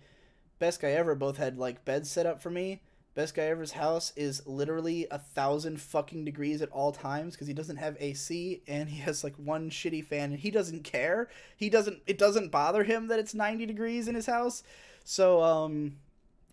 Best Guy Ever both had like beds set up for me. Best Guy Ever's house is literally 1,000 fucking degrees at all times because he doesn't have AC and he has like one shitty fan and he doesn't care. It doesn't bother him that it's 90 degrees in his house. So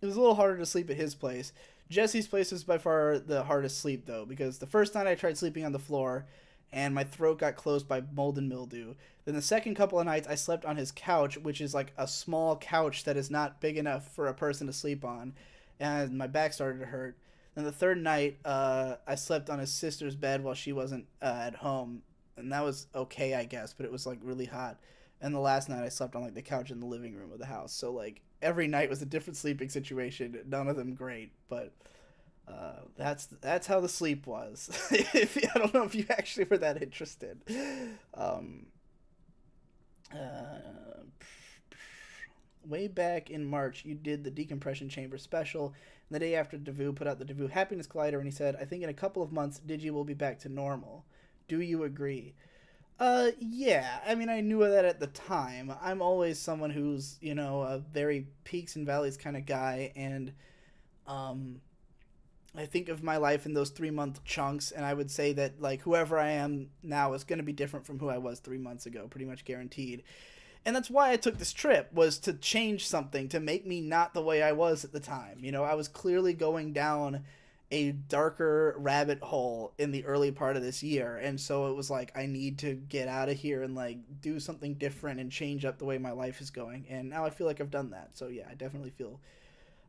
it was a little harder to sleep at his place. Jesse's place was by far the hardest sleep though, because the first night I tried sleeping on the floor and my throat got closed by mold and mildew. Then the second couple of nights I slept on his couch, which is like a small couch that is not big enough for a person to sleep on, and my back started to hurt. Then the third night I slept on his sister's bed while she wasn't at home, and that was okay, I guess, but it was like really hot. And the last night I slept on like the couch in the living room of the house. So like every night was a different sleeping situation, none of them great, but that's how the sleep was. I don't know if you actually were that interested. Way back in March, you did the Decompression Chamber special, and the day after Devu put out the Devu Happiness Collider, and he said, I think in a couple of months, Digi will be back to normal. Do you agree? Yeah. I mean, I knew that at the time. I'm always someone who's, you know, a very peaks and valleys kind of guy, and um, I think of my life in those 3 month chunks, and I would say that like whoever I am now is going to be different from who I was 3 months ago, pretty much guaranteed. And that's why I took this trip, was to change something, to make me not the way I was at the time. You know, I was clearly going down a darker rabbit hole in the early part of this year, and so it was like I need to get out of here and like do something different and change up the way my life is going. And now I feel like I've done that. So yeah, I definitely feel,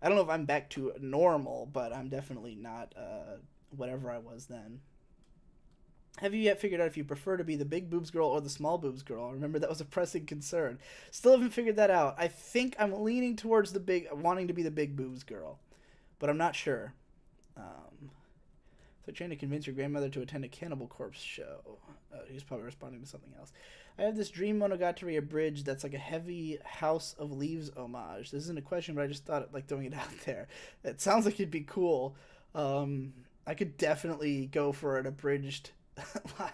I don't know if I'm back to normal, but I'm definitely not whatever I was then. Have you yet figured out if you prefer to be the big boobs girl or the small boobs girl? Remember, that was a pressing concern. Still haven't figured that out. I think I'm leaning towards wanting to be the big boobs girl, but I'm not sure. So trying to convince your grandmother to attend a Cannibal Corpse show. He's probably responding to something else. I have this Dream Monogatari abridged that's like a heavy House of Leaves homage. This isn't a question, but I just thought like throwing it out there. It sounds like it'd be cool. I could definitely go for an abridged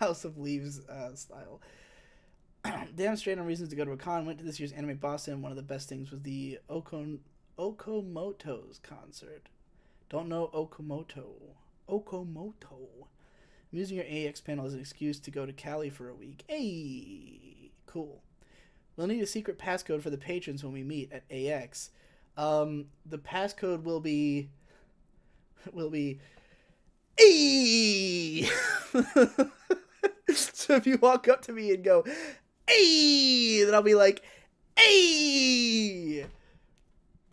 House of Leaves style. Damn straight on reasons to go to a con. Went to this year's Anime Boston. One of the best things was the Okamoto's concert. Don't know Okamoto. I'm using your AX panel as an excuse to go to Cali for a week. Hey, cool. We'll need a secret passcode for the patrons when we meet at AX. The passcode will be hey. So if you walk up to me and go, hey, then I'll be like, hey.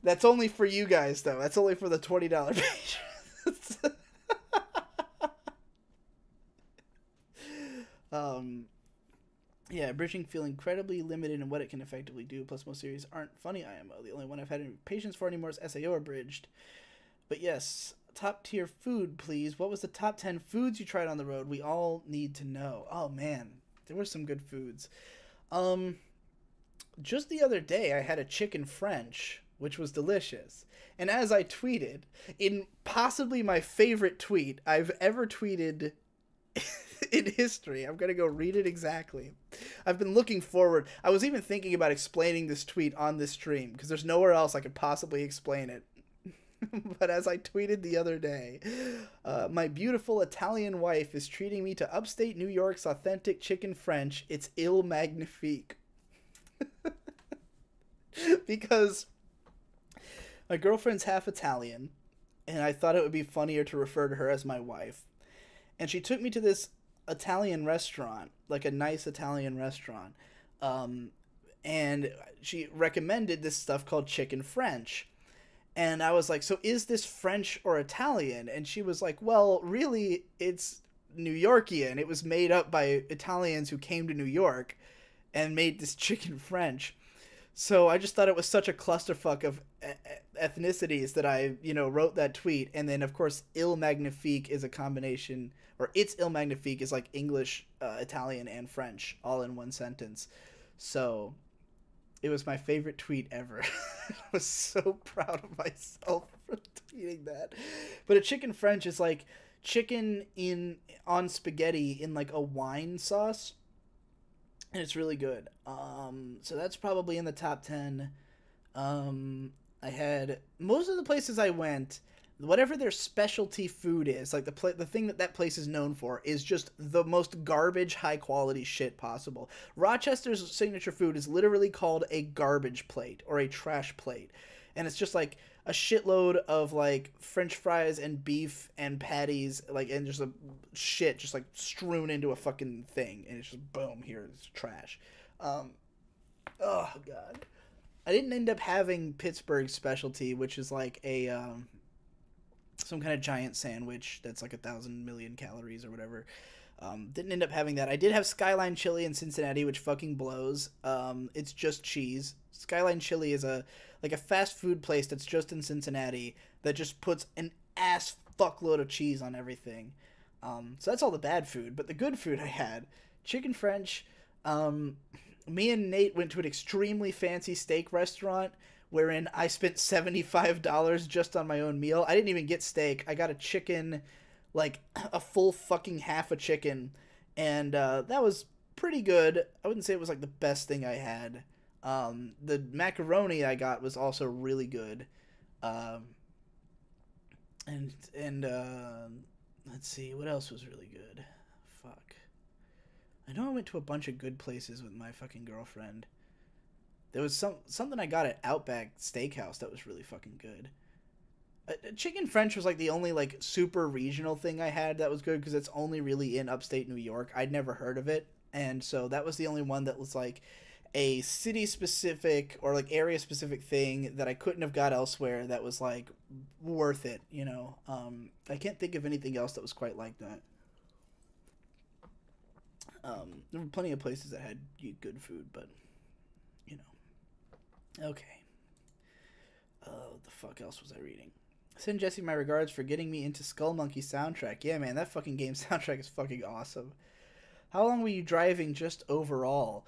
That's only for you guys, though. That's only for the $20 patrons. Yeah, bridging feel incredibly limited in what it can effectively do. Plus, most series aren't funny IMO. The only one I've had any patience for anymore is SAO abridged. But yes, top tier food, please. What was the top 10 foods you tried on the road? We all need to know. Oh man, there were some good foods. Just the other day, I had a chicken French, which was delicious. And as I tweeted, in possibly my favorite tweet I've ever tweeted in history, I'm going to go read it exactly. I've been looking forward. I was even thinking about explaining this tweet on this stream, because there's nowhere else I could possibly explain it. But as I tweeted the other day, my beautiful Italian wife is treating me to upstate New York's authentic chicken French. It's il magnifique. Because my girlfriend's half Italian, and I thought it would be funnier to refer to her as my wife. And she took me to this Italian restaurant, like a nice Italian restaurant. And she recommended this stuff called chicken French. And I was like, so is this French or Italian? And she was like, well, really, it's New Yorkian. It was made up by Italians who came to New York and made this chicken French. So I just thought it was such a clusterfuck of ethnicities that I, wrote that tweet. And then, of course, Il Magnifique is a combination, or it's Il Magnifique is like English, Italian, and French all in one sentence. So it was my favorite tweet ever. I was so proud of myself for tweeting that. But a chicken French is like chicken on spaghetti in like a wine sauce. And it's really good. So that's probably in the top 10. I had most of the places I went, whatever their specialty food is, like the thing that place is known for is just the most garbage high quality shit possible. Rochester's signature food is literally called a garbage plate or a trash plate. And it's just like a shitload of like French fries and beef and patties, like, and just a shit just like strewn into a fucking thing, and it's just boom, here's trash. Oh god, I didn't end up having Pittsburgh's specialty, which is like a some kind of giant sandwich that's like 1,000 million calories or whatever. Didn't end up having that. I did have Skyline Chili in Cincinnati, which fucking blows. It's just cheese. Skyline Chili is a fast food place that's just in Cincinnati that just puts an ass fuckload of cheese on everything. So that's all the bad food. But the good food I had, chicken French. Me and Nate went to an extremely fancy steak restaurant wherein I spent $75 just on my own meal. I didn't even get steak. I got a chicken, like a full fucking half a chicken. And that was pretty good. I wouldn't say it was like the best thing I had. The macaroni I got was also really good. And let's see, what else was really good? Fuck. I know I went to a bunch of good places with my fucking girlfriend. There was something I got at Outback Steakhouse that was really fucking good. Chicken French was like the only like super regional thing I had that was good because it's only really in upstate New York. I'd never heard of it, and so that was the only one that was like a city specific or like area specific thing that I couldn't have got elsewhere that was like worth it, you know. I can't think of anything else that was quite like that. There were plenty of places that had good food, but you know. Okay. What the fuck else was I reading? Send Jesse my regards for getting me into Skull Monkey soundtrack. Yeah, man, that fucking game soundtrack is fucking awesome. How long were you driving just overall?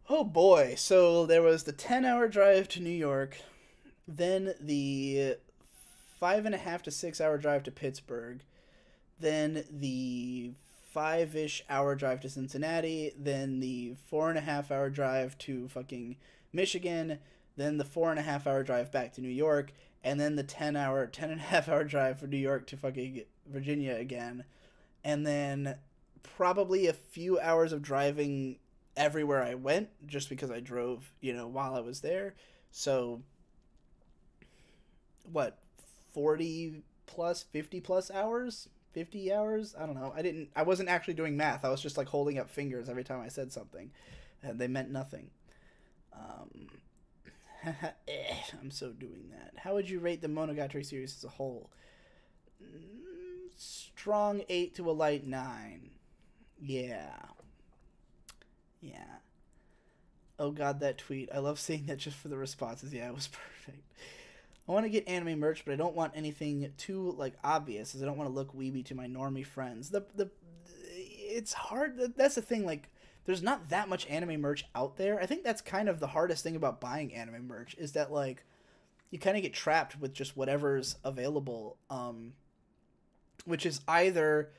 Oh boy, so there was the 10-hour drive to New York, then the 5.5 to 6 hour drive to Pittsburgh, then the 5-ish hour drive to Cincinnati, then the 4.5 hour drive to fucking Michigan, then the 4.5 hour drive back to New York, and then the 10.5 hour drive from New York to fucking Virginia again, and then probably a few hours of driving everywhere I went, just because I drove, you know, while I was there. So, what, 40 plus, 50 plus hours? 50 hours? I don't know. I wasn't actually doing math. I was just like holding up fingers every time I said something, and they meant nothing. I'm so doing that. How would you rate the Monogatari series as a whole? Strong 8 to a light 9. Yeah. Oh god, that tweet. I love seeing that just for the responses. Yeah, it was perfect. I want to get anime merch, but I don't want anything too like obvious, as I don't want to look weeby to my normie friends. It's hard. That's the thing. Like, there's not that much anime merch out there. I think that's kind of the hardest thing about buying anime merch, is that like you kind of get trapped with just whatever's available, which is either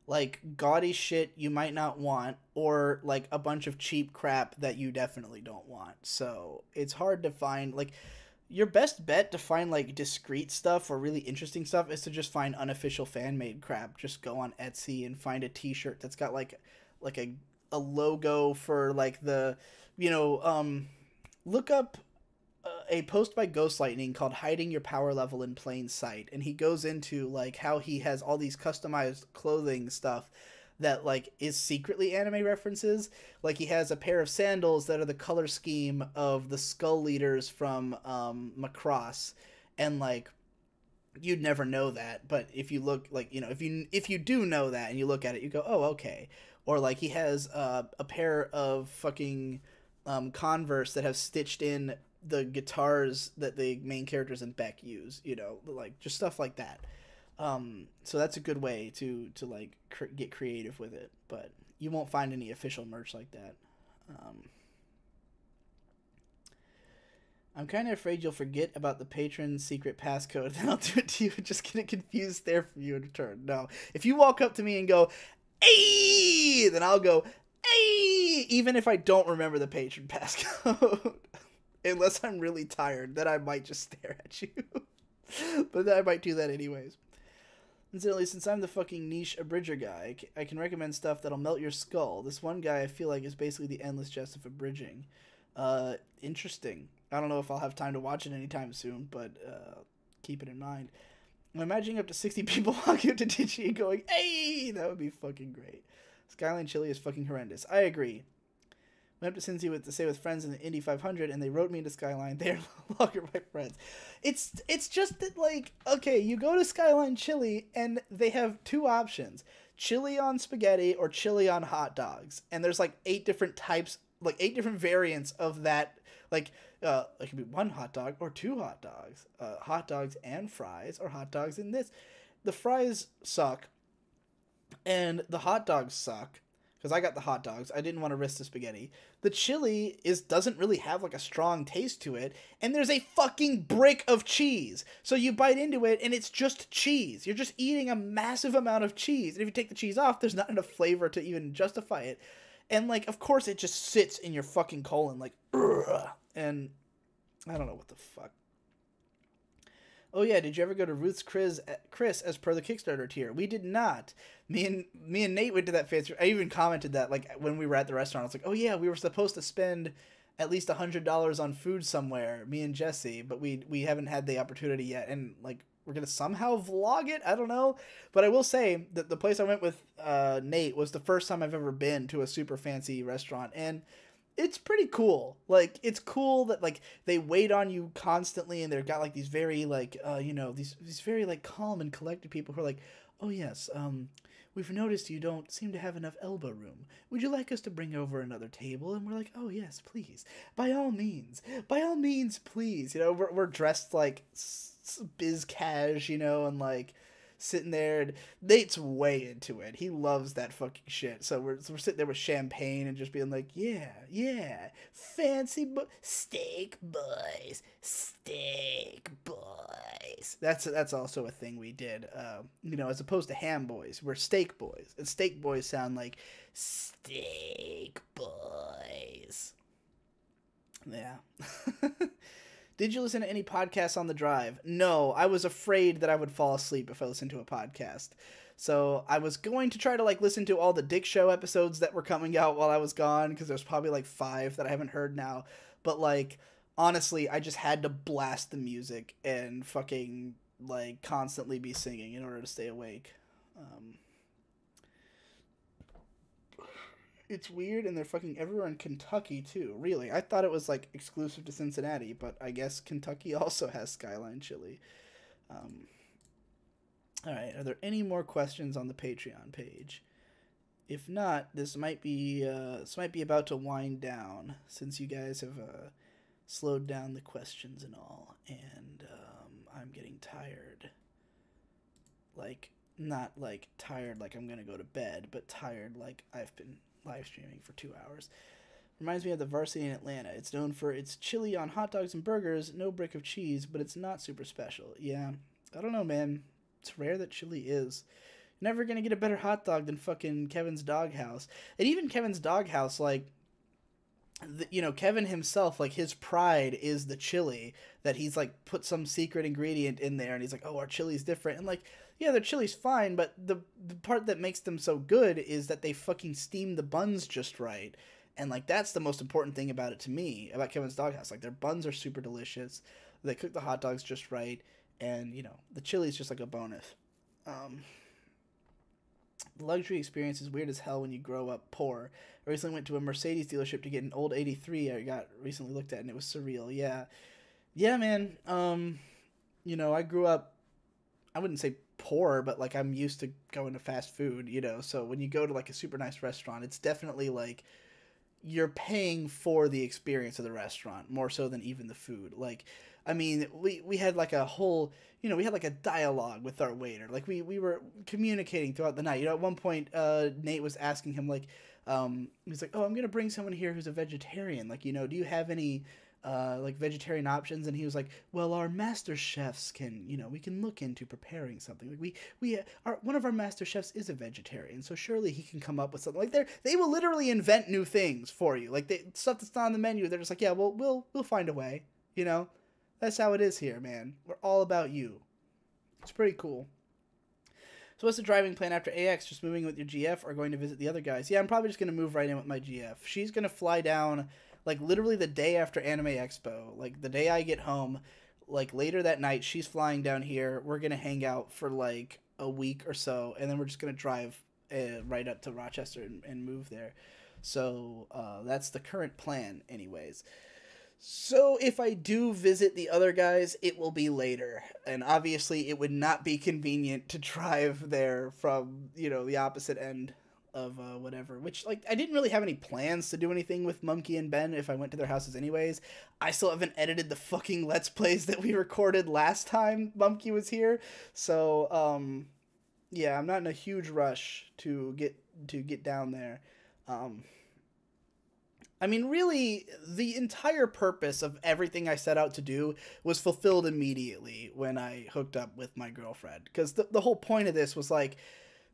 like gaudy shit you might not want, or like a bunch of cheap crap that you definitely don't want. So it's hard to find, like, your best bet to find like discreet stuff or really interesting stuff is to just find unofficial fan made crap. Just go on Etsy and find a t-shirt that's got like a logo for like the, you know, look up a post by Ghost Lightning called Hiding Your Power Level in Plain Sight, and he goes into like how he has all these customized clothing stuff that like is secretly anime references. Like, he has a pair of sandals that are the color scheme of the Skull Leaders from Macross, and like you'd never know that, but if you look, like, you know, if you do know that and you look at it, you go, oh, okay. Or like he has a pair of fucking Converse that have stitched in the guitars that the main characters in Beck use, you know, like just stuff like that. So that's a good way to like get creative with it, but you won't find any official merch like that. I'm kind of afraid you'll forget about the patron secret passcode, then I'll do it to you and just get it confused there for you in return. No, if you walk up to me and go, "Hey," then I'll go, "Hey," even if I don't remember the patron passcode. Unless I'm really tired, then I might just stare at you. But I might do that anyways. Incidentally, since I'm the fucking niche abridger guy, I can recommend stuff that'll melt your skull. This one guy I feel like is basically the endless jest of abridging. Interesting. I don't know if I'll have time to watch it anytime soon, but keep it in mind. I'm imagining up to 60 people walking up to Digi and going, "Hey!" That would be fucking great. Skyline Chili is fucking horrendous. I agree. Went up to Cincy to stay with friends in the Indy 500, and they wrote me into Skyline. They are no longer my friends. It's just that, like, okay, you go to Skyline Chili, and they have two options: chili on spaghetti or chili on hot dogs. And there's like 8 different types, like 8 different variants of that. Like, it could be 1 hot dog or 2 hot dogs, hot dogs and fries, or hot dogs and this. The fries suck, and the hot dogs suck. Because I got the hot dogs. I didn't want to risk the spaghetti. The chili doesn't really have like a strong taste to it. And there's a fucking brick of cheese. So you bite into it and it's just cheese. You're just eating a massive amount of cheese. And if you take the cheese off, there's not enough flavor to even justify it. And, like, of course it just sits in your fucking colon, like, ugh, and I don't know what the fuck. Oh yeah, did you ever go to Ruth's Chris as per the Kickstarter tier? We did not. Me and Nate went to that fancy. I even commented that, like, when we were at the restaurant. I was like, oh yeah, we were supposed to spend at least $100 on food somewhere, me and Jesse, but we haven't had the opportunity yet, and, like, we're gonna somehow vlog it. I don't know, but I will say that the place I went with Nate was the first time I've ever been to a super fancy restaurant, and it's pretty cool. Like, it's cool that, like, they wait on you constantly, and they've got, like, these very, like, these very, like, calm and collected people who are like, oh yes, we've noticed you don't seem to have enough elbow room. Would you like us to bring over another table? And we're like, oh yes, please, by all means, please. You know, we're dressed like biz cash, you know, and, like, sitting there, and Nate's way into it. He loves that fucking shit. So we're sitting there with champagne and just being like, yeah, fancy steak boys. That's also a thing we did. You know, as opposed to ham boys, we're steak boys, and steak boys sound like steak boys. Yeah. Did you listen to any podcasts on the drive? No, I was afraid that I would fall asleep if I listened to a podcast. So I was going to try to, like, listen to all the Dick Show episodes that were coming out while I was gone, because there's probably, like, 5 that I haven't heard now. But, like, honestly, I just had to blast the music and fucking, like, constantly be singing in order to stay awake. It's weird, and they're fucking everywhere in Kentucky, too. Really. I thought it was, like, exclusive to Cincinnati, but I guess Kentucky also has Skyline Chili. Alright, are there any more questions on the Patreon page? If not, this might be about to wind down, since you guys have slowed down the questions and all, and I'm getting tired. Like, not, like, tired like I'm gonna go to bed, but tired like I've been live streaming for 2 hours. Reminds me of the Varsity in Atlanta. It's known for its chili on hot dogs and burgers, no brick of cheese, but it's not super special. Yeah, I don't know, man. It's rare that chili is. Never gonna get a better hot dog than fucking Kevin's Doghouse. And even Kevin's Doghouse, like, you know, Kevin himself, like, his pride is the chili, that he's, like, put some secret ingredient in there, and he's like, oh, our chili's different. And, like, yeah, their chili's fine, but the part that makes them so good is that they fucking steam the buns just right. And, like, that's the most important thing about it to me, about Kevin's Doghouse. Like, their buns are super delicious, they cook the hot dogs just right, and, you know, the chili's just like a bonus. The luxury experience is weird as hell when you grow up poor. I recently went to a Mercedes dealership to get an old 83 I got recently looked at, and it was surreal. Yeah, man. You know, I grew up, I wouldn't say poor, but, like, I'm used to going to fast food, you know, so when you go to, like, a super nice restaurant, it's definitely, like, you're paying for the experience of the restaurant more so than even the food. Like, I mean, we had, like, a whole, you know, we had, like, a dialogue with our waiter. Like, we were communicating throughout the night. You know, at one point, Nate was asking him, like, he was like, oh, I'm gonna bring someone here who's a vegetarian. Like, you know, do you have any, like, vegetarian options? And he was like, well, our master chefs can, you know, we can look into preparing something. Like, one of our master chefs is a vegetarian, so surely he can come up with something. Like, they will literally invent new things for you. Like, stuff that's not on the menu, they're just like, yeah, well, we'll find a way, you know? That's how it is here, man. We're all about you. It's pretty cool. So what's the driving plan after AX? Just moving with your GF or going to visit the other guys? Yeah, I'm probably just going to move right in with my GF. She's going to fly down, like, literally the day after Anime Expo. Like, the day I get home, like, later that night, she's flying down here. We're going to hang out for, like, a week or so, and then we're just going to drive right up to Rochester and move there. So that's the current plan anyways. So if I do visit the other guys, it will be later. And obviously it would not be convenient to drive there from, you know, the opposite end of whatever. Which, like, I didn't really have any plans to do anything with Monkey and Ben if I went to their houses anyways. I still haven't edited the fucking Let's Plays that we recorded last time Monkey was here. So, yeah, I'm not in a huge rush to get down there. I mean, really, the entire purpose of everything I set out to do was fulfilled immediately when I hooked up with my girlfriend. Because the whole point of this was, like,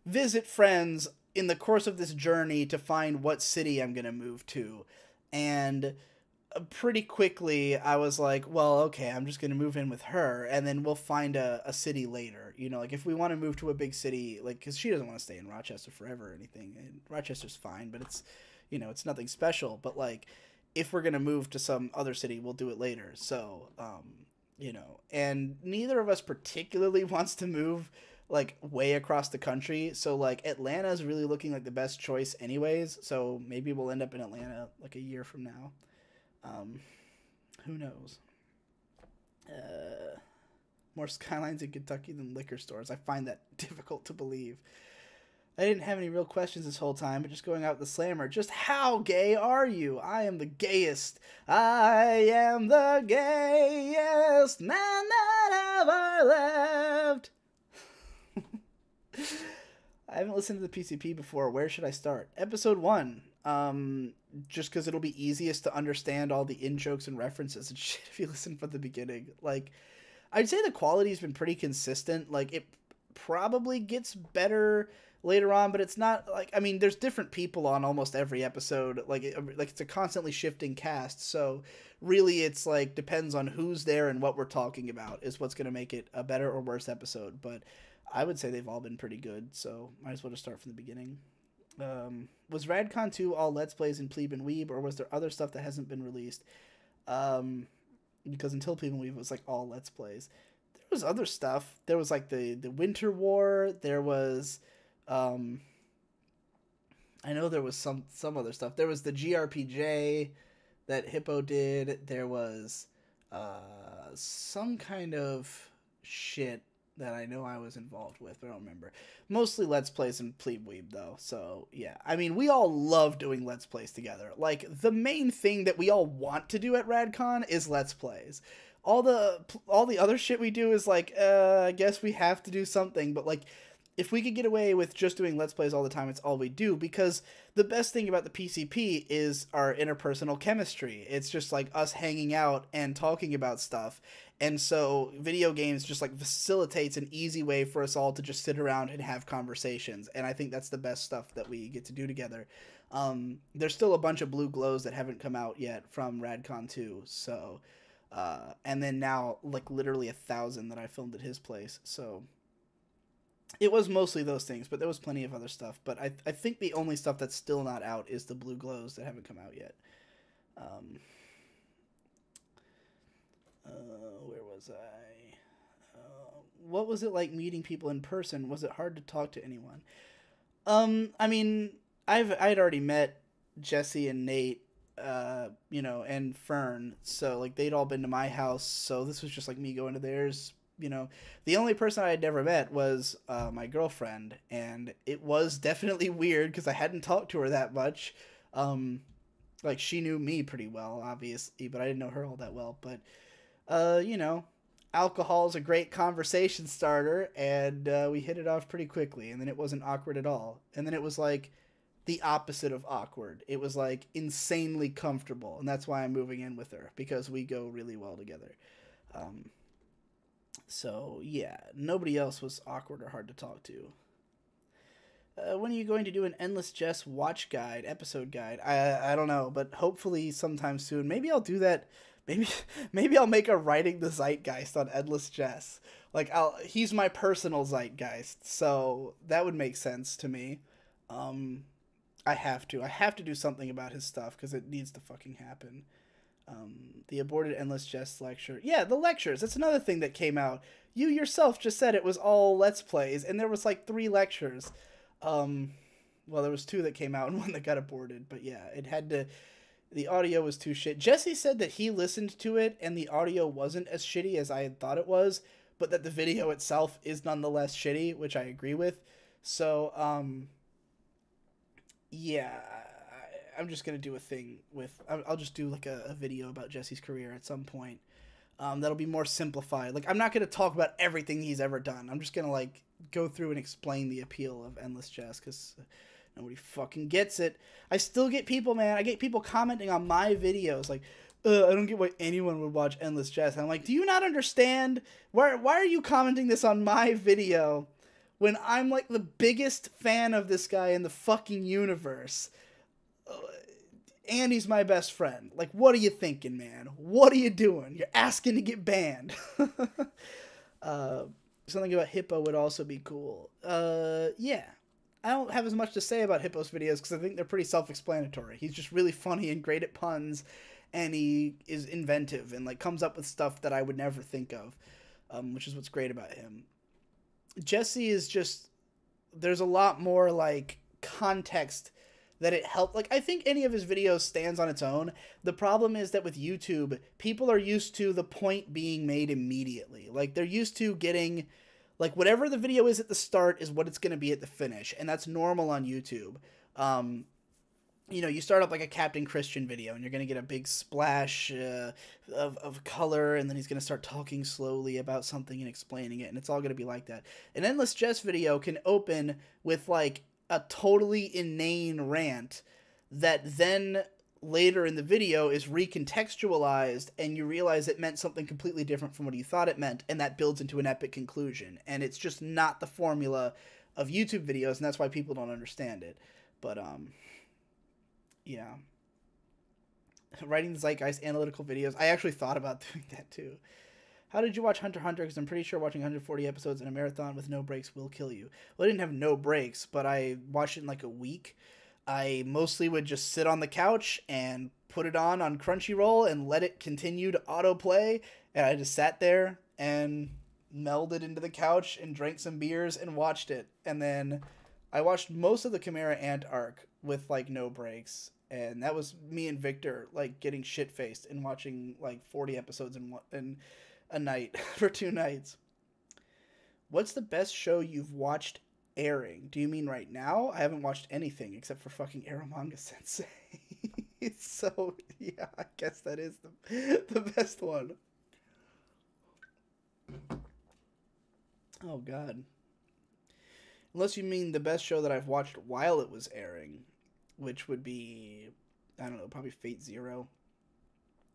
visit friends in the course of this journey to find what city I'm going to move to. And pretty quickly I was like, well, okay, I'm just going to move in with her, and then we'll find a city later. You know, like if we want to move to a big city, like, because she doesn't want to stay in Rochester forever or anything. And Rochester's fine, but it's, you know, it's nothing special. But like, if we're going to move to some other city, we'll do it later. So, you know, and neither of us particularly wants to move like way across the country. So like Atlanta is really looking like the best choice anyways. So maybe we'll end up in Atlanta like a year from now. Who knows? More skylines in Kentucky than liquor stores. I find that difficult to believe. I didn't have any real questions this whole time, but just going out with the slammer. Just how gay are you? I am the gayest. I am the gayest man that ever lived. I haven't listened to the PCP before. Where should I start? Episode 1. Just because it'll be easiest to understand all the in-jokes and references and shit if you listen from the beginning. Like, I'd say the quality's been pretty consistent. Like, it probably gets better later on, but it's not like, I mean, there's different people on almost every episode. Like it's a constantly shifting cast. So really it's like depends on who's there and what we're talking about is what's going to make it a better or worse episode. But I would say they've all been pretty good. So might as well just start from the beginning. Was RadCon 2 all Let's Plays in Plebe and Weeb, or was there other stuff that hasn't been released? Because until Plebe and Weeb, it was like all Let's Plays. There was other stuff. There was like the Winter War. There was, I know there was some other stuff. There was the GRPJ that Hippo did. There was some kind of shit that I know I was involved with, but I don't remember. Mostly Let's Plays and Plebe Weeb, though. So, yeah. I mean, we all love doing Let's Plays together. Like, the main thing that we all want to do at RadCon is Let's Plays. All the other shit we do is like, I guess we have to do something, but like, if we could get away with just doing Let's Plays all the time, it's all we do, because the best thing about the PCP is our interpersonal chemistry. It's just like us hanging out and talking about stuff. And so video games just like facilitates an easy way for us all to just sit around and have conversations. And I think that's the best stuff that we get to do together. There's still a bunch of blue glows that haven't come out yet from RadCon 2. So, and then now like literally 1,000 that I filmed at his place. So it was mostly those things, but there was plenty of other stuff. But I think the only stuff that's still not out is the blue glows that haven't come out yet. Where was I? What was it like meeting people in person? Was it hard to talk to anyone? I mean, I'd already met Jesse and Nate, you know, and Fern. So like they'd all been to my house. So this was just like me going to theirs. You know, the only person I had never met was my girlfriend, and it was definitely weird because I hadn't talked to her that much. Like she knew me pretty well, obviously, but I didn't know her all that well. But you know, alcohol is a great conversation starter, and we hit it off pretty quickly, and then it wasn't awkward at all. And then it was like the opposite of awkward. It was like insanely comfortable, and that's why I'm moving in with her, because we go really well together. So yeah, nobody else was awkward or hard to talk to. When are you going to do an Endless Jess watch guide, episode guide? I don't know, but hopefully sometime soon. Maybe I'll do that. Maybe I'll make a writing the zeitgeist on Endless Jess. Like he's my personal zeitgeist, so that would make sense to me. I have to do something about his stuff because it needs to fucking happen. The aborted Endless Jess lecture. Yeah, the lectures. That's another thing that came out. You yourself just said it was all Let's Plays, and there was like 3 lectures. Well, there was 2 that came out and 1 that got aborted, but yeah, it had to. The audio was too shit. Jesse said that he listened to it and the audio wasn't as shitty as I had thought it was, but that the video itself is nonetheless shitty, which I agree with. So, yeah, I'm just going to do a thing with, I'll just do like a video about Jesse's career at some point. That'll be more simplified. Like, I'm not going to talk about everything he's ever done. I'm just going to like go through and explain the appeal of Endless Jess, because nobody fucking gets it. I still get people, man. I get people commenting on my videos like, I don't get why anyone would watch Endless Jess. And I'm like, do you not understand? Why are you commenting this on my video when I'm like the biggest fan of this guy in the fucking universe, and he's my best friend. Like, what are you thinking, man? What are you doing? You're asking to get banned. Something about Hippo would also be cool. Yeah. I don't have as much to say about Hippo's videos because I think they're pretty self-explanatory. He's just really funny and great at puns, and he is inventive and like comes up with stuff that I would never think of, which is what's great about him. Jesse is just, there's a lot more like context that it helped. Like, I think any of his videos stands on its own. The problem is that with YouTube, people are used to the point being made immediately. Like, they're used to getting, like, whatever the video is at the start is what it's going to be at the finish. And that's normal on YouTube. You know, you start up like a Captain Christian video and you're going to get a big splash of color, and then he's going to start talking slowly about something and explaining it, and it's all going to be like that. An Endless Jest video can open with like a totally inane rant that then later in the video is recontextualized, and you realize it meant something completely different from what you thought it meant, and that builds into an epic conclusion. And it's just not the formula of YouTube videos, and that's why people don't understand it. But yeah. Writing the Zeitgeist analytical videos. I actually thought about doing that too. How did you watch Hunter x Hunter? Because I'm pretty sure watching 140 episodes in a marathon with no breaks will kill you. Well, I didn't have no breaks, but I watched it in like a week. I mostly would just sit on the couch and put it on Crunchyroll and let it continue to autoplay. And I just sat there and melded into the couch and drank some beers and watched it. And then I watched most of the Chimera Ant arc with like no breaks. And that was me and Victor like getting shit-faced and watching like 40 episodes in a night for 2 nights. What's the best show you've watched airing? Do you mean right now? I haven't watched anything except for fucking Eromanga Sensei. So, yeah, I guess that is the best one. Oh, God. Unless you mean the best show that I've watched while it was airing, which would be, I don't know, probably Fate Zero.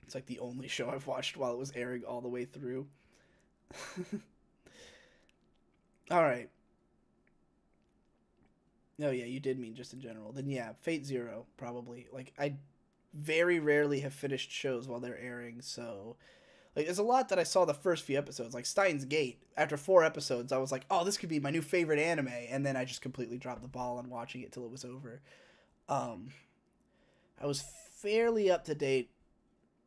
It's like the only show I've watched while it was airing all the way through. Alright. Oh yeah, you did mean just in general. Then yeah, Fate Zero, probably. Like, I very rarely have finished shows while they're airing, so like there's a lot that I saw the first few episodes. Like Steins Gate, after 4 episodes, I was like, oh, this could be my new favorite anime, and then I just completely dropped the ball on watching it till it was over. I was fairly up to date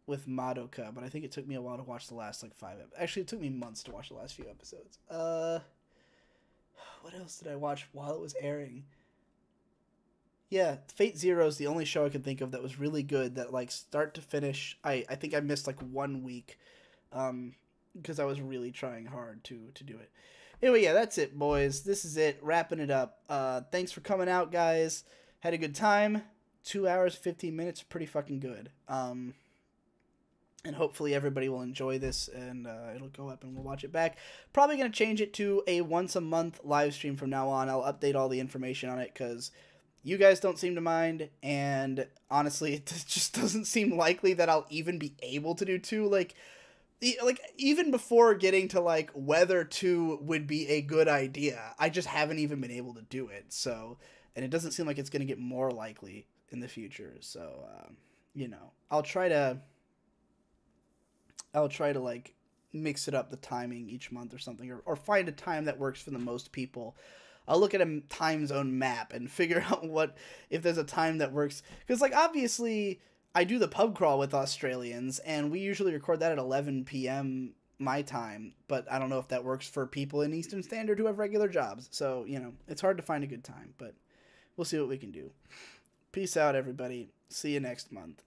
with Madoka, but I think it took me a while to watch the last like 5 episodes. Actually, it took me months to watch the last few episodes. What else did I watch while it was airing? Yeah, Fate Zero is the only show I can think of that was really good, that like start to finish. I think I missed like 1 week because I was really trying hard to do it. Anyway, yeah, that's it, boys. This is it. Wrapping it up. Thanks for coming out, guys. Had a good time. 2 hours, 15 minutes. Pretty fucking good. And hopefully everybody will enjoy this, and it'll go up and we'll watch it back. Probably going to change it to a once-a-month live stream from now on. I'll update all the information on it because you guys don't seem to mind, and honestly, it just doesn't seem likely that I'll even be able to do 2. Like even before getting to, like, whether 2 would be a good idea, I just haven't even been able to do it. So, and it doesn't seem like it's going to get more likely in the future. So, you know, I'll try to like mix it up, the timing each month or something, or find a time that works for the most people. I'll look at a time zone map and figure out if there's a time that works. Because, like, obviously I do the pub crawl with Australians, and we usually record that at 11 p.m. my time, but I don't know if that works for people in Eastern Standard who have regular jobs. So, you know, it's hard to find a good time, but we'll see what we can do. Peace out, everybody. See you next month.